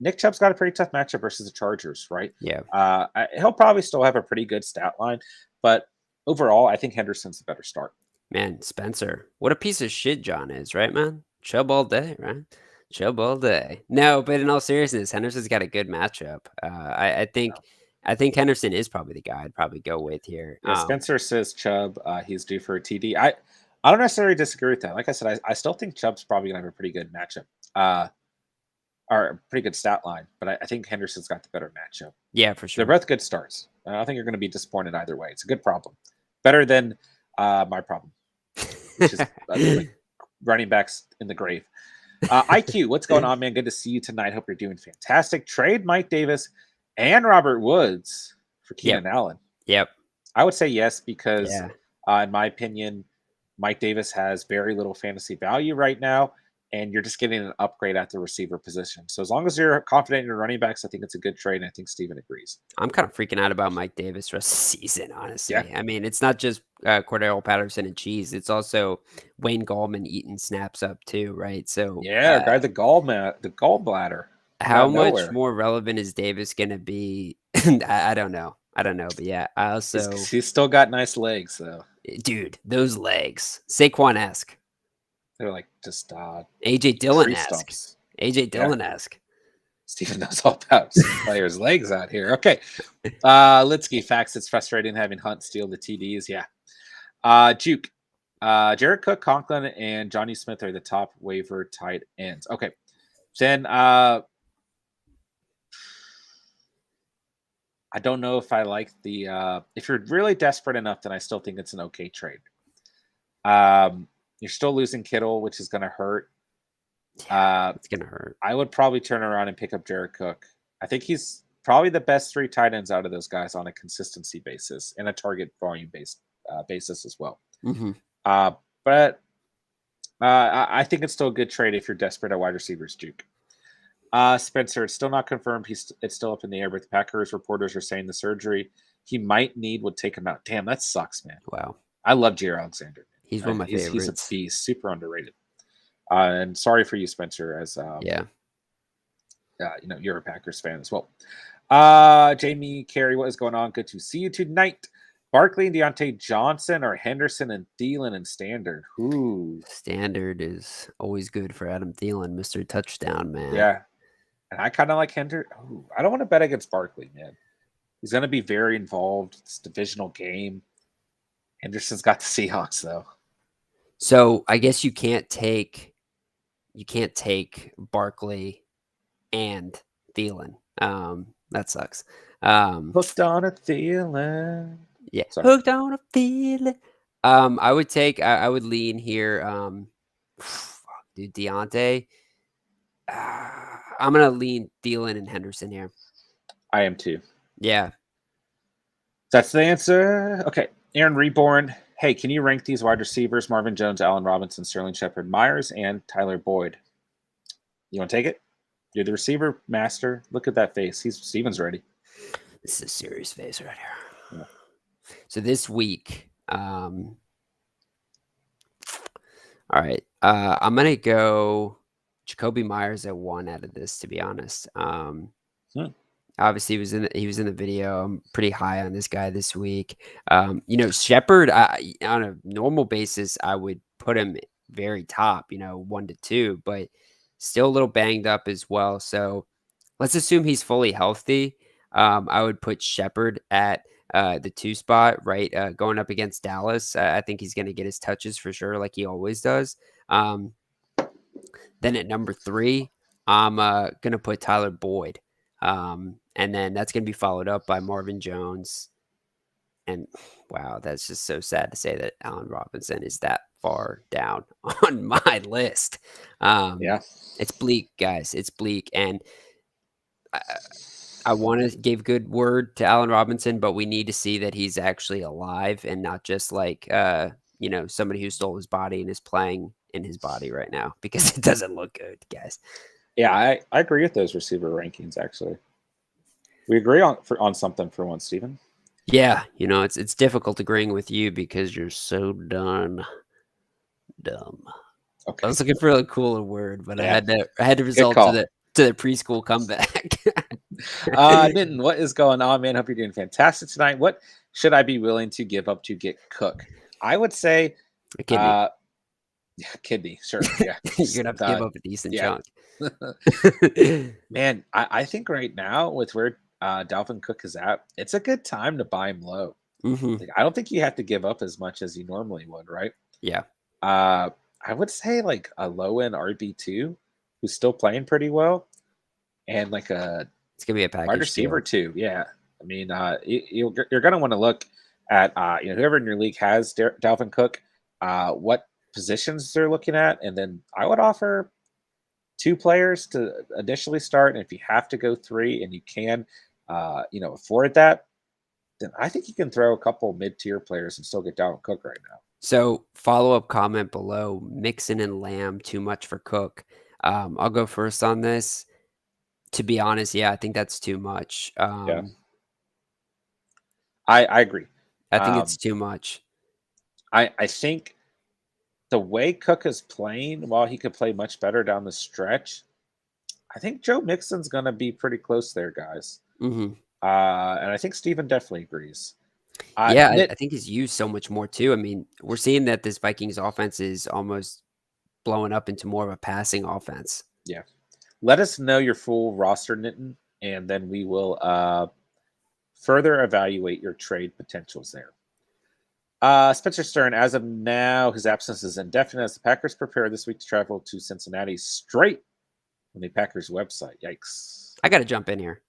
Nick Chubb's got a pretty tough matchup versus the Chargers, right? Yeah. He'll probably still have a pretty good stat line, but overall, I think Henderson's the better start. Man, Spencer, what a piece of shit John is, right, man? Chubb all day, right? Chubb all day. No, but in all seriousness, Henderson's got a good matchup. I think Henderson is probably the guy I'd probably go with here. Yeah, Spencer says Chubb. He's due for a TD. I don't necessarily disagree with that. Like I said, I still think Chubb's probably gonna have a pretty good matchup, or a pretty good stat line. But I think Henderson's got the better matchup. Yeah, for They're sure. both good starts. I don't think you're going to be disappointed either way. It's a good problem, better than my problem, which is like running backs in the grave. IQ, what's going on, man? Good to see you tonight. Hope you're doing fantastic. Trade Mike Davis and Robert Woods for Yep. Keenan Allen. Yep. I would say yes because, Yeah. in my opinion, Mike Davis has very little fantasy value right now, and you're just getting an upgrade at the receiver position. So as long as you're confident in your running backs, I think it's a good trade, and I think Steven agrees. I'm kind of freaking out about Mike Davis rest of the season, Yeah. honestly. I mean, it's not just Cordell Patterson and Cheese. It's also Wayne Gallman eating snaps up too, right? So Yeah, guy the gallbladder how out of much nowhere. more relevant is Davis going to be? I don't know. I don't know. But yeah, I also, He's still got nice legs though. dude, those legs. Saquon-esque. They're like just AJ tree Dillon-esque. stumps. AJ Yeah. Dillon-esque. Steven knows all about players' legs out here. Okay. Litsky facts. It's frustrating having Hunt steal the TDs. Yeah. Juke. Jared Cook, Conklin, and Johnny Smith are the top waiver tight ends. Okay. Then I don't know if I like the if you're really desperate enough, then I still think it's an okay trade. You're still losing Kittle, which is gonna hurt. It's going to hurt. I would probably turn around and pick up Jared Cook. I think he's probably the best 3 tight ends out of those guys on a consistency basis and a target volume based basis as well. Mm-hmm. But I think it's still a good trade if you're desperate at wide receivers, Juke. Spencer, it's still not confirmed. It's still up in the air, but the Packers reporters are saying the surgery he might need would take him out. Damn, that sucks, man. Wow. I love Jair Alexander. He's one of my favorites. He's a beast, super underrated. And sorry for you, Spencer, as yeah. You're a Packers fan as well. Jamie Carey, what is going on? Good to see you tonight. Barkley and Deontay Johnson or Henderson and Thielen and Standard. Ooh. Standard is always good for Adam Thielen, Mr. Touchdown, man. Yeah. And I kind of like Henderson. I don't want to bet against Barkley, man. He's going to be very involved. It's a divisional game. Henderson's got the Seahawks, though. So I guess you can't take Barkley and Thielen. That sucks. Hooked on a Thielen. Yeah. Sorry. Hooked on a Thielen. I would lean here. Dude, Deontay. I'm gonna lean Thielen and Henderson here. I am too. Yeah. That's the answer. Okay. Aaron Reborn. Hey, can you rank these wide receivers? Marvin Jones, Allen Robinson, Sterling Shepard, Myers, and Tyler Boyd. You want to take it? You're the receiver master. Look at that face. Steven's ready. This is a serious face right here. Yeah. So this week, all right. I'm gonna go Jacoby Myers at 1 out of this, to be honest. Obviously he was in the video. I'm pretty high on this guy this week. Shepard, on a normal basis, I would put him very top, 1 to 2, but still a little banged up as well. So let's assume he's fully healthy. I would put Shepard at the 2 spot, right? Going up against Dallas. I think he's going to get his touches for sure, like he always does. Then at number 3, I'm going to put Tyler Boyd. And then that's going to be followed up by Marvin Jones. And wow, that's just so sad to say that Allen Robinson is that far down on my list. Yeah. It's bleak, guys. It's bleak. And I want to give good word to Allen Robinson, but we need to see that he's actually alive and not just like, somebody who stole his body and is playing in his body right now, because it doesn't look good, guys. Yeah, I agree with those receiver rankings, actually. We agree on something for once, Steven. Yeah, it's difficult agreeing with you because you're so dumb. Okay. I was looking for a cooler word, but yeah. I had to resort to the preschool comeback. Nitin, what is going on, man? Hope you're doing fantastic tonight. What should I be willing to give up to get Cook? I would say Yeah, kidney, sure, yeah. You're Just, gonna have to give up a decent yeah. chunk. Man, I think right now with where, Dalvin Cook is at, it's a good time to buy him low. Mhm. Like, I don't think you have to give up as much as you normally would, right? Yeah. Uh, I would say, like, a low-end RB2 who's still playing pretty well, and, like, a It's gonna be a wide package receiver deal. too, yeah. I mean, you're gonna wanna look at, whoever in your league has Dalvin Cook, what positions they're looking at, and then I would offer 2 players to initially start, and if you have to go 3 and you can, afford that, then I think you can throw a couple mid-tier players and still get Dalvin Cook right now. So, follow-up comment below, Mixon and Lamb too much for Cook. I'll go first on this. To be honest, yeah, I think that's too much. Yeah, I agree. I think it's Um, too much. I think the way Cook is playing, while he could play much better down the stretch, I think Joe Mixon's gonna be pretty close there, guys. Mhm. And I think Steven definitely agrees. Yeah, I Nit think he's used so much more too. I mean, we're seeing that this Vikings offense is almost blowing up into more of a passing offense. Yeah. Let us know your full roster, Nitten, and then we will further evaluate your trade potentials there. Spencer Stern, as of now, his absence is indefinite as the Packers prepare this week to travel to Cincinnati straight from the Packers website. Yikes. I gotta jump in here.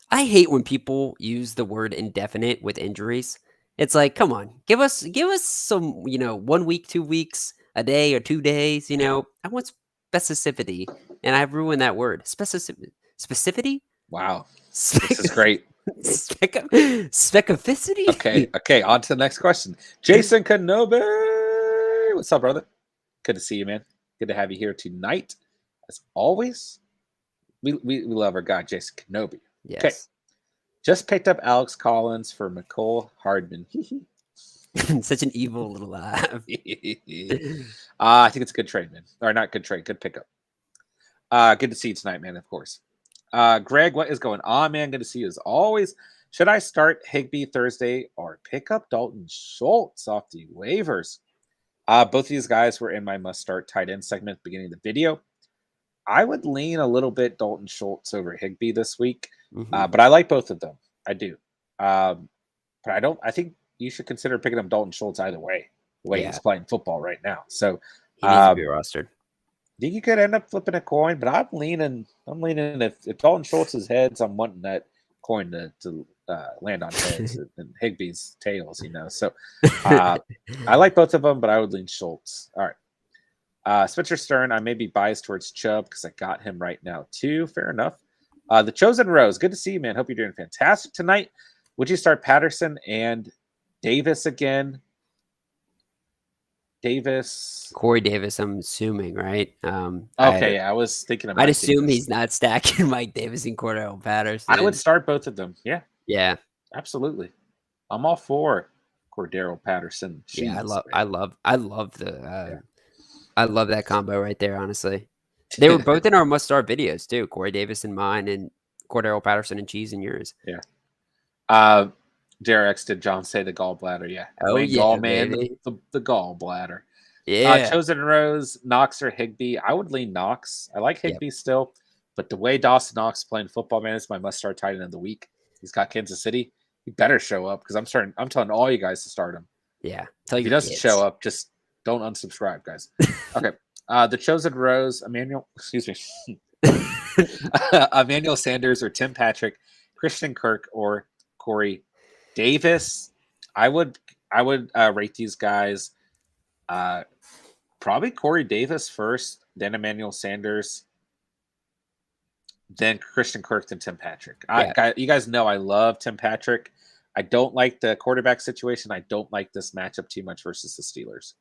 I hate when people use the word indefinite with injuries. It's like, come on, give us some, 1 week, 2 weeks, a day or 2 days, I want specificity, and I've ruined that word. Specificity? Wow. This Spec is great. specificity? Okay, on to the next question. Jason Kenobi. What's up, brother? Good to see you, man. Good to have you here tonight. As always, we love our guy, Jason Kenobi. Okay. Yes. Just picked up Alex Collins for McCole Hardman. Such an evil little laugh. I think it's a good trade, man. Or not good trade, good pickup. Good to see you tonight, man, of course. Greg, what is going on, man? Good to see you as always. Should I start Higby Thursday or pick up Dalton Schultz off the waivers? Both of these guys were in my must start tight end segment at the beginning of the video. I would lean a little bit Dalton Schultz over Higby this week, Mhm. but I like both of them. I do. But I think you should consider picking up Dalton Schultz either way, the way Yeah, he's playing football right now. So he needs to be rostered. think you could end up flipping a coin, but I'm leaning. If Dalton Schultz's heads, I'm wanting that coin to land on heads and Higby's tails. So I like both of them, but I would lean Schultz. All right. Spencer Stern, I may be biased towards Chubb because I got him right now too. Fair enough. The Chosen Rose, good to see you, man. Hope you're doing fantastic tonight. Would you start Patterson and Davis again? Davis. Corey Davis, I'm assuming, right? Okay, yeah, I was thinking of I'd Mike assume Davis. he's not stacking Mike Davis and Cordell I would Patterson. start both of them. Yeah, Yeah, absolutely. I'm all for Cordero Patterson. yeah, Jeez, I man. love that combo right there, honestly. They were Yeah. both in our must-start videos too, Corey Davis in mine and Cordell Patterson and Cheese in yours. Yeah. Uh, Derek's did John say the gallbladder? Yeah. Oh, Wayne yeah, Gallman, baby. the gallbladder. Yeah, Chosen Rose, Knox or Higby. I would lean Knox. I like yep, Higby still, but the way Dawson Knox playing football, man, is my must start tight end of the week. He's got Kansas City. He better show up because I'm telling all you guys to start him. yeah. Tell If he your doesn't show kids. up, just don't unsubscribe, guys. Okay. The Chosen Rose, Emmanuel, excuse me, Emmanuel Sanders or Tim Patrick, Christian Kirk or Corey Davis. I would rate these guys probably Corey Davis first, then Emmanuel Sanders, then Christian Kirk, then Tim Patrick. Yeah, You guys know I love Tim Patrick. I don't like the quarterback situation. I don't like this matchup too much versus the Steelers.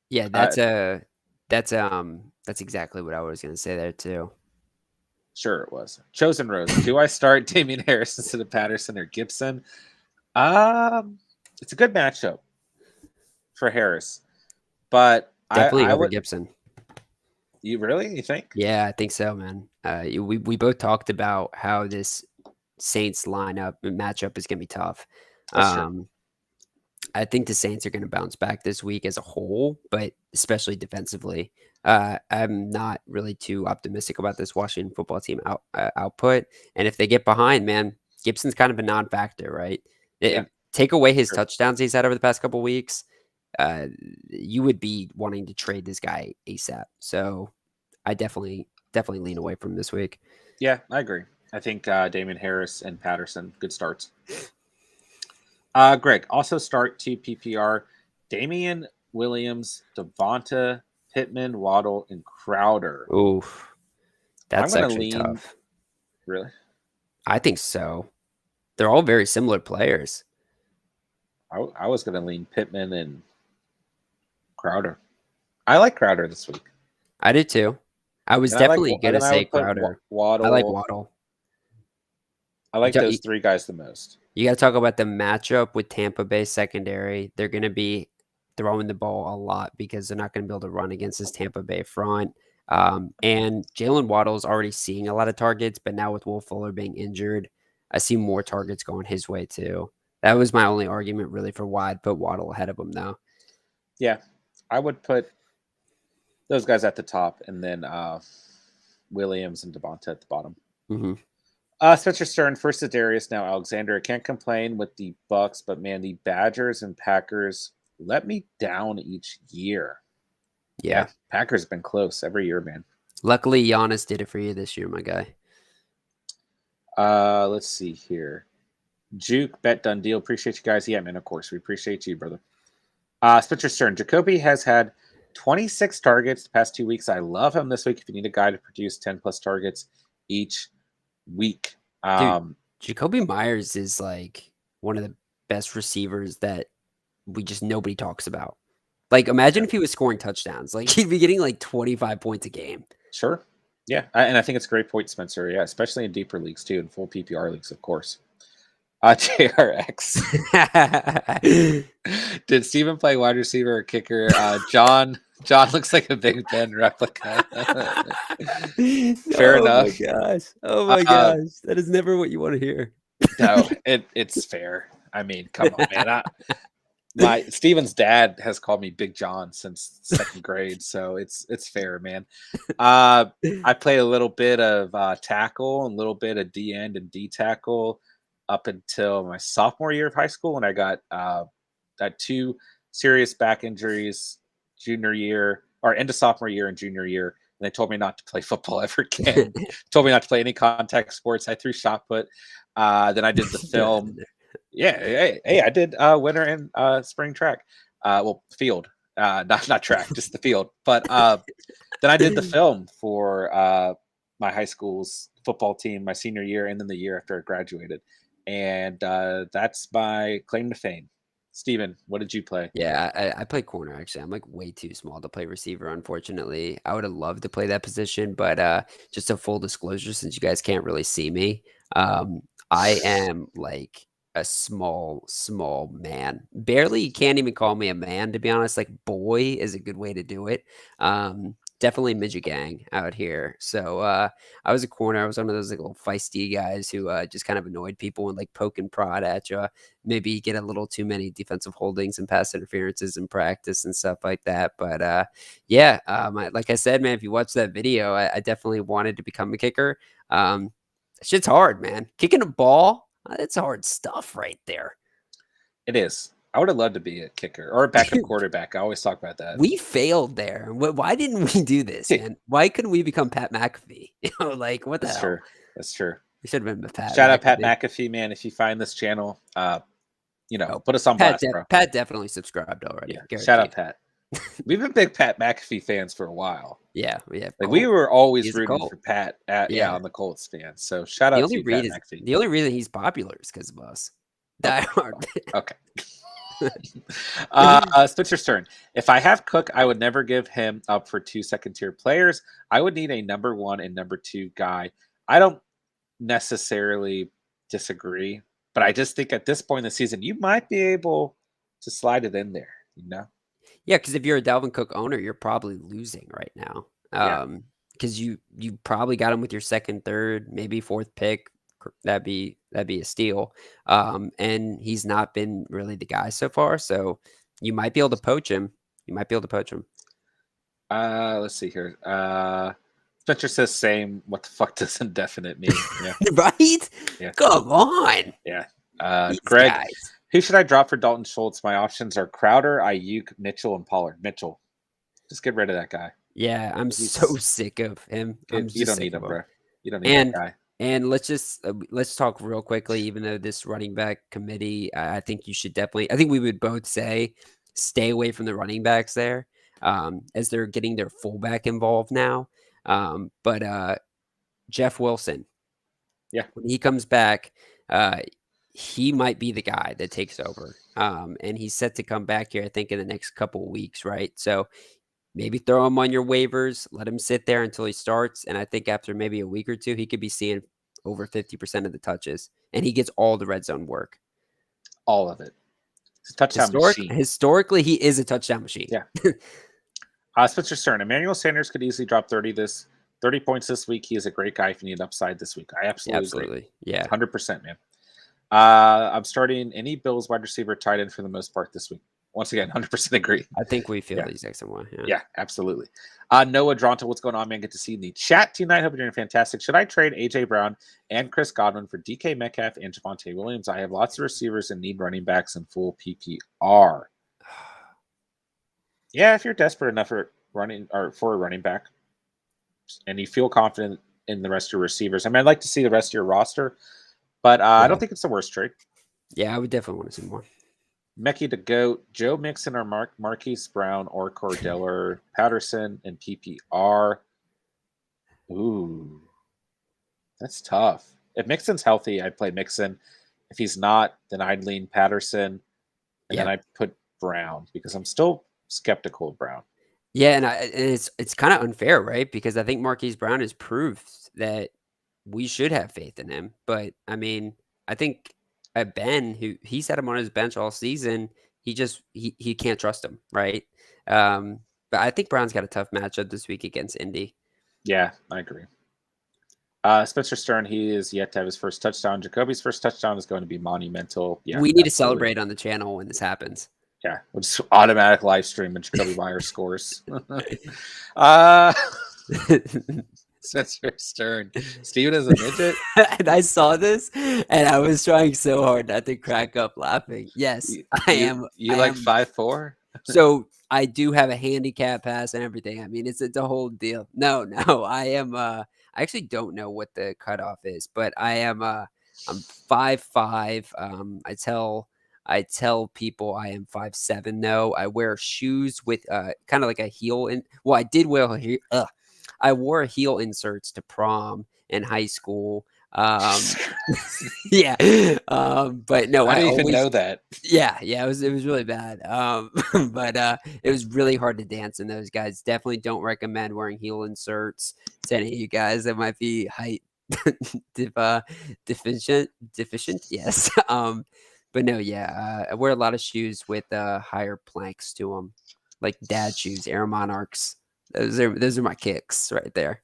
yeah. Uh, That's exactly what I was gonna say there too. sure it was. Chosen Rose. Do I start Damian Harris instead of Patterson or Gibson? It's a good matchup for Harris, but Definitely I over would. Gibson. You think? Yeah, I think so, man. We both talked about how this Saints lineup matchup is gonna be tough. That's true. Um, I think the Saints are gonna bounce back this week as a whole, but especially defensively. I'm not really too optimistic about this Washington football team output, and if they get behind, man, Gibson's kind of a non-factor, right? Yeah, Take away his sure. touchdowns he's had over the past couple weeks, uh, you would be wanting to trade this guy ASAP. So I definitely lean away from this week. Yeah, I agree. I think Damian Harris and Patterson, good starts. Greg, also start 2 PPR. Damian Williams, Devonta, Pittman, Waddle, and Crowder. Oof, I'm that's going to actually lean, tough. really? I think so. They're all very similar players. I was going to lean Pittman and Crowder. I like Crowder this week. I do too. I was definitely And gonna then I say would put Crowder. I like Waddle. Waddle. I You like ta those you three guys the most. you gotta talk about the matchup with Tampa Bay secondary. They're gonna be throwing the ball a lot because they're not gonna be able to run against this Tampa Bay front. And Jalen Waddle's already seeing a lot of targets, but now with Will Fuller being injured, I see more targets going his way too. That was my only argument really for why I'd put Waddle ahead of him now. Yeah, I would put those guys at the top, and then Williams and Devonta at the bottom. Mhm. Spencer Stern, first to Darius, now Alexander. I can't complain with the Bucks, but man, the Badgers and Packers let me down each year. Yeah. Yeah, Packers been close every year, man. Luckily, Giannis did it for you this year, my guy. Let's see here. Juke, Bet Done Deal. Appreciate you guys. Yeah, man, of course. We appreciate you, brother. Spencer Stern. Jacoby has had 26 targets the past 2 weeks. I love him this week. If you need a guy to produce 10 plus targets each week. Dude, Jacoby Myers is like one of the best receivers that nobody talks about. Like, imagine Yeah, if he was scoring touchdowns. Like, he'd be getting like 25 points a game. sure. Yeah, and I think it's a great point, Spencer. Yeah, especially in deeper leagues too, in full PPR leagues, of course. JRX. Did Steven play wide receiver or kicker? John looks like a Big Ben replica. Fair Oh my enough. gosh. Oh my Uh, gosh. That is never what you want to hear. no, it's fair. I mean, come on, man. My Steven's dad has called me Big John since second grade, so it's fair, man. I played a little bit of tackle, a little bit of D end and D tackle up until my sophomore year of high school, and I got had 2 serious back injuries junior year or end of sophomore year and junior year. And they told me not to play football ever again. Told me not to play any contact sports. I threw shot put. Then I did the Throw that in film. there. Yeah, hey, I did winter and spring track. Well, field, not track, just the field. But then I did the film for my high school's football team my senior year, and then the year after I graduated. And that's my claim to fame. Steven, what did you play? Yeah, I play corner actually. I'm like way too small to play receiver, unfortunately. I would have loved to play that position, but just a full disclosure, since you guys can't really see me, I am like a small man. Barely can't even call me a man, to be honest. Like boy is a good way to do it. Definitely midget gang out here. So I was a corner. I was one of those like little feisty guys who just kind of annoyed people and like poke and prod at you, maybe get a little too many defensive holdings and pass interferences in practice and stuff like that. But yeah, like I said, man, if you watch that video, I definitely wanted to become a kicker. Shit's hard, man. Kicking a ball, that's hard stuff right there. It is. I would have loved to be a kicker or a backup quarterback. I always talk about that. We failed there. Why didn't we do this, man? Why couldn't we become Pat McAfee? Like what the That's hell? true. That's true. We should have been Pat Shout out Pat McAfee. McAfee, man. If you find this channel, Oh, put us on blast, bro. Pat definitely subscribed already, Yeah. Shout out guaranteed. Pat. We've been big Pat McAfee fans for a while. Yeah. Like we Colt. were always He's a rooting Colt. for Pat Yeah. on the Colts fans. So shout The out only to you, Pat reason McAfee. the only reason he's popular is because of us. Die hard. Okay. Spencer's turn. If I have Cook, I would never give him up for 2 second tier players. I would need a number 1 and number 2 guy. I don't necessarily disagree, but I just think at this point in the season, you might be able to slide it in there, you know? Yeah, because if you're a Dalvin Cook owner, you're probably losing right now. Yeah. Because you probably got him with your second, third, maybe fourth pick. that'd be a steal. And he's not been really the guy so far, so you might be able to poach him. You might be able to poach him. Let's see here. Spencer says same. What the fuck does indefinite mean? Yeah, Right? yeah, Come on. yeah. These Greg, guys. who should I drop for Dalton Schultz? My options are Crowder, Ayuk, Mitchell, and Pollard. Mitchell, just get rid of that guy. Yeah, I'm so He's sick of him. I'm you just don't sick need of him, him. bro. You don't need that And guy. let's talk real quickly. Even though this running back committee, I think you should definitely. I think we would both say stay away from the running backs there, as they're getting their fullback involved now. But Jeff Wilson, Yeah, when he comes back, uh, he might be the guy that takes over. And he's set to come back here, I think, in the next couple of weeks, right? So maybe throw him on your waivers, let him sit there until he starts, and I think after maybe a week or two, he could be seeing over 50% of the touches, and he gets all the red zone work. all of it. It's a touchdown machine. Historically, he is a touchdown machine. Yeah. Spencer Stern. Emmanuel Sanders could easily drop 30 points this week. He is a great guy if you need upside this week. I absolutely agree. Absolutely. Yeah. 100%, man. I'm starting any Bills wide receiver tight end for the most part this week. Once again, 100% agree. I think we feel Yeah. the exact same way. Yeah. Yeah, absolutely. Noah Dronta, what's going on, man? Good to see you in the chat tonight. Hope you're doing fantastic. Should I trade AJ Brown and Chris Godwin for DK Metcalf and Javonte Williams? I have lots of receivers and need running backs in full PPR. Yeah, if you're desperate enough for a running back, and you feel confident in the rest of your receivers, I mean, I'd like to see the rest of your roster, but I don't think it's the worst trade. Yeah, I would definitely want to see more. Mekhi to GOAT, Joe Mixon or Marquise Brown or Cordell Patterson in PPR. Ooh, that's tough. If Mixon's healthy, I'd play Mixon. If he's not, then I'd lean Patterson, and then I'd put Brown because I'm still skeptical of Brown. Yeah, and it's kind of unfair, right? Because I think Marquise Brown has proved that we should have faith in him. But I mean, I think Ben, who he's had him on his bench all season, he can't trust him, right? But I think Brown's got a tough matchup this week against Indy. Yeah, I agree. Spencer Stern, he is yet to have his first touchdown. Jacoby's first touchdown is going to be monumental. Yeah, we need to celebrate on the channel when this happens. Yeah, we'll just automatic live stream and Jacoby Myers scores. Spencer Stern, Steven is a midget. And I saw this, and I was trying so hard not to crack up laughing. Yes, I am. You I like am. 5'4"? So I do have a handicap pass and everything. I mean, it's a whole deal. No, I am. I actually don't know what the cutoff is, but I am. I'm 5'5". I tell people I am 5'7". No, I wear shoes with kind of like a heel in. Well, I did wear I wore heel inserts to prom in high school. Yeah. But no, I didn't even always know that. yeah, it was really bad. But it was really hard to dance in those guys. Definitely don't recommend wearing heel inserts to any of you guys that might be height deficient. Yes. But no, yeah, I wear a lot of shoes with higher planks to them, like dad shoes, Air Monarchs. Those are my kicks right there.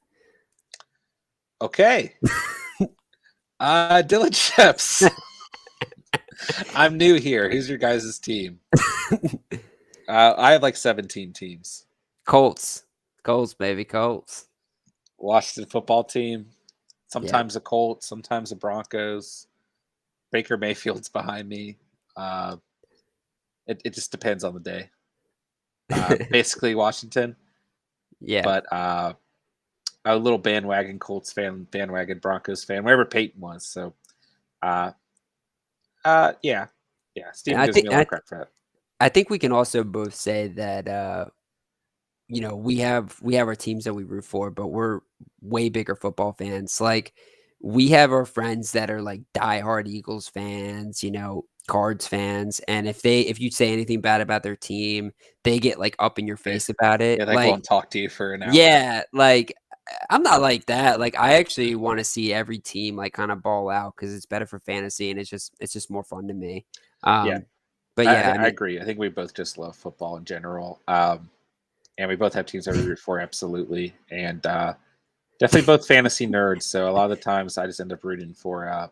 Okay. Dylan Sheps. I'm new here. Who's your guys' team? I have like 17 teams. Colts, baby, Colts. Washington football team. Sometimes the Colts, sometimes the Broncos. Baker Mayfield's behind me. It just depends on the day. Basically Washington. Yeah. But a little bandwagon Colts fan, bandwagon Broncos fan, wherever Peyton was. So yeah. Steven gives me a lot of credit for that. I think we can also both say that we have our teams that we root for, but we're way bigger football fans. Like we have our friends that are like diehard Eagles fans, Cards fans, and if you say anything bad about their team, they get like up in your face about it. Yeah, they won't talk to you for an hour. Yeah, like I'm not like that. Like I actually want to see every team like kind of ball out because it's better for fantasy and it's just more fun to me. But yeah, I agree. I think we both just love football in general. And we both have teams that we root for, absolutely. And Definitely both fantasy nerds. So a lot of the times I just end up rooting for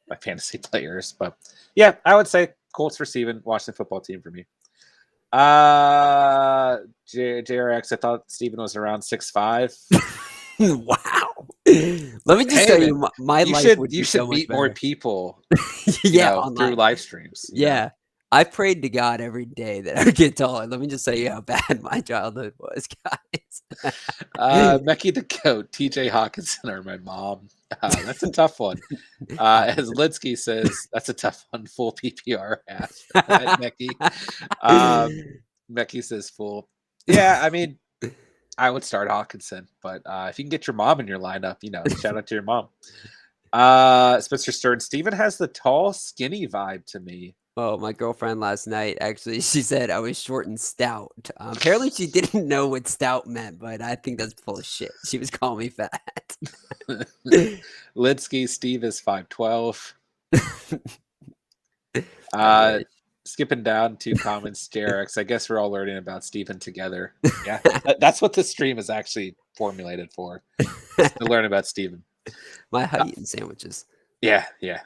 my fantasy players. But yeah, I would say Colts for Steven, Washington football team for me. Uh, JRX, I thought Steven was around 6'5". Wow. Let me just Hey tell man, you, my life would you be so should much meet more better. people, Yeah, through online. live streams. Yeah. I prayed to God every day that I would get taller. Let me just tell you how bad my childhood was, guys. Mecky the Goat, TJ Hawkinson, or my mom. That's a tough one. As Hawkinson. Lidsky says, that's a tough one. Full PPR half. At Mecky. Um, Mecky says full. Yeah, I mean, I would start Hawkinson, but if you can get your mom in your lineup, shout out to your mom. Spencer Stern. Steven has the tall, skinny vibe to me. Oh, my girlfriend last night, actually, she said I was short and stout. Apparently, she didn't know what stout meant, but I think that's full of shit. She was calling me fat. Lidsky, Steve is 5'12". I Uh, wish. Skipping down 2 comments, JRX. I guess we're all learning about Steven together. Yeah, that's what this stream is actually formulated for, is to learn about Steven. My Uh, height and sandwiches. yeah, yeah.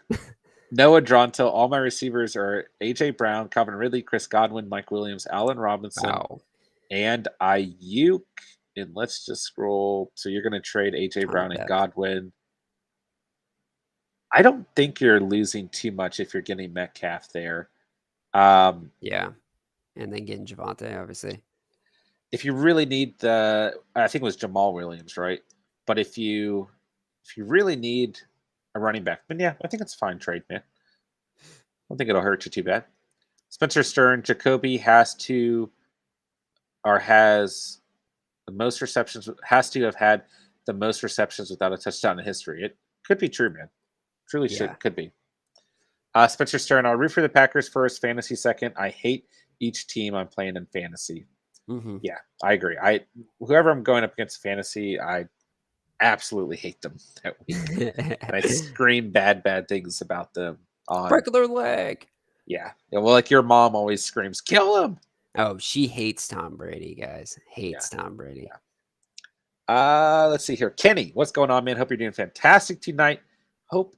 Noah Dronto. All my receivers are AJ Brown, Calvin Ridley, Chris Godwin, Mike Williams, Allen Robinson, Wow. and Ayuk. And let's just scroll. So you're going to trade AJ Ton of Brown and depth. Godwin. I don't think you're losing too much if you're getting Metcalf there. Yeah. And then getting Javante, obviously. If you really need I think it was Jamal Williams, right? But if you really need a running back, then yeah, I think it's a fine trade, man. I don't think it'll hurt you too bad. Spencer Stern, Jacoby has the most receptions, has to have had the most receptions without a touchdown in history. It could be true, man. Truly Yeah. could be. Spencer Stern, I'll root for the Packers first, fantasy second. I hate each team I'm playing in fantasy. Mm-hmm. Yeah, I agree. Whoever I'm going up against fantasy, I absolutely hate them that week, and I scream bad things about them on. Break their leg. Yeah. Well, like your mom always screams, "Kill him!" Oh, she hates Tom Brady, guys. Yeah, Hates Tom Brady. yeah. Let's see here, Kenny. What's going on, man? Hope you're doing fantastic tonight. Hope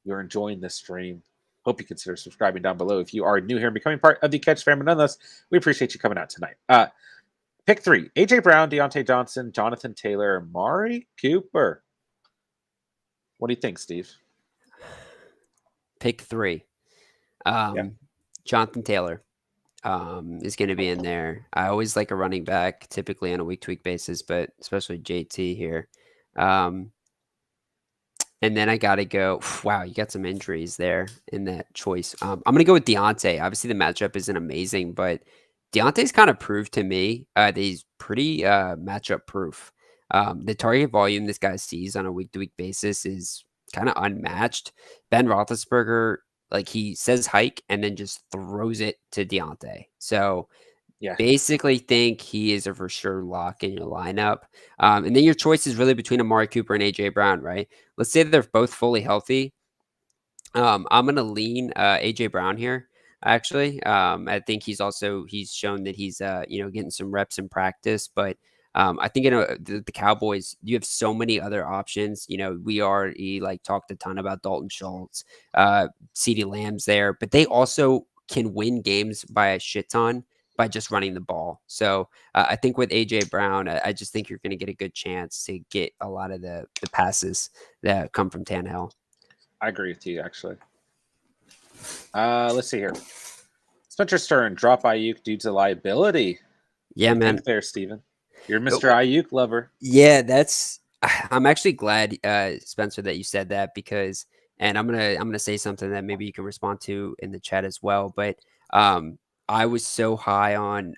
you're enjoying this stream. Hope you consider subscribing down below if you are new here and becoming part of the Catch family. Nonetheless, we appreciate you coming out tonight. Pick 3: AJ Brown, Deontay Johnson, Jonathan Taylor, Amari Cooper. What do you think, Steve? Pick 3. Yeah, Jonathan Taylor is going to be in there. I always like a running back, typically on a week-to-week basis, but especially JT here. And then I got to go. Wow, you got some injuries there in that choice. I'm going to go with Deontay. Obviously, the matchup isn't amazing, but Deontay's kind of proved to me that he's pretty matchup proof. The target volume this guy sees on a week-to-week basis is kind of unmatched. Ben Roethlisberger, like he says hike and then just throws it to Deontay. So yeah, basically think he is a for sure lock in your lineup. And then your choice is really between Amari Cooper and AJ Brown, right? Let's say they're both fully healthy. I'm gonna lean AJ Brown here. Actually, I think he's shown that he's getting some reps in practice, but I think the Cowboys, you have so many other options. We already like talked a ton about Dalton Schultz, CeeDee Lamb's there, but they also can win games by a shit ton by just running the ball. So I think with AJ Brown, I just think you're going to get a good chance to get a lot of the passes that come from Tannehill. I agree with you, actually. Let's see here. Spencer Stern, drop Ayuk due to liability. Yeah, What do you man. think there, Steven? You're Uh, Mr. Ayuk lover. Yeah, I'm actually glad, Spencer, that you said that because, and I'm gonna say something that maybe you can respond to in the chat as well. But I was so high on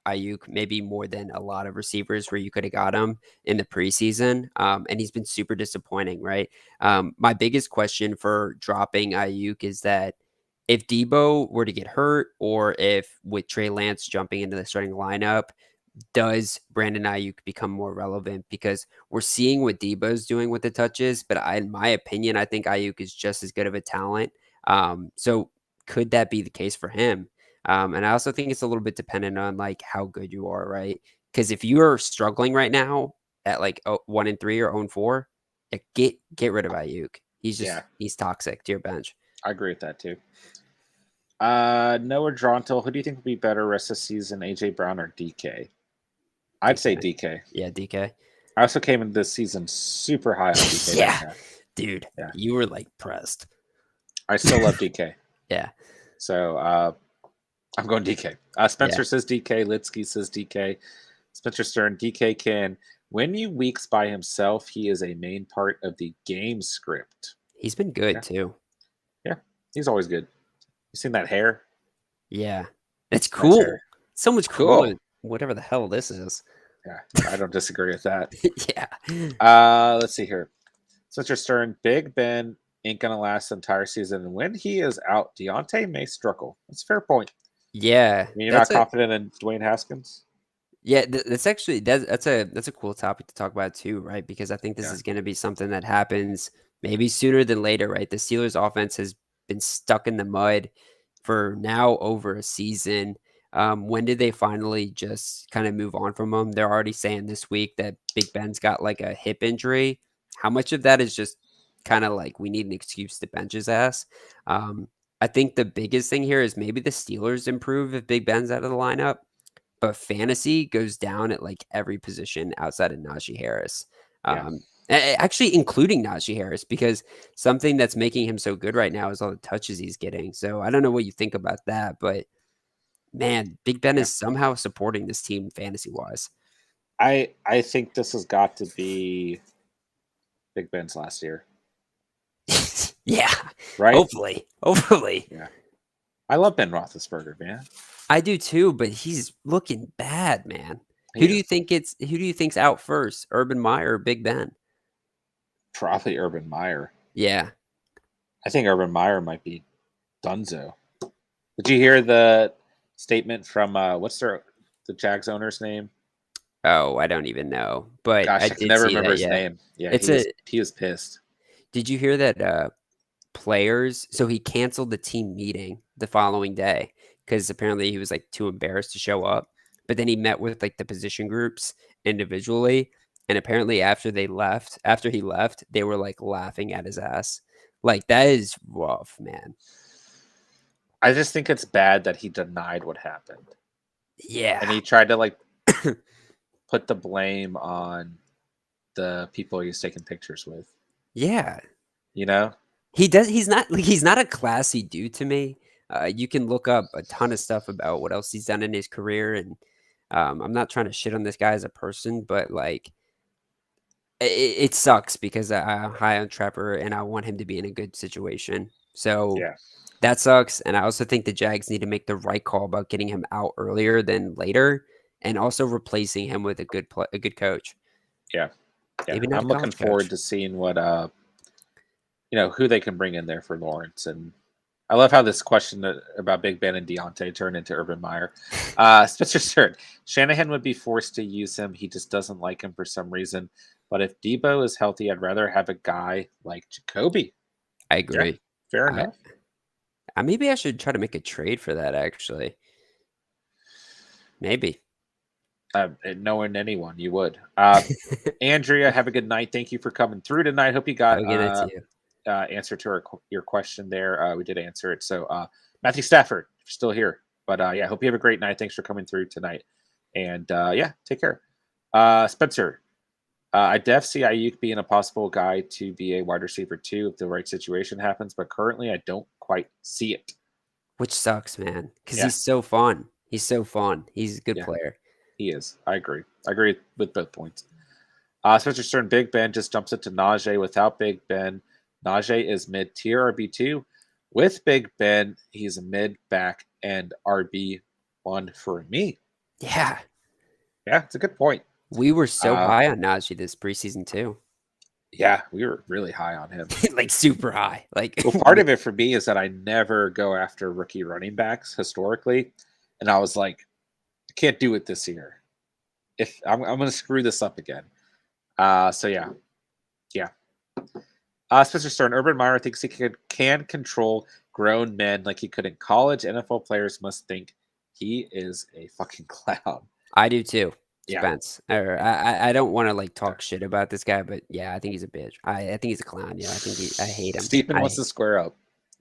Ayuk, maybe more than a lot of receivers, where you could have got him in the preseason, and he's been super disappointing, right? My biggest question for dropping Ayuk is that if Debo were to get hurt, or if with Trey Lance jumping into the starting lineup, does Brandon Ayuk become more relevant? Because we're seeing what Debo's doing with the touches, but in my opinion, I think Ayuk is just as good of a talent. So could that be the case for him? And I also think it's a little bit dependent on like how good you are, right? Because if you are struggling right now, at like 1-3 or 0-4, get rid of Ayuk. He's toxic to your bench. I agree with that too. Noah Drontel, who do you think would be better rest of the season, AJ Brown or DK? I'd say DK. Yeah, DK. I also came into this season super high on DK Yeah, Metcalf. dude, Yeah. you were like pressed. I still love DK. Yeah. So I'm going DK. Spencer says DK. Litsky says DK. Spencer Stern, DK can win you weeks by himself. He is a main part of the game script. He's been good too. Yeah, he's always good. You seen that hair? Yeah, it's Nice cool. hair. So much cooler than whatever the hell this is. Yeah, I don't disagree with that. Yeah. Let's see here. Spencer Stern, Big Ben ain't gonna last the entire season. And when he is out, Deontay may struggle. That's a fair point. Yeah. I mean, you're not confident in Dwayne Haskins? Yeah, that's actually that's a cool topic to talk about too, right? Because I think this is going to be something that happens maybe sooner than later, right? The Steelers offense has been stuck in the mud for now over a season. When did they finally just kind of move on from him? They're already saying this week that Big Ben's got like a hip injury. How much of that is just kind of like we need an excuse to bench his ass? I think the biggest thing here is maybe the Steelers improve if Big Ben's out of the lineup. But fantasy goes down at like every position outside of Najee Harris. Actually, including Najee Harris, because something that's making him so good right now is all the touches he's getting. So I don't know what you think about that, but man, Big Ben is somehow supporting this team fantasy wise. I think this has got to be Big Ben's last year. Yeah. Right? Hopefully. Yeah. I love Ben Roethlisberger, man. I do too, but he's looking bad, man. Who do you think's out first? Urban Meyer or Big Ben? Probably Urban Meyer. Yeah. I think Urban Meyer might be Dunzo. Did you hear the statement from what's the Jags owner's name? Oh, I don't even know. But gosh, I can never remember his name. Yeah, he was pissed. Did you hear that players, so he canceled the team meeting the following day because apparently he was like too embarrassed to show up. But then he met with like the position groups individually, and apparently after he left, they were like laughing at his ass. Like that is rough, man. I just think it's bad that he denied what happened. Yeah. And he tried to like put the blame on the people he was taking pictures with. Yeah. You know? He's not a classy dude to me. You can look up a ton of stuff about what else he's done in his career, and I'm not trying to shit on this guy as a person, but like it sucks because I'm high on Trevor and I want him to be in a good situation. So that sucks. And I also think the Jags need to make the right call about getting him out earlier than later, and also replacing him with a good coach. Yeah. Maybe not I'm looking forward to seeing what who they can bring in there for Lawrence. And I love how this question about Big Ben and Deontay turned into Urban Meyer. Spencer Stern, Shanahan would be forced to use him. He just doesn't like him for some reason. But if Debo is healthy, I'd rather have a guy like Jacoby. I agree. Yeah, fair enough. Maybe I should try to make a trade for that, actually. Maybe. Knowing anyone, you would. Andrea, have a good night. Thank you for coming through tonight. Hope you got answer to your question there. We did answer it. So Matthew Stafford, if you're still here. But hope you have a great night. Thanks for coming through tonight. And take care. Spencer, I def see Ayuk being a possible guy to be a wide receiver too if the right situation happens, but currently I don't quite see it. Which sucks, man, because he's so fun. He's so fun. He's a good player. He is. I agree. I agree with both points. Spencer Stern, Big Ben just jumps it to Najee. Without Big Ben, Najee is mid-tier RB2. With Big Ben, he's a mid-back and RB1 for me. Yeah. Yeah, it's a good point. We were so high on Najee this preseason too. Yeah, we were really high on him. Like super high. Like well, part of it for me is that I never go after rookie running backs historically. And I was like, I can't do it this year. If I'm going to screw this up again. Yeah. Spencer Stern, Urban Meyer thinks he can control grown men like he could in college. NFL players must think he is a fucking clown. I do too. Yeah. Spence. Or I don't want to like talk shit about this guy, but yeah, I think he's a bitch. I think he's a clown. Yeah, I hate him. Steven wants to square up.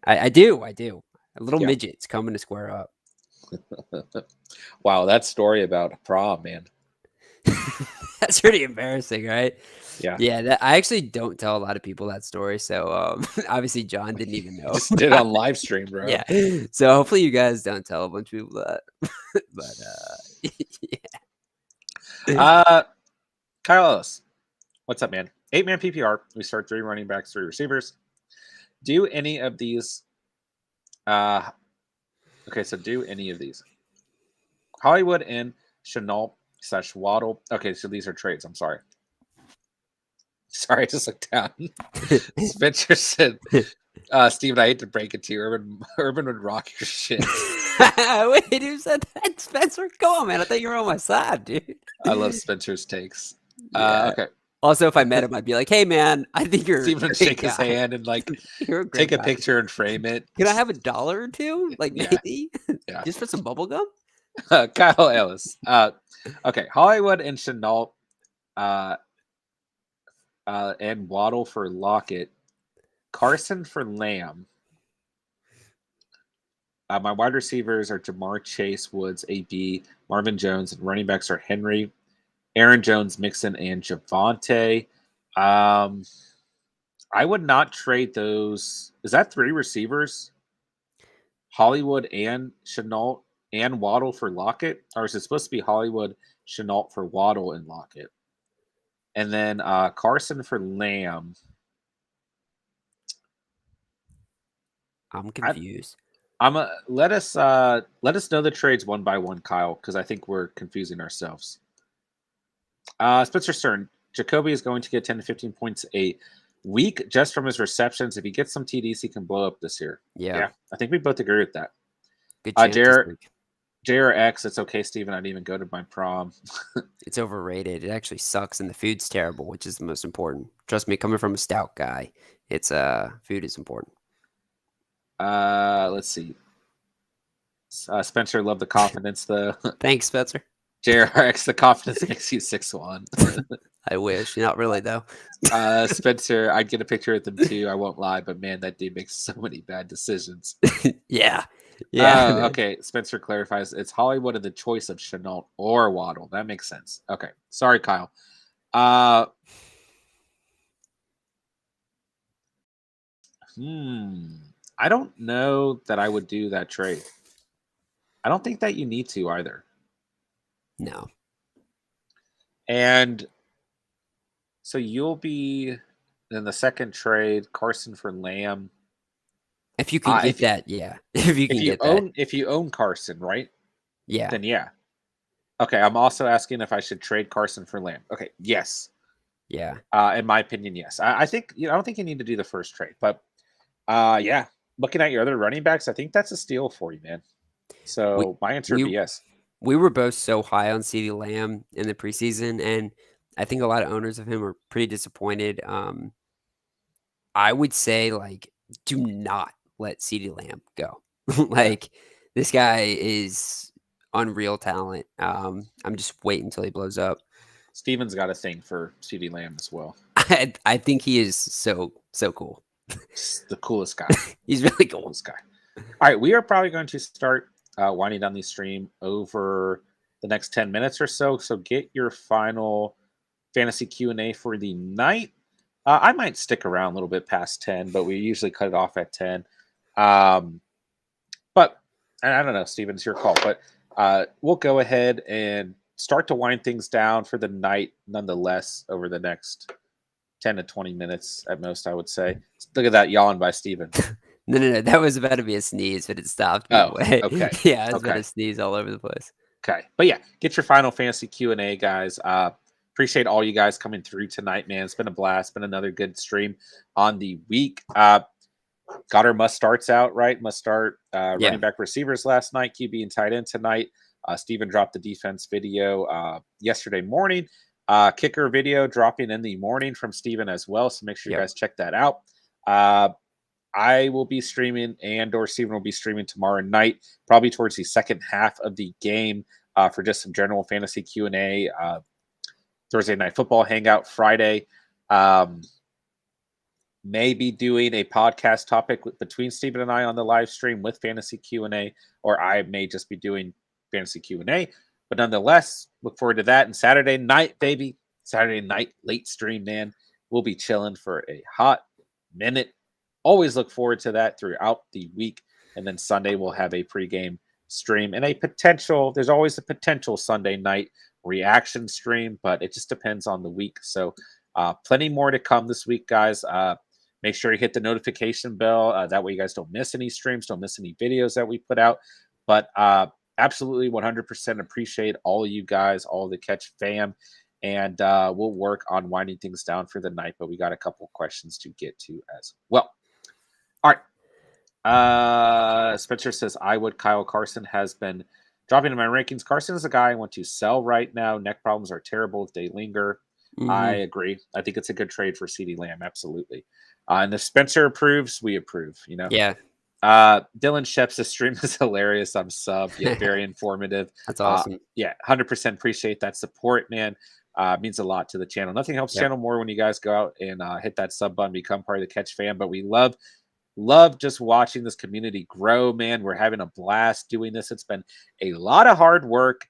I do. I do. A little Yeah. midget's coming to square up. Wow, that story about prom, man. That's pretty embarrassing, right? Yeah. Yeah, I actually don't tell a lot of people that story. So obviously John didn't even know. Just did it on live stream, bro. Yeah. So hopefully you guys don't tell a bunch of people that. But Kyle Ellis, what's up, man? 8-man PPR. We start 3 running backs, 3 receivers. Do any of these? Okay, so do any of these? Hollywood and Chenault / Waddle. Okay, so these are trades. I'm sorry. Sorry, I just looked down. Spencer said, Steven, I hate to break it to you. Urban would rock your shit. Wait, who said that? Spencer? Come on, man. I thought you were on my side, dude. I love Spencer's takes. Yeah. Okay. Also, if I met him, I'd be like, "Hey, man, I think you're." Steven would shake his hand and like take a picture and frame it. Can I have $1 or two? Like maybe, Yeah. just for some bubble gum. Kyle Ellis. Okay, Hollywood and Chenault, and Waddle for Lockett, Carson for Lamb. My wide receivers are Jamar Chase, Woods, AB, Marvin Jones, and running backs are Henry, Aaron Jones, Mixon, and Javonte. I would not trade those. Is that 3 receivers? Hollywood and Chenault and Waddle for Lockett? Or is it supposed to be Hollywood, Chenault for Waddle and Lockett? And then Carson for Lamb. I'm confused. Let us know the trades one by one, Kyle, because I think we're confusing ourselves. Spencer Stern, Jacoby is going to get 10 to 15 points a week just from his receptions. If he gets some TDs, he can blow up this year. Yeah. I think we both agree with that. Good chance. JRX, it's okay, Steven. I didn't even go to my prom. It's overrated. It actually sucks, and the food's terrible, which is the most important. Trust me, coming from a stout guy, it's food is important. Let's see. Spencer, love the confidence, though. Thanks, Spencer. JRX, the confidence makes you 6'1". I wish. Not really, though. Spencer, I'd get a picture of them too. I won't lie, but man, that dude makes so many bad decisions. Yeah. Okay. Spencer clarifies it's Hollywood and the choice of Chenault or Waddle. That makes sense. Okay. Sorry, Kyle. I don't know that I would do that trade. I don't think that you need to either. No. And so you'll be in the second trade, Carson for Lamb. If you can get that, yeah. If you own Carson, right? Yeah. Then yeah. Okay, I'm also asking if I should trade Carson for Lamb. Okay, yes. Yeah. In my opinion, yes. I think I don't think you need to do the first trade, but yeah. Looking at your other running backs, I think that's a steal for you, man. So my answer would be yes. We were both so high on CeeDee Lamb in the preseason, and I think a lot of owners of him were pretty disappointed. I would say, like, do not let CeeDee Lamb go. Like, this guy is unreal talent. I'm just waiting until he blows up. Steven's got a thing for CeeDee Lamb as well. I think he is so cool. Just the coolest guy. He's really cool. Coolest guy. All right, we are probably going to start winding down the stream over the next 10 minutes or so. So get your final fantasy Q&A for the night. I might stick around a little bit past 10, but we usually cut it off at 10. But I don't know, Steven, it's your call. But we'll go ahead and start to wind things down for the night nonetheless over the next 10 to 20 minutes at most, I would say. Look at that yawn by Steven. No. That was about to be a sneeze, but it stopped. Okay. Yeah, it was about to sneeze all over the place. Okay. But yeah, get your final fantasy Q&A, guys. Appreciate all you guys coming through tonight, man. It's been a blast. It's been another good stream on the week. Got our must starts out, right? Must start running back receivers last night, QB and tight end tonight. Steven dropped the defense video yesterday morning. Kicker video dropping in the morning from Steven as well. So make sure you guys check that out. I will be streaming or Steven will be streaming tomorrow night, probably towards the second half of the game. for just some general fantasy Q&A. Thursday Night Football Hangout Friday. Maybe doing a podcast topic between Stephen and I on the live stream with fantasy Q&A, or I may just be doing fantasy Q&A. But nonetheless, look forward to that. And Saturday night, baby, Saturday night late stream, man, we'll be chilling for a hot minute. Always look forward to that throughout the week. And then Sunday we'll have a pregame stream and there's always a potential Sunday night reaction stream, but it just depends on the week. So plenty more to come this week, guys. Make sure you hit the notification bell. That way you guys don't miss any streams, don't miss any videos that we put out. But absolutely 100% appreciate all of you guys, all the Catch fam. And we'll work on winding things down for the night. But we got a couple questions to get to as well. All right. Spencer says, Kyle Carson has been dropping in my rankings. Carson is a guy I want to sell right now. Neck problems are terrible if they linger. I agree. I think it's a good trade for CeeDee Lamb. Absolutely. And if Spencer approves, we approve, you know? Yeah. Dylan Shep's stream is hilarious. I'm sub, yet very informative. That's awesome. Yeah, 100% appreciate that support, man. Means a lot to the channel. Nothing helps channel more when you guys go out and hit that sub button, become part of the Catch fam. But we love just watching this community grow, man. We're having a blast doing this. It's been a lot of hard work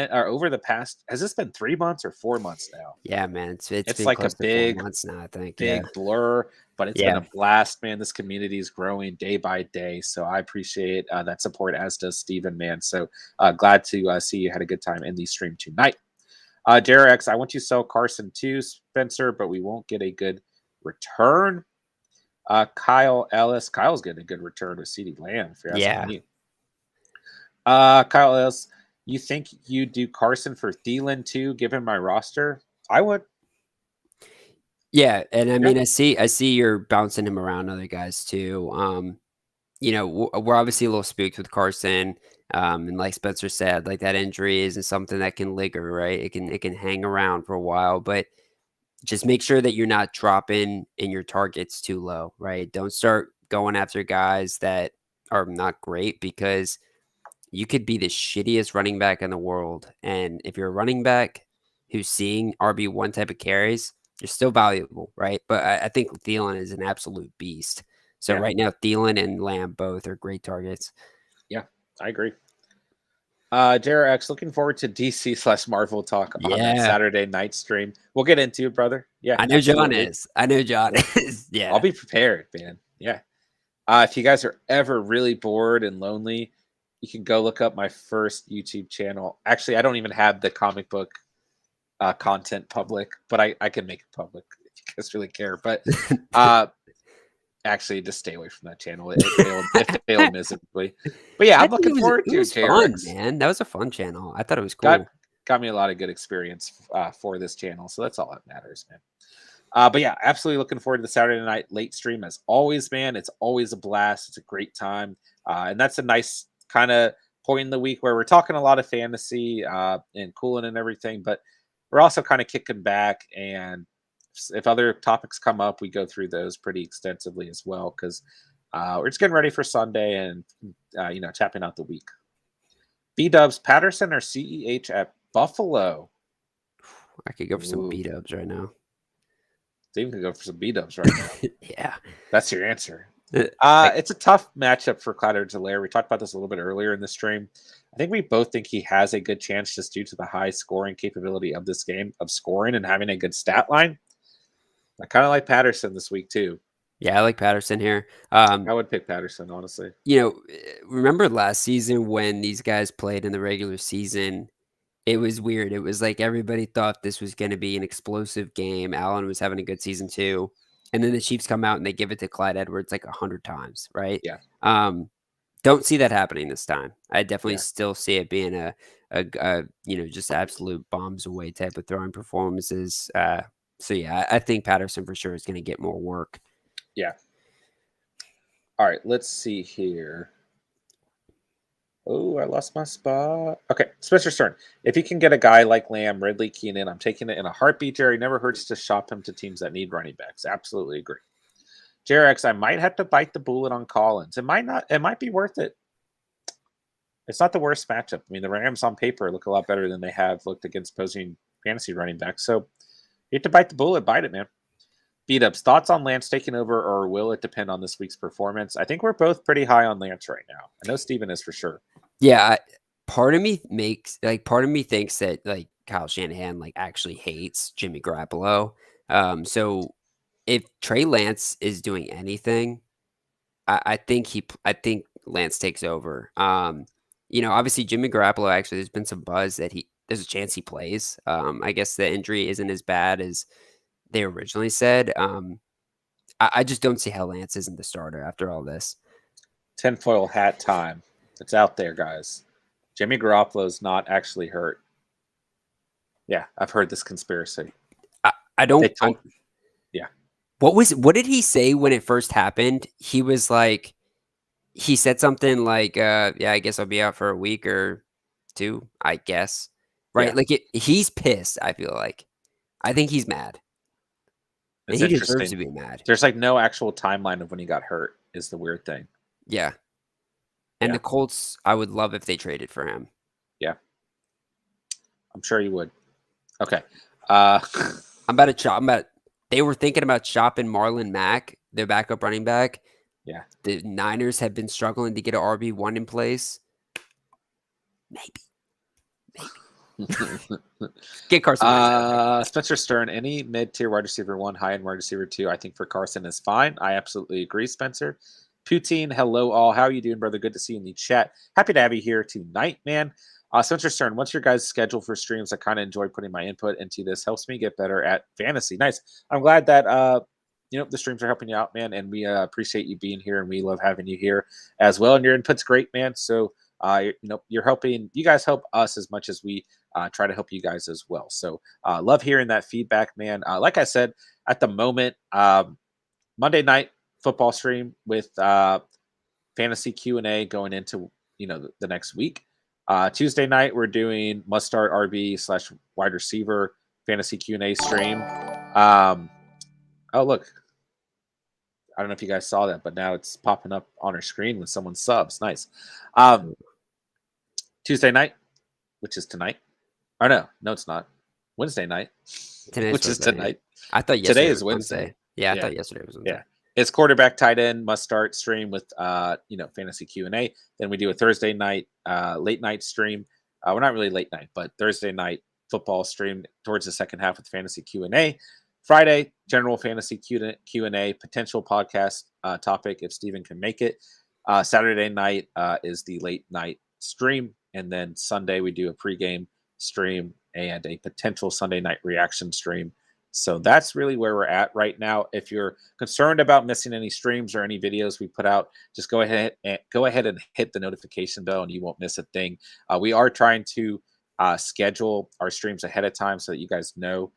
over the past, has this been 3 months or 4 months now? Yeah, man. It's been like close a to big 4 months now, I think. Big blur, but it's been a blast, man. This community is growing day by day. So I appreciate that support, as does Steven, man. So glad to see you had a good time in the stream tonight. JRX, I want you to sell Carson too, Spencer, but we won't get a good return. Kyle Ellis. Kyle's getting a good return with CeeDee Lamb, if you're asking me. Kyle Ellis, you think you do Carson for Thielen too, given my roster? I would. Yeah, and I mean, I see you're bouncing him around other guys too. You know, we're obviously a little spooked with Carson, and like Spencer said, like that injury isn't something that can linger, right? It can hang around for a while, but just make sure that you're not dropping in your targets too low, right? Don't start going after guys that are not great, because you could be the shittiest running back in the world. And if you're a running back who's seeing RB1 type of carries, you're still valuable, right? But I think Thielen is an absolute beast. So right now, Thielen and Lamb both are great targets. Yeah, I agree. JRX, looking forward to DC/Marvel talk on that Saturday night stream. We'll get into it, brother. Yeah, I know John is. Yeah, I'll be prepared, man. Yeah. If you guys are ever really bored and lonely, you can go look up my first YouTube channel. Actually, I don't even have the comic book content public, but I can make it public if you guys really care. But actually, just stay away from that channel. It failed miserably. But yeah, I'm looking forward to it. Fun, man. That was a fun channel. I thought it was cool. Got me a lot of good experience for this channel, so that's all that matters, man. But yeah, absolutely looking forward to the Saturday night late stream as always, man. It's always a blast. It's a great time, and that's a nice kind of point in the week where we're talking a lot of fantasy and cooling and everything, but we're also kind of kicking back, and if other topics come up, we go through those pretty extensively as well, because we're just getting ready for Sunday and tapping out the week. B-dubs, Patterson or CEH at Buffalo? I could go for some B-dubs right now. Steven could go for some B-dubs right now. Yeah. That's your answer. It's a tough matchup for Clyde Edwards-Helaire. We talked about this a little bit earlier in the stream. I think we both think he has a good chance just due to the high scoring capability of this game, of scoring and having a good stat line. I kind of like Patterson this week too. Yeah, I like Patterson here. I would pick Patterson, honestly. You know, remember last season when these guys played in the regular season? It was weird. It was like everybody thought this was going to be an explosive game. Allen was having a good season too. And then the Chiefs come out and they give it to Clyde Edwards like 100 times, right? Yeah. Don't see that happening this time. I definitely still see it being a just absolute bombs away type of throwing performances. So yeah, I think Patterson for sure is going to get more work. Yeah. All right, let's see here. Oh, I lost my spot. Okay, Spencer's turn. If you can get a guy like Lamb, Ridley, Keenan, I'm taking it in a heartbeat, Jerry. Never hurts to shop him to teams that need running backs. Absolutely agree. JRX, I might have to bite the bullet on Collins. It might not. It might be worth it. It's not the worst matchup. I mean, the Rams on paper look a lot better than they have looked against opposing fantasy running backs. So you have to bite the bullet, bite it, man. Beat ups. Thoughts on Lance taking over, or will it depend on this week's performance? I think we're both pretty high on Lance right now. I know Steven is for sure. Yeah, part of me thinks that, like, Kyle Shanahan, like, actually hates Jimmy Garoppolo. So if Trey Lance is doing anything, I think Lance takes over. Obviously Jimmy Garoppolo, actually, there's been some buzz that there's a chance he plays. I guess the injury isn't as bad as they originally said. I just don't see how Lance isn't the starter after all this. Tinfoil hat time. It's out there, guys. Jimmy Garoppolo's not actually hurt. Yeah, I've heard this conspiracy. I don't. Yeah. What did he say when it first happened? He was like, he said something like, "Yeah, I guess I'll be out for a week or two, I guess." Right? Yeah. Like he's pissed. I feel like. I think he's mad, and It's he deserves to interesting. be mad. There's like no actual timeline of when he got hurt. Is the weird thing. Yeah. And Yeah. the Colts, I would love if they traded for him. Yeah. I'm sure you would. Okay. They were thinking about shopping Marlon Mack, their backup running back. Yeah. The Niners have been struggling to get an RB1 in place. Maybe. Get Carson Wentz. Spencer Stern, any mid-tier wide receiver 1, high-end wide receiver 2, I think for Carson is fine. I absolutely agree, Spencer. Poutine, hello all. How are you doing, brother? Good to see you in the chat. Happy to have you here tonight, man. Spencer Stern, what's your guys' schedule for streams? I kind of enjoy putting my input into this. Helps me get better at fantasy. Nice. I'm glad that the streams are helping you out, man, and we appreciate you being here, and we love having you here as well. And your input's great, man. So you're helping. You guys help us as much as we try to help you guys as well. So love hearing that feedback, man. Like I said, at the moment, Monday night football stream with fantasy Q&A going into the next week. Tuesday night we're doing must start RB / wide receiver fantasy Q&A stream. Oh look, I don't know if you guys saw that, but now it's popping up on our screen when someone subs. Nice. Tuesday night, which is tonight. Or no, it's not. Wednesday night, which is tonight. I thought today is Wednesday. Yeah, I thought yesterday was Wednesday. Yeah. It's quarterback tight end must start stream with fantasy Q&A. Then we do a Thursday night late night stream. We're not really late night, but Thursday night football stream towards the second half with fantasy Q&A. Friday, general fantasy Q&A, potential podcast topic if Steven can make it. Saturday night is the late night stream. And then Sunday, we do a pregame stream and a potential Sunday night reaction stream. So that's really where we're at right now. If you're concerned about missing any streams or any videos we put out, just go ahead and hit the notification bell and you won't miss a thing. We are trying to schedule our streams ahead of time so that you guys know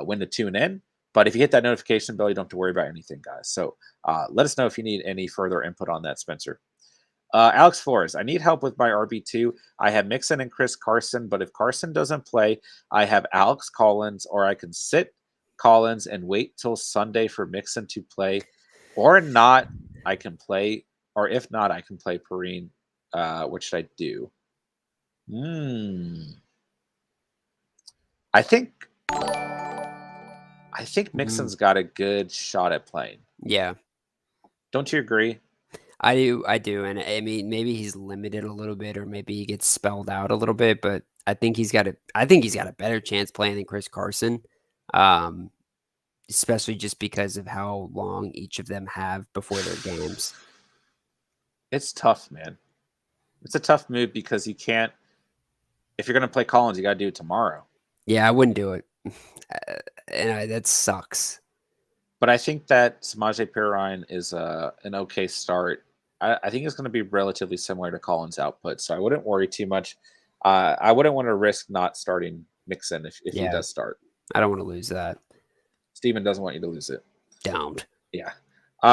when to tune in. But if you hit that notification bell, you don't have to worry about anything, guys. So let us know if you need any further input on that, Spencer. Alex Flores, I need help with my RB2. I have Mixon and Chris Carson, but if Carson doesn't play, I have Alex Collins, or I can sit Collins and wait till Sunday for Mixon to play, or not. I can play, or if not, I can play Perrine. What should I do? I think Mixon's got a good shot at playing. Yeah. Don't you agree? I do, and I mean, maybe he's limited a little bit, or maybe he gets spelled out a little bit, but I think he's got a better chance playing than Chris Carson, especially just because of how long each of them have before their games. It's tough, man. It's a tough move because you can't. If you're going to play Collins, you got to do it tomorrow. Yeah, I wouldn't do it, and that sucks. But I think that Samaje Perine is an okay start. I think it's going to be relatively similar to Collins' output, so I wouldn't worry too much. I wouldn't want to risk not starting Mixon if he does start. I don't want to lose that. Steven doesn't want you to lose it. Don't. Yeah.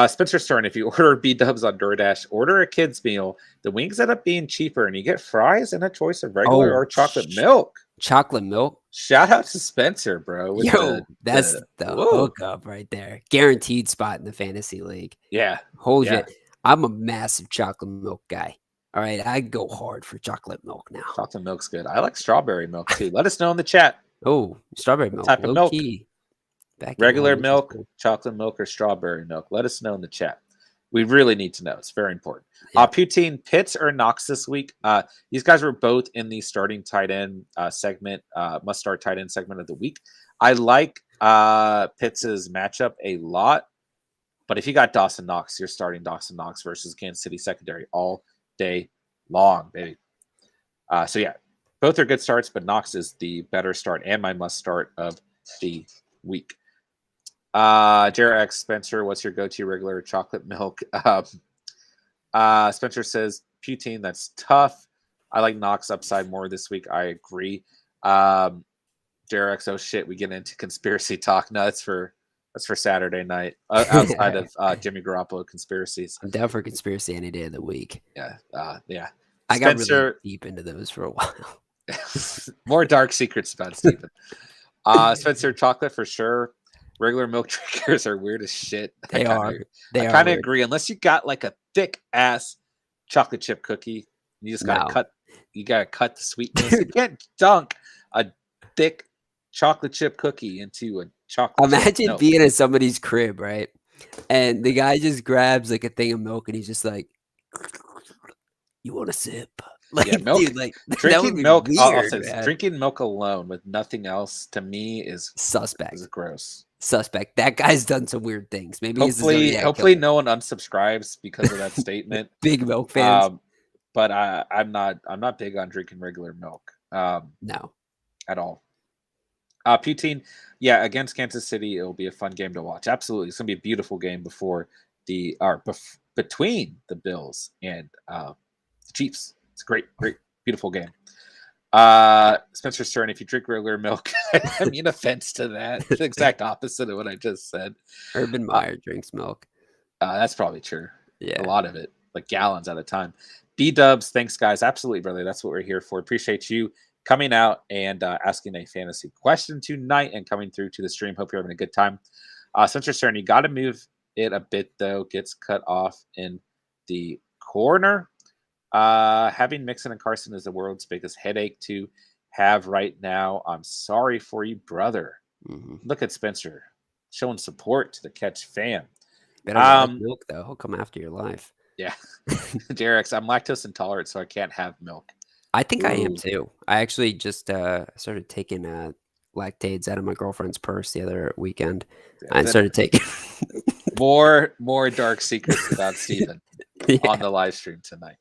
Spencer Stern, if you order B-dubs on DoorDash, order a kid's meal. The wings end up being cheaper, and you get fries and a choice of regular or chocolate milk. Chocolate milk? Shout out to Spencer, bro. That's the hookup right there. Guaranteed spot in the fantasy league. Yeah. Holy shit. I'm a massive chocolate milk guy. All right, I go hard for chocolate milk now. Chocolate milk's good. I like strawberry milk too. Let us know in the chat Oh, strawberry what milk, type of low milk. key. Back in Regular elementary milk, school. chocolate milk, or strawberry milk. Let us know in the chat. We really need to know. It's very important. Yeah. Poutine, Pitts or Knox this week? These guys were both in the starting tight end segment, must start tight end segment of the week. I like Pitts' matchup a lot, but if you got Dawson Knox, you're starting Dawson Knox versus Kansas City secondary all day long, baby. So yeah, both are good starts, but Knox is the better start and my must start of the week. Jared X Spencer, what's your go-to regular chocolate milk? Spencer says Poutine, that's tough. I like Knox upside more this week. I agree. Jared X, oh shit, we get into conspiracy talk. No, that's for Saturday night. Outside of Jimmy Garoppolo conspiracies. I'm down for conspiracy any day of the week. Yeah. I got really Spencer, deep into those for a while. more dark secrets about Steven. Spencer, chocolate for sure. Regular milk drinkers are weird as shit. They are. I kind of agree. Unless you got like a thick ass chocolate chip cookie, you just gotta cut. You gotta cut the sweetness. You can't dunk a thick chocolate chip cookie into a chocolate. Imagine being at somebody's crib, right? And the guy just grabs like a thing of milk, and he's just like, "You want a sip?" Like, yeah, milk. Dude, like drinking milk. Weird, I'll say drinking milk alone with nothing else to me is suspect. Is gross. Suspect. That guy's done some weird things. Maybe hopefully no one unsubscribes because of that statement. Big milk fans. But I'm not big on drinking regular milk. No, at all. Poutine, yeah, against Kansas City, it'll be a fun game to watch. Absolutely, it's gonna be a beautiful game between the Bills and the Chiefs. It's a great, beautiful game. Spencer Stern, if you drink regular milk, I mean, offense to that. The exact opposite of what I just said. Urban Meyer drinks milk. That's probably true. Yeah, a lot of it, like gallons at a time. B-dubs, thanks guys. Absolutely, brother. That's what we're here for. Appreciate you coming out and asking a fantasy question tonight and coming through to the stream. Hope you're having a good time. Spencer Stern, you got to move it a bit though. Gets cut off in the corner. Having Mixon and Carson is the world's biggest headache to have right now. I'm sorry for you, brother. Mm-hmm. Look at Spencer showing support to the Catch fam. Better like milk though. He'll come after your life. Yeah. Jarex, I'm lactose intolerant, so I can't have milk. I think I am too. I actually just started taking lactates out of my girlfriend's purse the other weekend. I started taking more dark secrets about Steven on the live stream tonight.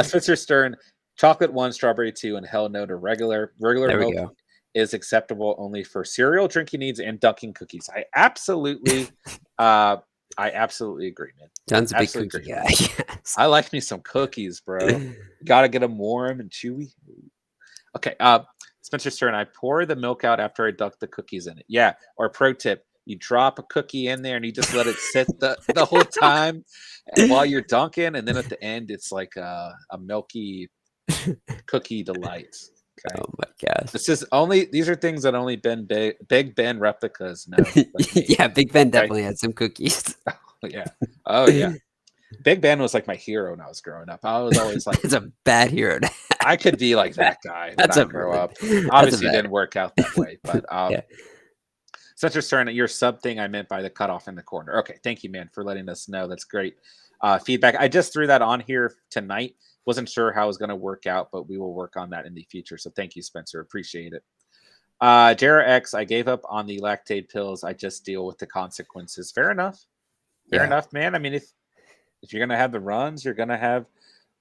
Spencer Stern, chocolate 1, strawberry 2, and hell no to regular. Regular milk is acceptable only for cereal drinking needs and dunking cookies. I absolutely agree, man. John's a big cookie guy. Yes. I like me some cookies, bro. Gotta get them warm and chewy. Okay, Spencer Stern, I pour the milk out after I dunk the cookies in it. Yeah, or pro tip, you drop a cookie in there and you just let it sit the whole time while you're dunking, and then at the end it's like a milky cookie delight. Okay. Oh my gosh! These are things that only Big Ben replicas know. Yeah, Big Ben definitely had some cookies. Oh yeah. Big Ben was like my hero when I was growing up. I was always like, it's a bad hero. I could be like that guy when I grow up. Obviously, it didn't work out that way, but Spencer Stern, your sub thing I meant by the cutoff in the corner. Okay, thank you, man, for letting us know. That's great feedback. I just threw that on here tonight. Wasn't sure how it was going to work out, but we will work on that in the future. So thank you, Spencer. Appreciate it. Jara X, I gave up on the lactate pills. I just deal with the consequences. Fair enough. Fair enough, man. I mean, if you're going to have the runs, you're going to have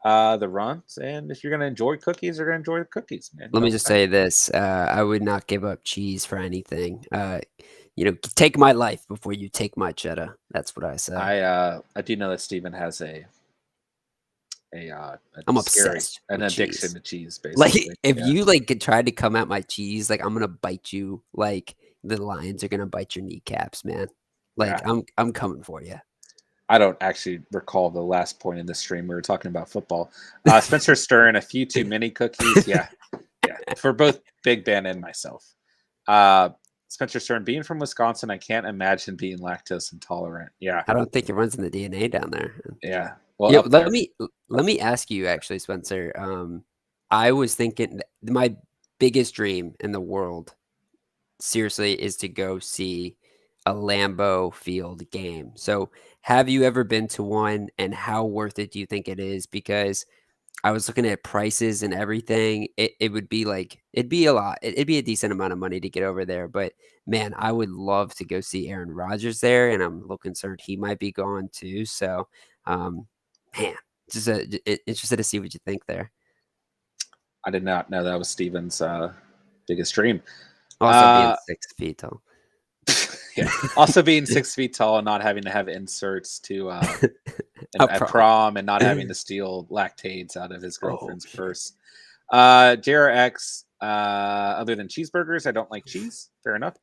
the runs. And if you're going to enjoy cookies, you're going to enjoy the cookies, man. Let me just say this. I would not give up cheese for anything. Take my life before you take my cheddar. That's what I say. I do know that Steven has I'm obsessed an addiction cheese. To cheese, basically. Like if you try to come at my cheese, like I'm gonna bite you like the lions are gonna bite your kneecaps, man. Like I'm coming for you. I don't actually recall the last point in the stream. We were talking about football. Spencer Stern, a few too many cookies. Yeah. For both Big Ben and myself. Spencer Stern, being from Wisconsin, I can't imagine being lactose intolerant. Yeah, I don't think it runs in the DNA down there. yeah. Well, Yeah, up there. let me ask you actually, Spencer. I was thinking my biggest dream in the world, seriously, is to go see a Lambeau Field game. So, have you ever been to one, and how worth it do you think it is? Because I was looking at prices and everything. It would be like it'd be a lot. It'd be a decent amount of money to get over there. But man, I would love to go see Aaron Rodgers there, and I'm a little concerned he might be gone too. So, um, man, just interested to see what you think there. I did not know that was Steven's biggest dream. Also, being Uh, 6 feet tall. yeah. Also being 6 feet tall and not having to have inserts to A at prom. prom and not having to steal lactates out of his Oh girlfriend's shit. purse. JRX, other than cheeseburgers, I don't like cheese. Fair enough.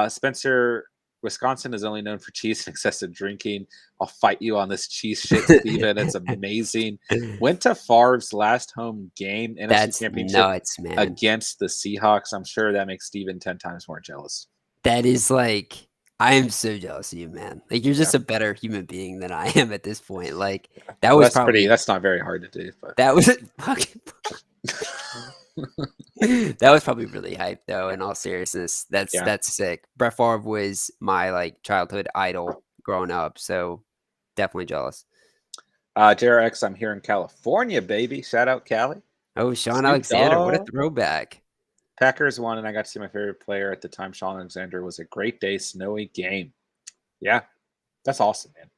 Spencer, Wisconsin is only known for cheese and excessive drinking. I'll fight you on this cheese shit, Steven. It's amazing. Went to Favre's last home game, NFC That's Championship nuts, man. against the Seahawks. I'm sure that makes Steven 10 times more jealous. That is like I am so jealous of you, man. Like, you're Yeah. just a better human being than I am at this point. Like, Yeah. that Well, was probably that's not very hard to do, but that was fucking that was probably really hype though, in all seriousness. yeah. That's sick. Brett Favre was my, like, childhood idol growing up, so definitely jealous. JRX, I'm here in California, baby. Shout out Cali. Oh, Sean Snoop Alexander, what a Dogg. throwback. Packers won, and I got to see my favorite player at the time, Sean Alexander. Was a great day, snowy game. Yeah, that's awesome, man.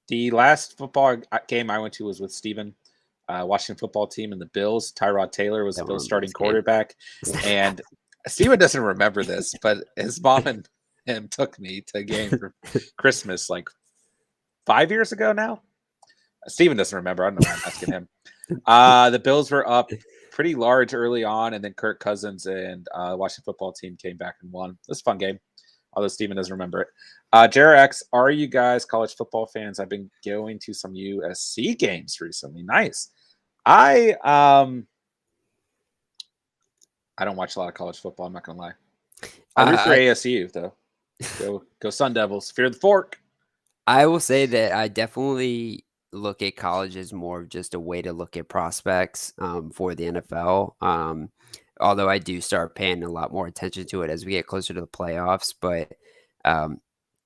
The last football game I went to was with Steven, Washington football team and the Bills. Tyrod Taylor was the Don't Bills remember starting this game. quarterback. And Steven doesn't remember this, but his mom and him took me to a game for Christmas like 5 years ago now. Steven doesn't remember. I don't know why I'm asking him. The Bills were up pretty large early on, and then Kirk Cousins and Washington football team came back and won. It was a fun game, although Steven doesn't remember it. JRX, are you guys college football fans? I've been going to some USC games recently. Nice. I don't watch a lot of college football. I'm not gonna lie. I root for I ASU though. Go Sun Devils. Fear the fork. I will say that I definitely look at college as more of just a way to look at prospects, for the NFL. Although I do start paying a lot more attention to it as we get closer to the playoffs, but um,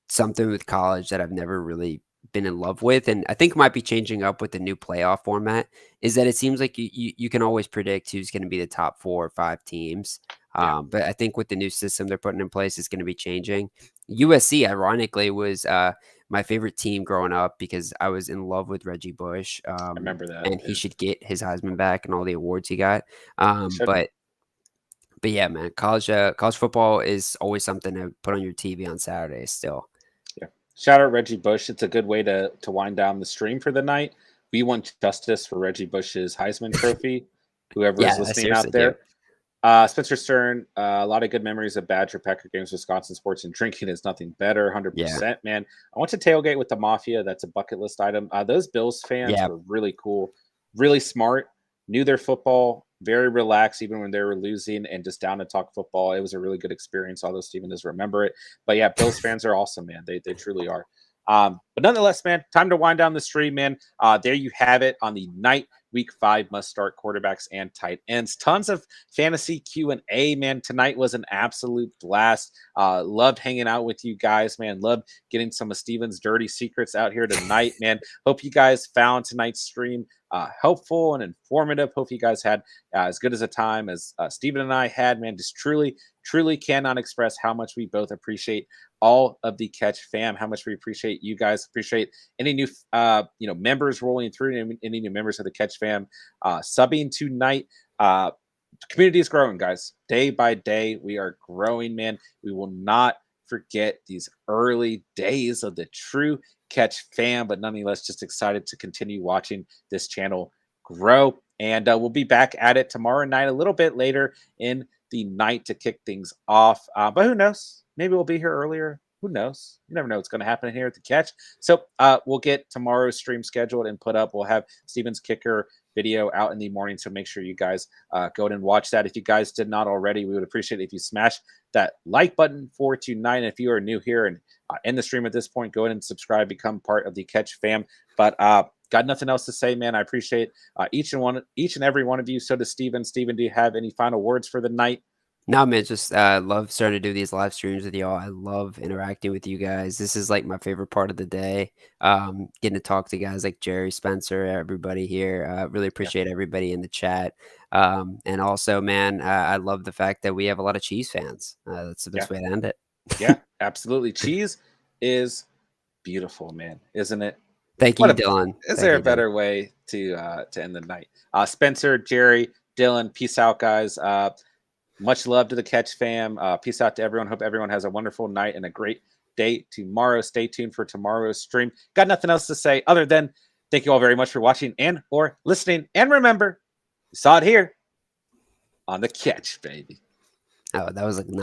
something with college that I've never really been in love with, and I think might be changing up with the new playoff format, is that it seems like you can always predict who's going to be the top 4 or 5 teams. Yeah, But I think with the new system they're putting in place, it's going to be changing. USC, ironically, was my favorite team growing up because I was in love with Reggie Bush, I remember that. and he Yeah, should get his Heisman back and all the awards he got. he Um, should. but but yeah, man, college football is always something to put on your TV on Saturdays still. Yeah. Shout out Reggie Bush. It's a good way to wind down the stream for the night. We want justice for Reggie Bush's Heisman Trophy. Whoever is Yeah, I listening out seriously do. there. Spencer Stern, a lot of good memories of Badger Packer games, Wisconsin sports, and drinking is nothing better. Yeah, 100%, man. I went to tailgate with the Mafia. That's a bucket list item. Those Bills fans yeah, were really cool, really smart, knew their football, very relaxed, even when they were losing, and just down to talk football. It was a really good experience, although Steven doesn't remember it. But yeah, Bills fans are awesome, man. They truly are. But nonetheless, man, time to wind down the stream, man. There you have it on the night. Week 5 must start quarterbacks and tight ends. Tons of fantasy Q&A, man. Tonight was an absolute blast. Loved hanging out with you guys, man. Loved getting some of Steven's dirty secrets out here tonight, man. Hope you guys found tonight's stream helpful and informative. Hope you guys had as good as a time as Steven and I had, man. Just truly cannot express how much we both appreciate all of the Catch fam, how much we appreciate you guys, appreciate any new members rolling through, any new members of the Catch fam subbing tonight. The community is growing, guys. Day by day, we are growing, man. We will not forget these early days of the true Catch fam, but nonetheless, just excited to continue watching this channel grow. And we'll be back at it tomorrow night, a little bit later in the night to kick things off. But who knows? Maybe we'll be here earlier. who knows? You never know what's going to happen here at the catch. So we'll get tomorrow's stream scheduled and put up. We'll have Steven's kicker video out in the morning. So make sure you guys go ahead and watch that. If you guys did not already, we would appreciate it if you smash that like button 429. If you are new here and in the stream at this point, go ahead and subscribe, become part of the Catch fam. But got nothing else to say, man. I appreciate each and every one of you. So does Steven. Steven, do you have any final words for the night? No, man, just love starting to do these live streams with y'all. I love interacting with you guys. This is like my favorite part of the day. Getting to talk to guys like Jerry, Spencer, everybody here. Really appreciate everybody in the chat. And also, man, I love the fact that we have a lot of Chiefs fans. That's the best way to end it. Yeah, absolutely. Cheese is beautiful, man, isn't it? Thank you, Dylan. Is there a better way to end the night? Spencer, Jerry, Dylan, peace out, guys. Much love to the Catch fam. Peace out to everyone. Hope everyone has a wonderful night and a great day tomorrow. Stay tuned for tomorrow's stream. Got nothing else to say other than thank you all very much for watching and or listening. And remember, you saw it here on the Catch, baby. Oh, that was like not